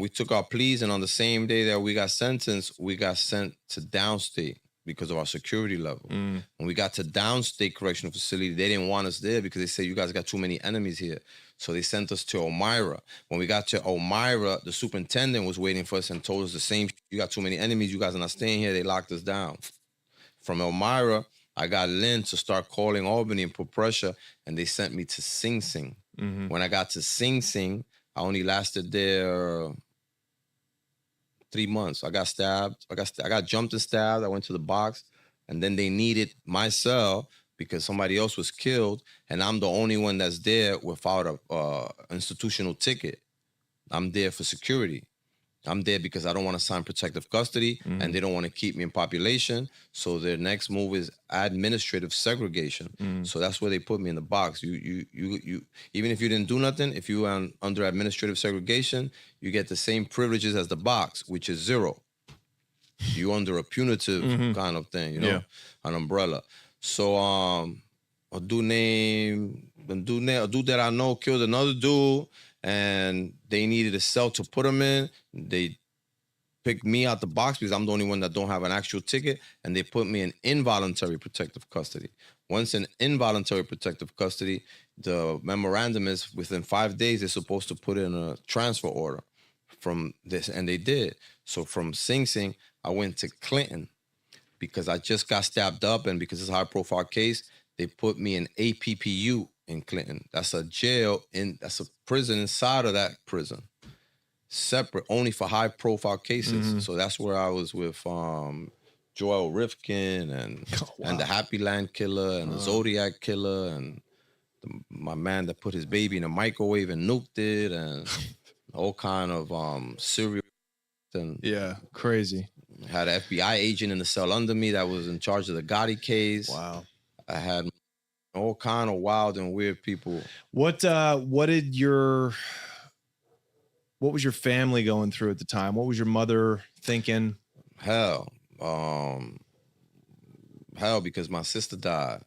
We took our pleas, and on the same day that we got sentenced, we got sent to downstate because of our security level. When we got to downstate correctional facility, they didn't want us there because they said, you guys got too many enemies here. So they sent us to Elmira. When we got to Elmira, the superintendent was waiting for us and told us the same, you got too many enemies, you guys are not staying here. They locked us down. From Elmira, I got Lynn to start calling Albany and put pressure, and they sent me to Sing Sing. When I got to Sing Sing, I only lasted there 3 months. I got stabbed. I got jumped and stabbed. I went to the box, and then they needed my cell because somebody else was killed, and I'm the only one that's there without a institutional ticket. I'm there for security. I'm there because I don't want to sign protective custody, and they don't want to keep me in population. So their next move is administrative segregation. So that's where they put me in the box. You even if you didn't do nothing, if you were under administrative segregation, you get the same privileges as the box, which is 0. You under a punitive kind of thing, you know, an umbrella. So a dude that I know killed another dude, and they needed a cell to put him in. They picked me out the box because I'm the only one that don't have an actual ticket, and they put me in involuntary protective custody. Once in involuntary protective custody, the memorandum is within 5 days they're supposed to put in a transfer order from this, and they did. So from Sing Sing, I went to Clinton because I just got stabbed up, and because it's a high-profile case, they put me in APPU in Clinton. That's a jail, that's a prison inside of that prison. Separate, only for high-profile cases. So that's where I was with Joel Rifkin and the Happy Land killer and the Zodiac killer and my man that put his baby in a microwave and nuked it and all kind of serial. And crazy. Had an FBI agent in the cell under me that was in charge of the Gotti case. Wow. I had all kind of wild and weird people. What was your family going through at the time? What was your mother thinking? Hell, because my sister died.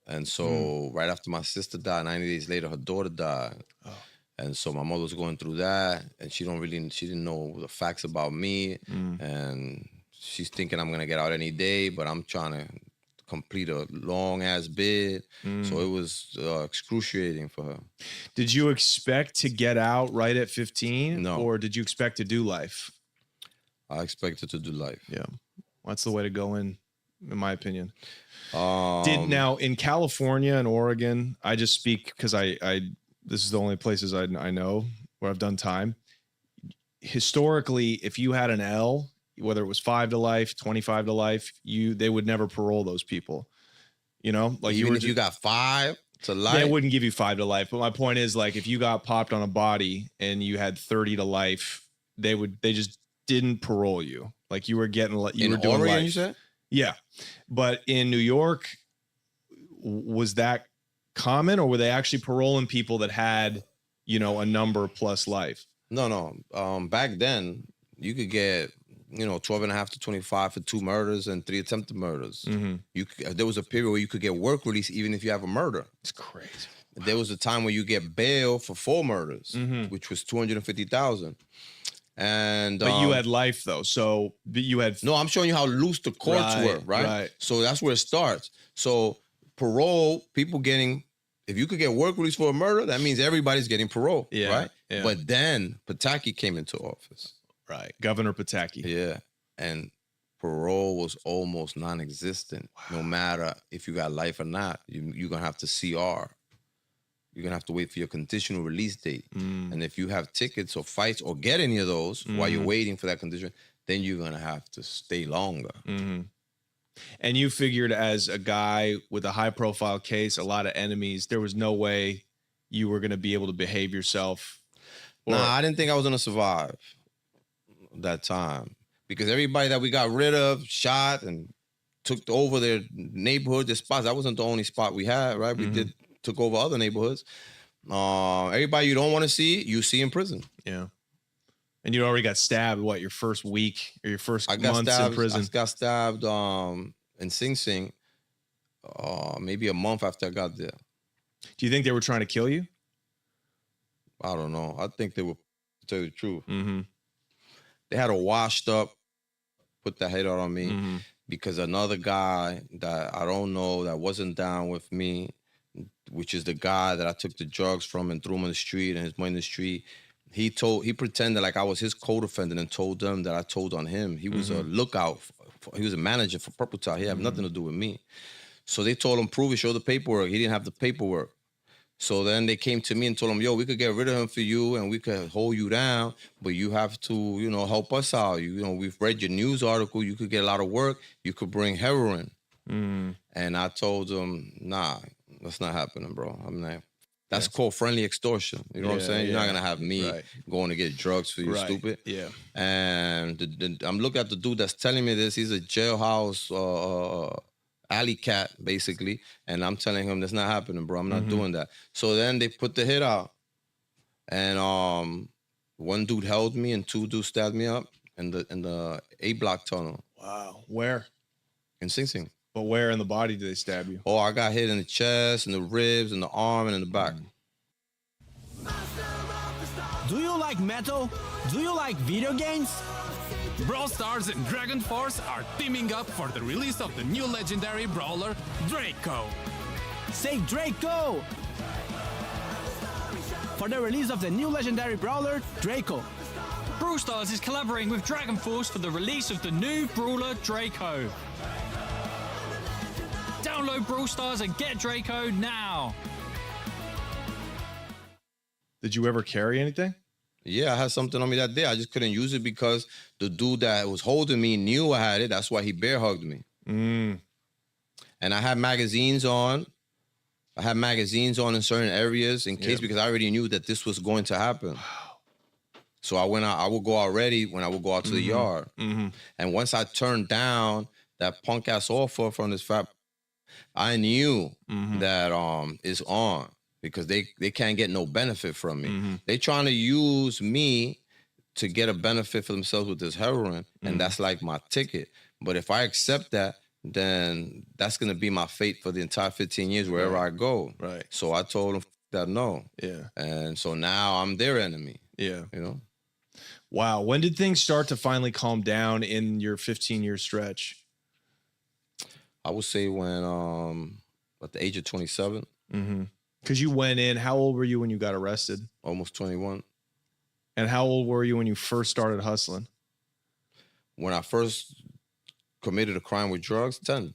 And so right after my sister died, 90 days later, her daughter died. Oh. And so my mother was going through that, and she didn't know the facts about me. And she's thinking I'm going to get out any day, but I'm trying to complete a long ass bid. So it was excruciating for her. Did you expect to get out right at 15? No. Or did you expect to do life? I expected to do life. Yeah. That's the way to go in my opinion. Now in California and Oregon, I just speak because this is the only places I know where I've done time. Historically, if you had an L, whether it was 5 to life, 25 to life, they would never parole those people. You know, like even if you got 5 to life, they wouldn't give you 5 to life. But my point is, like, if you got popped on a body and you had 30 to life, they just didn't parole you. Like you were getting, you In were doing Oregon, life. you said? Yeah. But in New York, was that common, or were they actually paroling people that had, you know, a number plus life? No. Back then, you could get, 12 and a half to 25 for 2 murders and 3 attempted murders. There was a period where you could get work release even if you have a murder. It's crazy. There was a time where you get bail for 4 murders, which was $250,000. And but you had life though, so you had. No, I'm showing you how loose the courts were, right? So that's where it starts. So parole, people getting, if you could get work release for a murder, that means everybody's getting parole, right? Yeah. But then Pataki came into office. Right, Governor Pataki. Yeah, and parole was almost non-existent. No matter if you got life or not, you're gonna have to CR. You're gonna have to wait for your conditional release date. And if you have tickets or fights or get any of those while you're waiting for that condition, then you're gonna have to stay longer. And you figured, as a guy with a high-profile case, a lot of enemies, there was no way you were gonna be able to behave yourself. Nah, I didn't think I was gonna survive that time, because everybody that we got rid of, shot and took over their neighborhood, their spots. That wasn't the only spot we had, right? We took over other neighborhoods. Everybody you don't want to see, you see in prison. Yeah. And you already got stabbed, what, your first week or your first months in prison? I got stabbed in Sing Sing maybe a month after I got there. Do you think they were trying to kill you? I don't know. I think they were, to tell you the truth. They had a washed up, put the hate out on me because another guy that I don't know, that wasn't down with me, which is the guy that I took the drugs from and threw him in the street and his money in the street. He pretended like I was his co-defendant and told them that I told on him. He was a lookout. He was a manager for Purple Tie. He had nothing to do with me. So they told him, prove it, show the paperwork. He didn't have the paperwork. So then they came to me and told him, yo, we could get rid of him for you and we could hold you down, but you have to, help us out. We've read your news article. You could get a lot of work. You could bring heroin. And I told him, nah, that's not happening, bro. I'm not. That's called friendly extortion. You know what I'm saying? You're not going to have me going to get drugs for you, stupid. Yeah. And I'm looking at the dude that's telling me this. He's a jailhouse alley cat, basically. And I'm telling him, that's not happening, bro. I'm not doing that. So then they put the hit out. And one dude held me and 2 dudes stabbed me up in the A block tunnel. Wow. Where? In Sing Sing. But where in the body did they stab you? Oh, I got hit in the chest, in the ribs, in the arm, and in the back. Do you like metal? Do you like video games? Brawl Stars and Dragon Force are teaming up for the release of the new legendary brawler, Draco. Say Draco! For the release of the new legendary brawler, Draco. Brawl Stars is collaborating with Dragon Force for the release of the new brawler, Draco. Download Brawl Stars and get Draco now. Did you ever carry anything? Yeah, I had something on me that day. I just couldn't use it because the dude that was holding me knew I had it. That's why he bear hugged me. And I had magazines on. I had magazines on in certain areas in case, because I already knew that this was going to happen. So I went out. I would go out ready when I would go out to the yard. And once I turned down that punk ass offer from this fat, I knew that it's on. Because they can't get no benefit from me. They trying to use me to get a benefit for themselves with this heroin, and that's like my ticket. But if I accept that, then that's gonna be my fate for the entire 15 years wherever I go. Right. So I told them that no. Yeah. And so now I'm their enemy. Yeah. Wow. When did things start to finally calm down in your 15-year stretch? I would say when at the age of 27. Because you went in, how old were you when you got arrested? Almost 21. And how old were you when you first started hustling? When I first committed a crime with drugs, 10.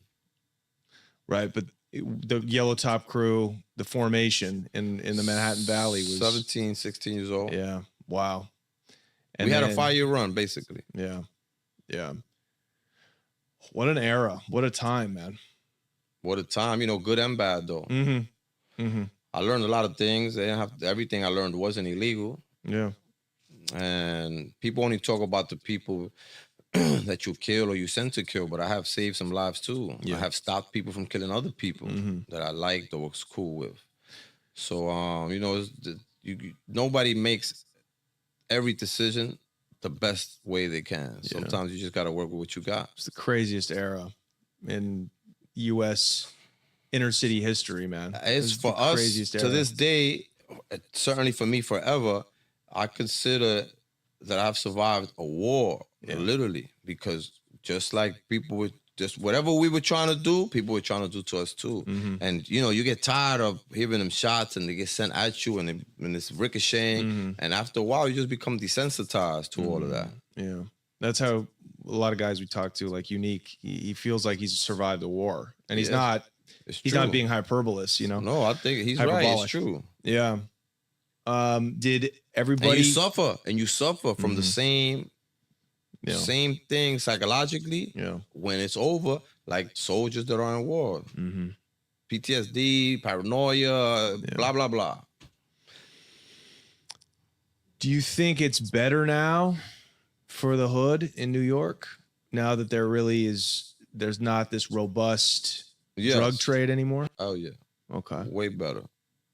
Right, but the Yellow Top crew, the formation in the Manhattan Valley was 17, 16 years old. Yeah, wow. And we had a 5-year run, basically. Yeah, yeah. What an era. What a time, man. What a time, good and bad, though. I learned a lot of things. They didn't have everything I learned wasn't illegal. Yeah. And people only talk about the people that you kill or you send to kill, but I have saved some lives too. I have stopped people from killing other people that I liked or was cool with. So, you know, nobody makes every decision the best way they can. Sometimes you just got to work with what you got. It's the craziest era in U.S. inner city history, man. It's for us to this day, certainly for me forever, I consider that I've survived a war, literally, because just like people would just whatever we were trying to do, people were trying to do to us too. And you know, you get tired of hearing them shots and they get sent at you and it's ricocheting. And after a while, you just become desensitized to all of that. Yeah. That's how a lot of guys we talk to, like Unique, he feels like he's survived the war. And he's not being hyperbolous, you know? No, I think he's right. It's true. Yeah. Did everybody... And you suffer from the same thing psychologically when it's over, like soldiers that are in war. PTSD, paranoia, blah, blah, blah. Do you think it's better now for the hood in New York, now that there's not this robust drug trade anymore? Oh, yeah. Okay. Way better.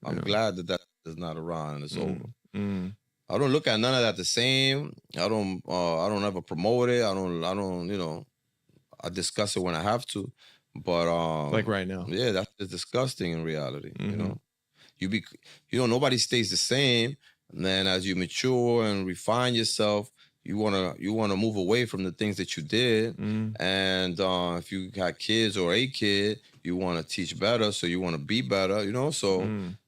I'm glad that is not around and it's over. I don't look at none of that the same. I don't ever promote it. I don't, you know, I discuss it when I have to. But like right now. Yeah, that's disgusting in reality. You know. You know, nobody stays the same. And then as you mature and refine yourself, you wanna move away from the things that you did. And if you got kids or a kid, you want to teach better, so you want to be better, you know. So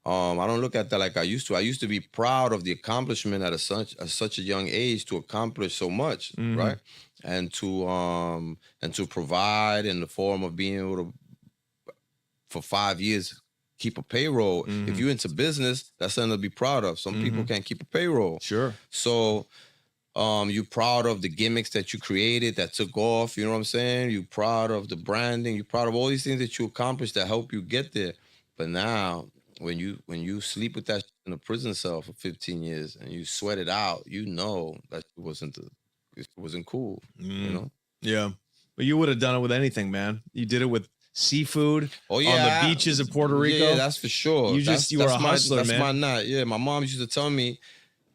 I don't look at that like I used to. I used to be proud of the accomplishment at such a young age to accomplish so much, right? And to provide in the form of being able to, for 5 years, keep a payroll. If you're into business, that's something to be proud of. Some people can't keep a payroll. Sure. So you're proud of the gimmicks that you created that took off, you know what I'm saying? You're proud of the branding, you're proud of all these things that you accomplished that help you get there. But now, when you sleep with that in a prison cell for 15 years and you sweat it out, you know that it wasn't cool, you know? Yeah. But you would have done it with anything, man. You did it with seafood on the beaches of Puerto Rico. Yeah, that's for sure. You were a hustler, man. That's my night. Yeah, my mom used to tell me,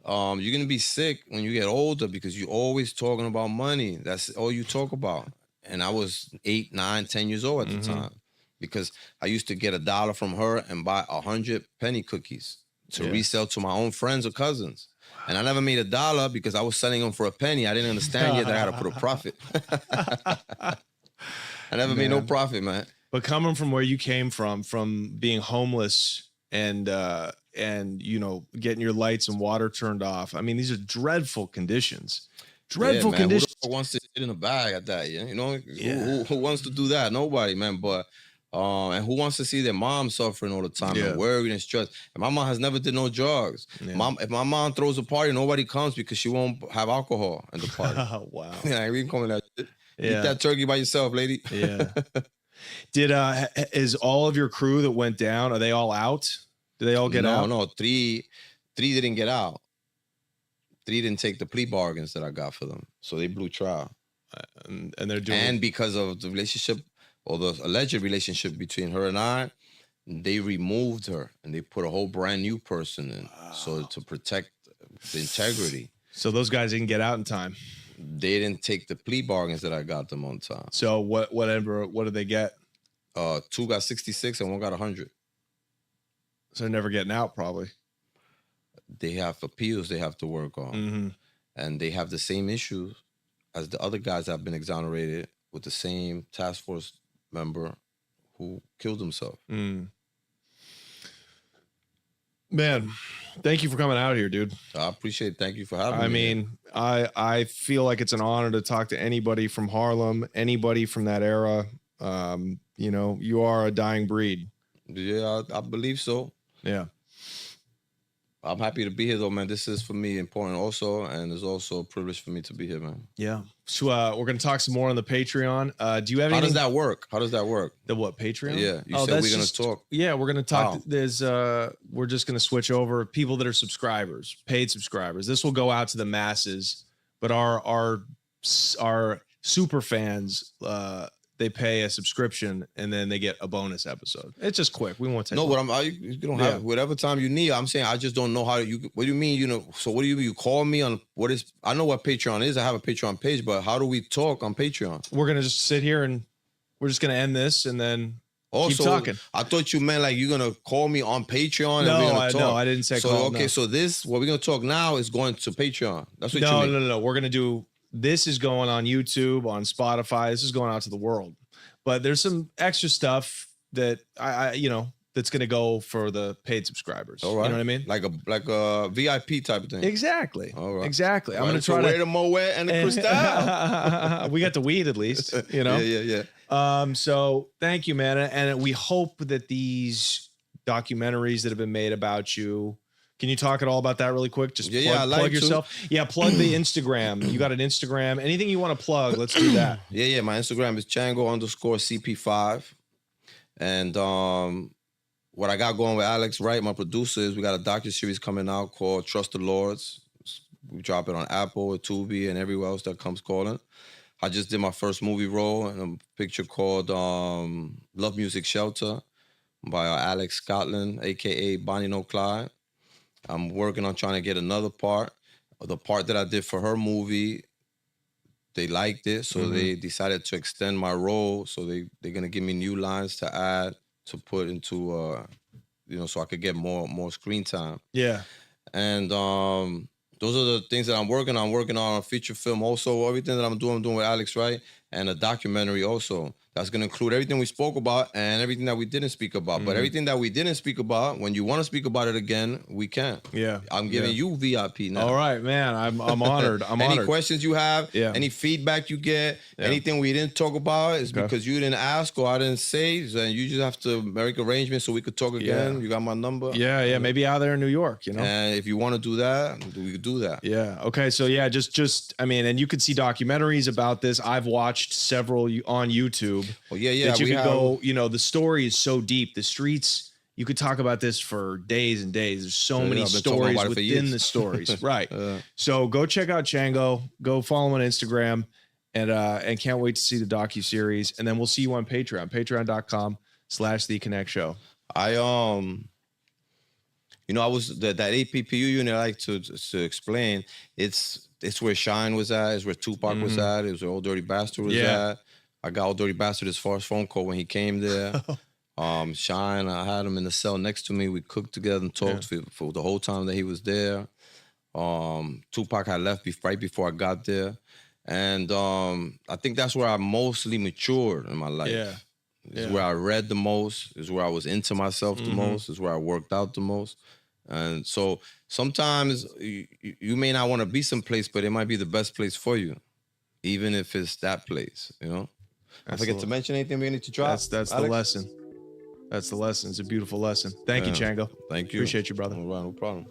you're gonna be sick when you get older because you're always talking about money. That's all you talk about. And I was 8, 9, 10 years old at the time because I used to get $1 from her and buy 100 penny cookies to resell to my own friends or cousins. And I never made $1 because I was selling them for a penny. I didn't understand yet that I had to put a profit. I never made no profit, man. But coming from where you came from being homeless and you know, getting your lights and water turned off. I mean, these are dreadful conditions. Dreadful conditions. Who wants to sit in a bag at that? You know, who wants to do that? Nobody, man. But and who wants to see their mom suffering all the time and worried and stressed? And my mom has never did no drugs. If my mom throws a party, nobody comes because she won't have alcohol in the party. Wow. Yeah, we can call that shit. Eat that turkey by yourself, lady. Yeah. Is all of your crew that went down, are they all out? Did they all get out? No, three didn't get out. 3 didn't take the plea bargains that I got for them. So they blew trial. And they're doing... And because of the relationship or the alleged relationship between her and I, they removed her and they put a whole brand new person in. So to protect the integrity. So those guys didn't get out in time. They didn't take the plea bargains that I got them on time. So what did they get? 2 got 66 and 1 got 100. So they're never getting out, probably. They have appeals they have to work on. And they have the same issues as the other guys that have been exonerated with the same task force member who killed himself. Man, thank you for coming out here, dude. I appreciate it. Thank you for having me. I mean, I feel like it's an honor to talk to anybody from Harlem, anybody from that era. You know, you are a dying breed. Yeah, I believe so. Yeah. I'm happy to be here, though, man. This is, for me, important also, and it's also a privilege for me to be here, man. Yeah. So we're going to talk some more on the Patreon. Do you have anything? How does that work? How does that work? The what, Patreon? Yeah. You said we're going to talk. Yeah, we're going to talk. We're just going to switch over people that are subscribers, paid subscribers. This will go out to the masses, but our super fans, they pay a subscription and then they get a bonus episode. It's just quick. We won't take No, long. but you don't have whatever time you need. I'm saying I just don't know how you. What do you mean? You know? So what do you call me on? What is? I know what Patreon is. I have a Patreon page, but how do we talk on Patreon? We're gonna just sit here and we're just gonna end this and then keep talking. I thought you meant like you're gonna call me on Patreon. And we're gonna talk. No, I didn't say so. Call, Okay, so this what we're gonna talk now is going to Patreon. That's what you mean. No. We're gonna do. This is going on YouTube, on Spotify. This is going out to the world. But there's some extra stuff that I that's gonna go for the paid subscribers. All right. You know what I mean? Like a VIP type of thing. Exactly. All right. Exactly. I'm Right, gonna so try where to the Moet and the Cristal. We got the weed at least, you know? Yeah. So thank you, man. And we hope that these documentaries that have been made about you. Can you talk at all about that really quick? Just plug yourself. Yeah, plug the Instagram. You got an Instagram. Anything you want to plug, let's do that. Yeah. My Instagram is Chango_CP5. And what I got going with Alex Wright, my producer, is we got a docuseries coming out called Trust the Lords. We drop it on Apple, Tubi, and everywhere else that comes calling. I just did my first movie role in a picture called Love Music Shelter by Alex Scotland, a.k.a. Bonnie No Clyde. I'm working on trying to get another part. The part that I did for her movie, they liked it, so they decided to extend my role. So they're gonna give me new lines to add to put into so I could get more screen time. Yeah. And those are the things that I'm working on. I'm working on a feature film also. Everything that I'm doing with Alex Wright, and a documentary also. That's going to include everything we spoke about and everything that we didn't speak about. But everything that we didn't speak about, when you want to speak about it again, we can. Yeah. I'm giving you VIP now. All right, man. I'm honored. I'm Any honored. questions you have, any feedback you get, anything we didn't talk about is because you didn't ask or I didn't say. And you just have to make arrangements so we could talk again. Yeah. You got my number. Yeah. Maybe out there in New York, you know. And if you want to do that, we could do that. Yeah. Okay. So yeah, just I mean, and you could see documentaries about this. I've watched several on YouTube. Well, yeah. That you could go, the story is so deep. The streets, you could talk about this for days and days. There's so many stories within the stories. Right. So go check out Chango. Go follow him on Instagram. And can't wait to see the docuseries. And then we'll see you on Patreon. Patreon.com/The Connect Show. I was that APPU unit I like to explain. It's where Shine was at. It's where Tupac was at. It was where Old Dirty Bastard was at. I got Old Dirty Bastard his first phone call when he came there. Shine, I had him in the cell next to me. We cooked together and talked for the whole time that he was there. Tupac had left right before I got there. And I think that's where I mostly matured in my life. Yeah. It's where I read the most. It's where I was into myself the most. It's where I worked out the most. And so sometimes you may not want to be someplace, but it might be the best place for you, even if it's that place, I forget to mention anything we need to drop. That's the lesson. That's the lesson. It's a beautiful lesson. Thank you, Chango. Thank you. Appreciate you, brother. All right, no problem.